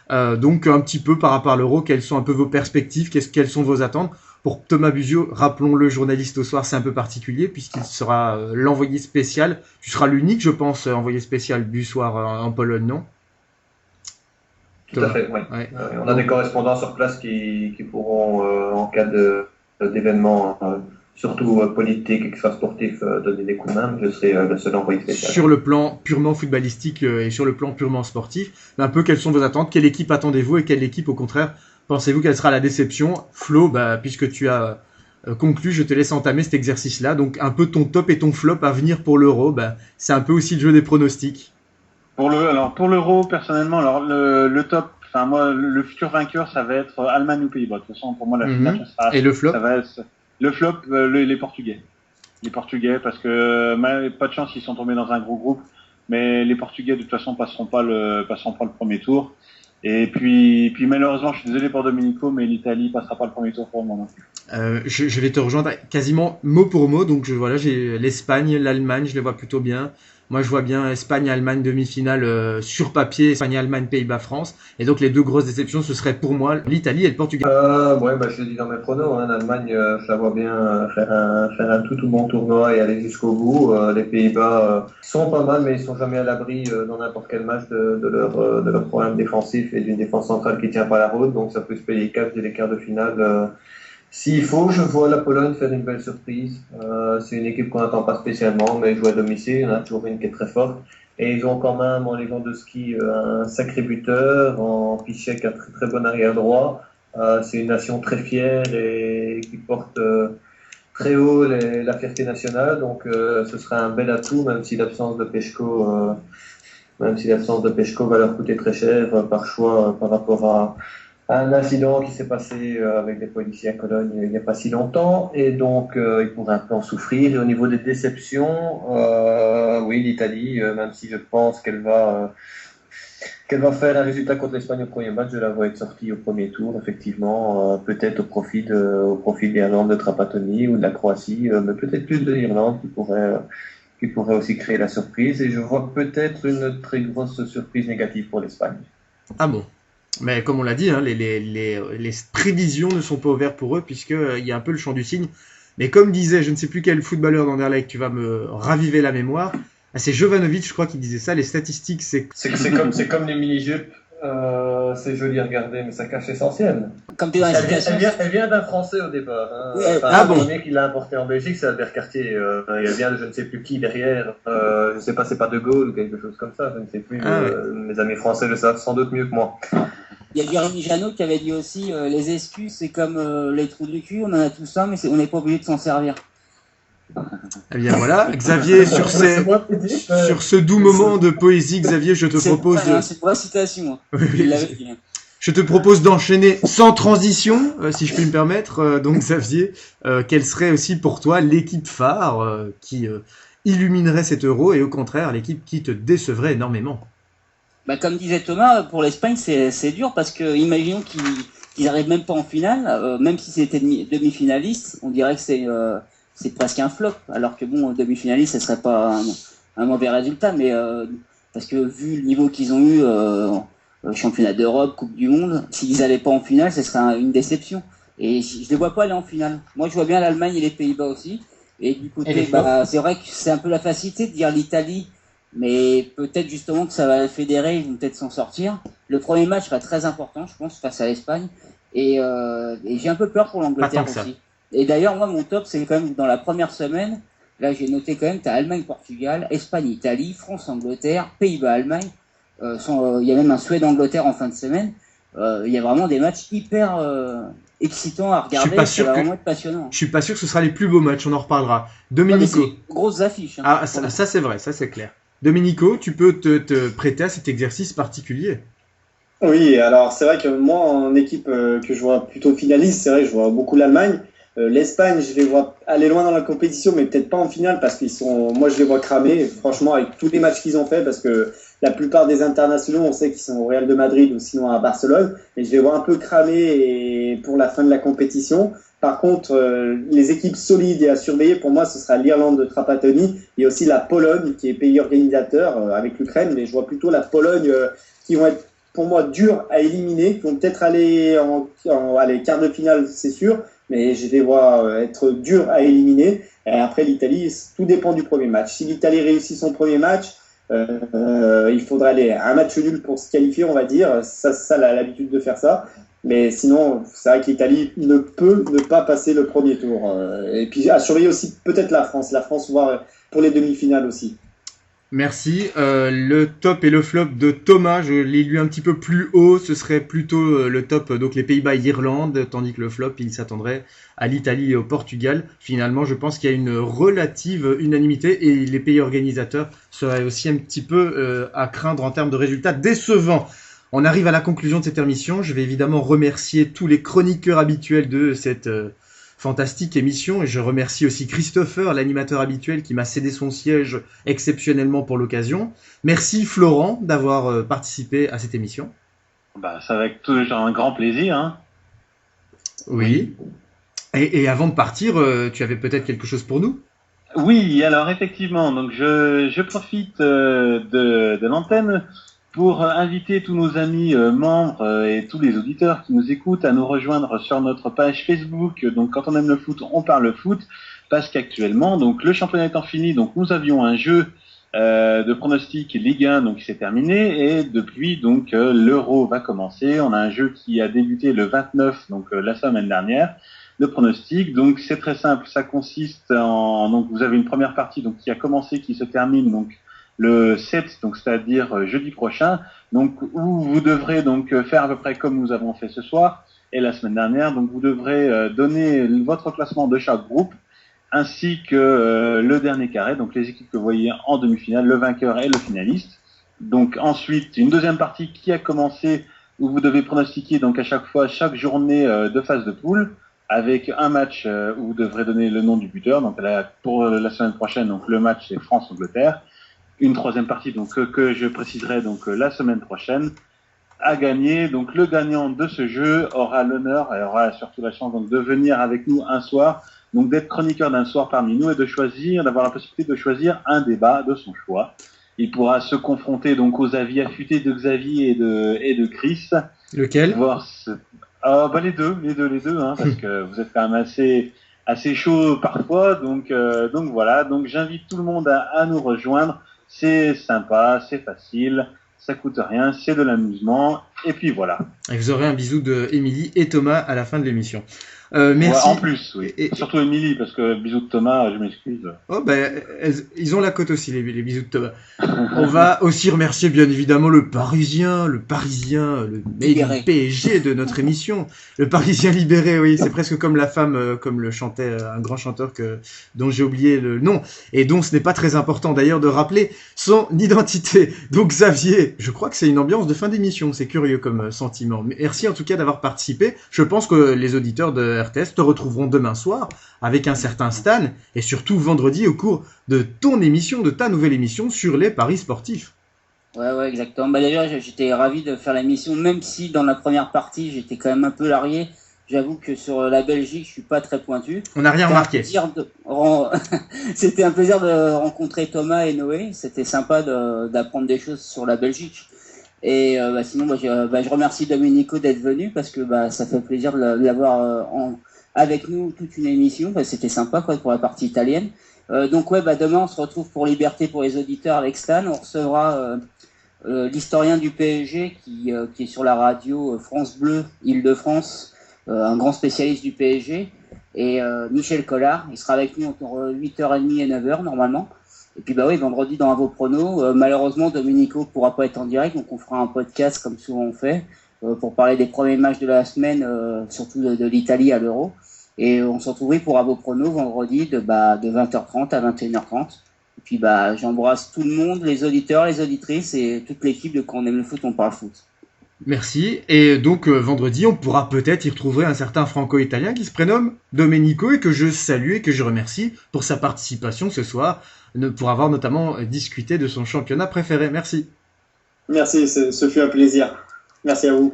Donc un petit peu par rapport à l'Euro, quelles sont un peu vos perspectives, quelles sont vos attentes. Pour Thomas Buzio, rappelons-le, journaliste au soir, c'est un peu particulier puisqu'il sera l'envoyé spécial. Tu seras l'unique, je pense, envoyé spécial du soir en Pologne, non ?
Tout à fait, oui. Ouais. On a des correspondants sur place qui pourront, en cas d'événements, surtout politique, extra-sportif, donner des coups de main. Je serai le seul envoyé spécial.
Sur le plan purement footballistique et sur le plan purement sportif, un peu quelles sont vos attentes ? Quelle équipe attendez-vous et quelle équipe, au contraire, pensez-vous qu'elle sera la déception ? Flo, puisque tu as conclu, je te laisse entamer cet exercice-là. Donc un peu ton top et ton flop à venir pour l'Euro. C'est un peu aussi le jeu des pronostics.
Pour l'Euro, personnellement, alors le top, enfin moi, le futur vainqueur, ça va être Allemagne ou Pays-Bas. De toute façon, pour moi, la finale, ça sera.
Et le flop ?
Ça va être le flop, les Portugais. Les Portugais, parce que pas de chance, ils sont tombés dans un gros groupe, mais les Portugais, de toute façon, passeront pas le premier tour. Et puis malheureusement, je suis désolé pour Domenico, mais l'Italie passera pas le premier tour pour moi non plus.
Je vais te rejoindre quasiment mot pour mot. Donc j'ai l'Espagne, l'Allemagne, je les vois plutôt bien. Moi, je vois bien Espagne-Allemagne demi-finale sur papier, Espagne-Allemagne, Pays-Bas, France. Et donc, les 2 grosses déceptions, ce serait pour moi l'Italie et le Portugal.
Je l'ai dit dans mes pronos. L'Allemagne, je la vois bien faire un tout bon tournoi et aller jusqu'au bout. Les Pays-Bas sont pas mal, mais ils sont jamais à l'abri dans n'importe quel match de leur problème défensif et d'une défense centrale qui tient pas la route. Donc, ça peut se payer cash dès les quarts de finale. S'il faut, je vois la Pologne faire une belle surprise. C'est une équipe qu'on n'attend pas spécialement, mais joue à domicile, il y en a toujours une qui est très forte. Et ils ont quand même, en Lewandowski, un sacré buteur, en Piszczek, un très très bon arrière droit. C'est une nation très fière et qui porte très haut la fierté nationale. Donc ce sera un bel atout, même si l'absence de Pechko va leur coûter très cher par choix par rapport à un incident qui s'est passé avec des policiers à Cologne il n'y a pas si longtemps, et donc il pourrait un peu en souffrir. Et au niveau des déceptions, oui, l'Italie, même si je pense qu'elle va faire un résultat contre l'Espagne au premier match, je la vois être sortie au premier tour, effectivement, peut-être au profit de l'Irlande de Trapattoni ou de la Croatie, mais peut-être plus de l'Irlande qui pourrait aussi créer la surprise, et je vois peut-être une très grosse surprise négative pour l'Espagne.
Ah bon? Mais comme on l'a dit, hein, les prévisions ne sont pas ouvertes pour eux, puisqu'il y a un peu le champ du cygne. Mais comme disait, je ne sais plus quel footballeur d'Anderlecht, tu vas me raviver la mémoire, c'est Jovanovic, je crois, qui disait ça, les statistiques, c'est
comme les mini-jupes, c'est joli à regarder, mais ça cache l'essentiel.
Comme tu dans la citation.
Elle vient d'un Français au départ. Hein.
Ouais,
Le premier qui l'a importé en Belgique, c'est Albert Cartier. Il y a bien je ne sais plus qui derrière. Je ne sais pas, c'est pas De Gaulle ou quelque chose comme ça. Je ne sais plus. Mes amis français le savent sans doute mieux que moi.
Il y a Jérémy Janot qui avait dit aussi les excuses, c'est comme les trous du cul, on en a tous un, mais on n'est pas obligé de s'en servir.
Eh bien voilà, Xavier, sur ce doux moment de poésie, Xavier, je te propose
c'est une vraie citation.
Je te propose d'enchaîner sans transition, si je puis me permettre. Donc Xavier, quelle serait aussi pour toi l'équipe phare qui illuminerait cet Euro, et au contraire l'équipe qui te décevrait énormément?
Bah, comme disait Thomas, pour l'Espagne c'est dur, parce que imaginons qu'ils arrivent même pas en finale, même si c'était demi-finaliste, on dirait que c'est presque un flop, alors que bon, demi-finaliste, ce serait pas un mauvais résultat, mais parce que vu le niveau qu'ils ont eu, championnat d'Europe, Coupe du Monde, s'ils n'allaient pas en finale, ce serait une déception. Et je les vois pas aller en finale. Moi, je vois bien l'Allemagne et les Pays-Bas aussi. Et du côté, c'est vrai que c'est un peu la facilité de dire l'Italie, mais peut-être justement que ça va fédérer, ils vont peut-être s'en sortir. Le premier match sera très important, je pense, face à l'Espagne. Et j'ai un peu peur pour l'Angleterre aussi. Et d'ailleurs, moi, mon top, c'est quand même dans la première semaine. Là, j'ai noté quand même, t'as Allemagne-Portugal, Espagne-Italie, France-Angleterre, Pays-Bas-Allemagne. Il y a même un Suède-Angleterre en fin de semaine. Il y a vraiment des matchs hyper excitants à regarder. Ça va vraiment être passionnant.
Je suis pas sûr que ce sera les plus beaux matchs, on en reparlera. Domenico.
Grosses affiches. Hein,
ah, ça c'est vrai, ça c'est clair. Domenico, tu peux te prêter à cet exercice particulier?
Oui, alors c'est vrai que moi, en équipe que je vois plutôt finaliste, c'est vrai que je vois beaucoup l'Allemagne. L'Espagne, je les vois aller loin dans la compétition, mais peut-être pas en finale, parce moi je les vois cramer, franchement, avec tous les matchs qu'ils ont fait, parce que la plupart des internationaux, on sait qu'ils sont au Real de Madrid ou sinon à Barcelone, et je les vois un peu cramer pour la fin de la compétition. Par contre, les équipes solides et à surveiller, pour moi, ce sera l'Irlande de Trapattoni et aussi la Pologne, qui est pays organisateur avec l'Ukraine, mais je vois plutôt la Pologne qui vont être, pour moi, durs à éliminer, qui vont peut-être aller en quart de finale, c'est sûr, mais je les vois être durs à éliminer. Et après, l'Italie, tout dépend du premier match. Si l'Italie réussit son premier match, il faudra aller à un match nul pour se qualifier, on va dire. Ça elle a l'habitude de faire ça. Mais sinon, c'est vrai que l'Italie ne peut ne pas passer le premier tour. Et puis, à surveiller aussi peut-être la France, voire pour les demi-finales aussi.
Merci. Le top et le flop de Thomas, je l'ai lu un petit peu plus haut. Ce serait plutôt le top, donc les Pays-Bas et l'Irlande, tandis que le flop, il s'attendrait à l'Italie et au Portugal. Finalement, je pense qu'il y a une relative unanimité, et les pays organisateurs seraient aussi un petit peu à craindre en termes de résultats décevants. On arrive à la conclusion de cette émission. Je vais évidemment remercier tous les chroniqueurs habituels de cette fantastique émission, et je remercie aussi Christopher, l'animateur habituel, qui m'a cédé son siège exceptionnellement pour l'occasion. Merci Florent d'avoir participé à cette émission.
Bah, c'est avec toujours un grand plaisir. Hein.
Oui. Et avant de partir, tu avais peut-être quelque chose pour nous?
Oui, alors effectivement, donc je profite de l'antenne pour inviter tous nos amis membres et tous les auditeurs qui nous écoutent à nous rejoindre sur notre page Facebook. Donc, quand on aime le foot, on parle foot, parce qu'actuellement, donc le championnat étant fini, donc nous avions un jeu de pronostic Ligue 1 donc qui s'est terminé, et depuis donc l'Euro va commencer. On a un jeu qui a débuté le 29, donc la semaine dernière, de pronostic. Donc c'est très simple, ça consiste donc vous avez une première partie donc qui a commencé, qui se termine donc le 7, donc c'est-à-dire jeudi prochain, donc où vous devrez donc faire à peu près comme nous avons fait ce soir et la semaine dernière. Donc vous devrez donner votre classement de chaque groupe, ainsi que le dernier carré, donc les équipes que vous voyez en demi-finale, le vainqueur et le finaliste. Donc ensuite, une deuxième partie qui a commencé où vous devez pronostiquer donc à chaque fois, chaque journée de phase de poule, avec un match où vous devrez donner le nom du buteur. Donc pour la semaine prochaine, donc le match c'est France-Angleterre. Une troisième partie donc que je préciserai donc la semaine prochaine à gagner. Donc le gagnant de ce jeu aura l'honneur et aura surtout la chance donc de venir avec nous un soir, donc d'être chroniqueur d'un soir parmi nous et d'avoir la possibilité de choisir un débat de son choix. Il pourra se confronter donc aux avis affûtés de Xavier et de Chris.
Lequel ?
Les deux, hein, parce que vous êtes quand même assez chaud parfois, donc voilà. Donc j'invite tout le monde à nous rejoindre. C'est sympa, c'est facile, ça coûte rien, c'est de l'amusement, et puis voilà.
Et vous aurez un bisou de Émilie et Thomas à la fin de l'émission. Merci.
Ouais, en plus, oui. Et surtout Émilie, parce que bisous de Thomas, je m'excuse.
Oh, ils ont la cote aussi, les bisous de Thomas. On va aussi remercier bien évidemment le Parisien, le PSG de notre émission. Le Parisien libéré, oui, c'est presque comme la femme, comme le chantait un grand chanteur dont j'ai oublié le nom, et dont ce n'est pas très important d'ailleurs de rappeler son identité. Donc Xavier, je crois que c'est une ambiance de fin d'émission, c'est curieux comme sentiment. Merci en tout cas d'avoir participé. Je pense que les auditeurs de RTS te retrouveront demain soir avec un certain Stan et surtout vendredi au cours de ton émission, de ta nouvelle émission sur les paris sportifs.
Ouais, exactement. D'ailleurs, j'étais ravi de faire l'émission, même si dans la première partie, j'étais quand même un peu largué. J'avoue que sur la Belgique, je suis pas très pointu.
On n'a rien remarqué.
C'était un plaisir de rencontrer Thomas et Noé. C'était sympa d'apprendre des choses sur la Belgique. Et sinon, je remercie Domenico d'être venu parce que ça fait plaisir de l'avoir avec nous toute une émission. C'était sympa pour la partie italienne. Demain on se retrouve pour Liberté pour les auditeurs avec Stan. On recevra l'historien du PSG qui est sur la radio France Bleu Île-de-France, un grand spécialiste du PSG, et Michel Collard. Il sera avec nous entre 8h30 et 9h normalement. Et puis vendredi dans vos pronos, malheureusement Domenico pourra pas être en direct, donc on fera un podcast comme souvent on fait pour parler des premiers matchs de la semaine, surtout de l'Italie à l'Euro. Et on se retrouve pour vos pronos vendredi de 20h30 à 21h30. Et puis j'embrasse tout le monde, les auditeurs, les auditrices et toute l'équipe de Quand on aime le foot, on parle foot.
Merci. Et donc vendredi, on pourra peut-être y retrouver un certain franco-italien qui se prénomme Domenico et que je salue et que je remercie pour sa participation ce soir, pour avoir notamment discuté de son championnat préféré. Merci.
Merci, ce fut un plaisir. Merci à vous.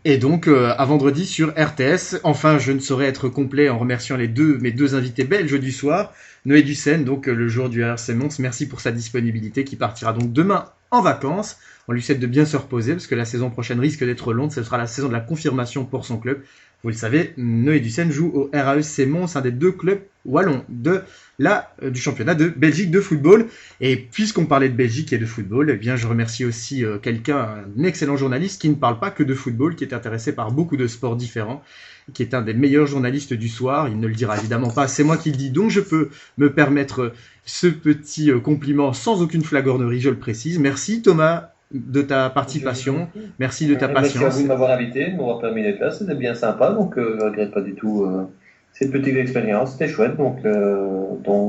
Et donc, à vendredi sur RTS. Enfin, je ne saurais être complet en remerciant mes deux invités belges du soir. Noé Ducène, donc le joueur du RC Mons, merci pour sa disponibilité, qui partira donc demain en vacances. On lui souhaite de bien se reposer, parce que la saison prochaine risque d'être longue. Ce sera la saison de la confirmation pour son club. Vous le savez, Noé Ducène joue au RAEC Mons, un des deux clubs wallons du championnat de Belgique de football. Et puisqu'on parlait de Belgique et de football, eh bien, je remercie aussi un excellent journaliste qui ne parle pas que de football, qui est intéressé par beaucoup de sports différents, qui est un des meilleurs journalistes du soir. Il ne le dira évidemment pas, c'est moi qui le dis, donc je peux me permettre ce petit compliment sans aucune flagornerie, je le précise. Merci Thomas de ta participation, merci de ta patience.
Merci à vous de m'avoir invité, de m'avoir permis d'être là, c'était bien sympa, donc je ne regrette pas du tout cette petite expérience, c'était chouette, donc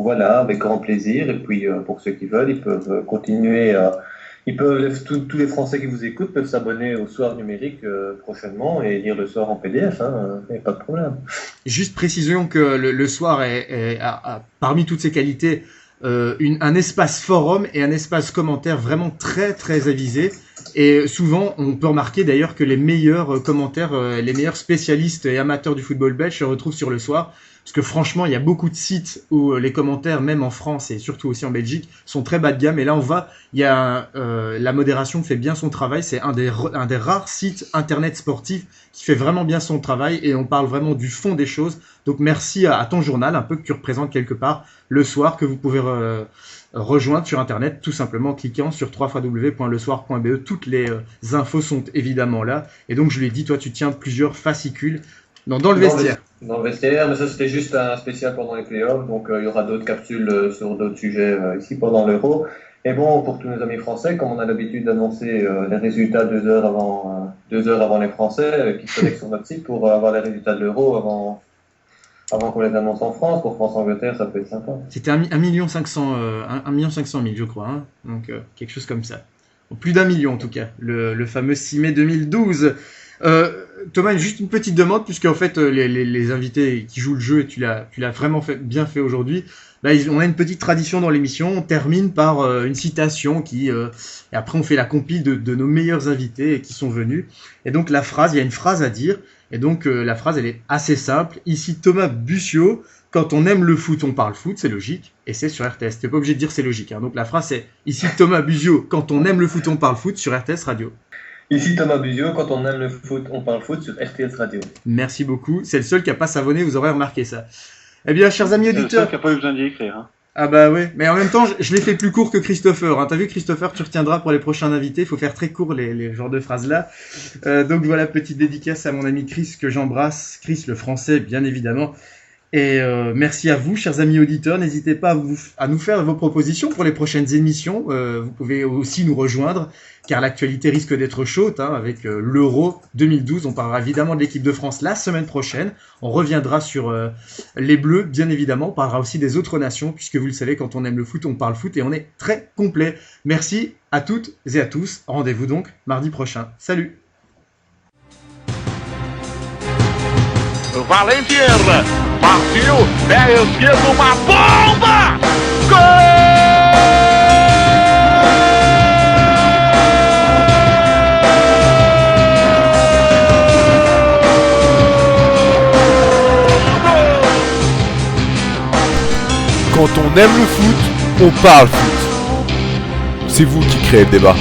voilà, avec grand plaisir, et puis pour ceux qui veulent, ils peuvent continuer, tous les Français qui vous écoutent peuvent s'abonner au Soir numérique prochainement et lire le soir en PDF, il n'y a pas de problème.
Juste précisons que le soir a parmi toutes ses qualités, un espace forum et un espace commentaire vraiment très très avisé, et souvent on peut remarquer d'ailleurs que les meilleurs commentaires, les meilleurs spécialistes et amateurs du football belge se retrouvent sur le soir, parce que franchement il y a beaucoup de sites où les commentaires, même en France et surtout aussi en Belgique, sont très bas de gamme, et là la modération fait bien son travail. C'est un des rares sites internet sportifs qui fait vraiment bien son travail, et on parle vraiment du fond des choses. Donc merci à ton journal, un peu que tu représentes quelque part le soir, que vous pouvez rejoindre sur internet, tout simplement en cliquant sur www.lesoir.be. Toutes les infos sont évidemment là, et donc je l'ai dit, toi tu tiens plusieurs fascicules dans le vestiaire.
Dans le vestiaire, mais ça c'était juste un spécial pendant les playoffs, donc il y aura d'autres capsules sur d'autres sujets ici pendant l'Euro. Et bon, pour tous nos amis français, comme on a l'habitude d'annoncer les résultats 2 heures avant les Français, qui se connectent sur notre site pour avoir les résultats de l'Euro avant qu'on les annonce en France. Pour France-Angleterre, ça peut être sympa.
C'était 1 500 000, je crois. Hein. Donc, quelque chose comme ça. Plus d'1 million, en tout cas. Le fameux 6 mai 2012. Thomas, juste une petite demande, puisque en fait, les invités qui jouent le jeu, et tu l'as vraiment bien fait aujourd'hui. Là, on a une petite tradition dans l'émission. On termine par une citation et après, on fait la compile de nos meilleurs invités qui sont venus. Et donc, il y a une phrase à dire. Et donc, la phrase, elle est assez simple. Ici, Thomas Bussiot. Quand on aime le foot, on parle foot, c'est logique, et c'est sur RTS. T'es pas obligé de dire c'est logique. Hein. Donc la phrase c'est ici Thomas Bussiot. Quand on aime le foot, on parle foot sur RTS Radio.
Ici Thomas Bussiot. Quand on aime le foot, on parle foot sur RTS Radio.
Merci beaucoup. C'est le seul qui a pas savonné. Vous aurez remarqué ça. Eh bien, chers amis auditeurs.
C'est le seul qui a pas eu besoin d'y écrire. Hein.
Ah bah ouais. Mais en même temps, je l'ai fait plus court que Christopher. Hein. T'as vu Christopher, tu retiendras pour les prochains invités. Il faut faire très court les genres de phrases là. Donc voilà, petite dédicace à mon ami Chris que j'embrasse. Chris le français, bien évidemment. Et merci à vous, chers amis auditeurs. N'hésitez pas à nous faire vos propositions pour les prochaines émissions. Vous pouvez aussi nous rejoindre, car l'actualité risque d'être chaude avec l'Euro 2012. On parlera évidemment de l'équipe de France la semaine prochaine. On reviendra sur les Bleus, bien évidemment. On parlera aussi des autres nations, puisque vous le savez, quand on aime le foot, on parle foot et on est très complet. Merci à toutes et à tous. Rendez-vous donc mardi prochain. Salut!
Valentier partiu, pé esquerdo, uma bomba! Gol!
Quand on aime le foot, on parle foot. C'est vous qui créez le débat.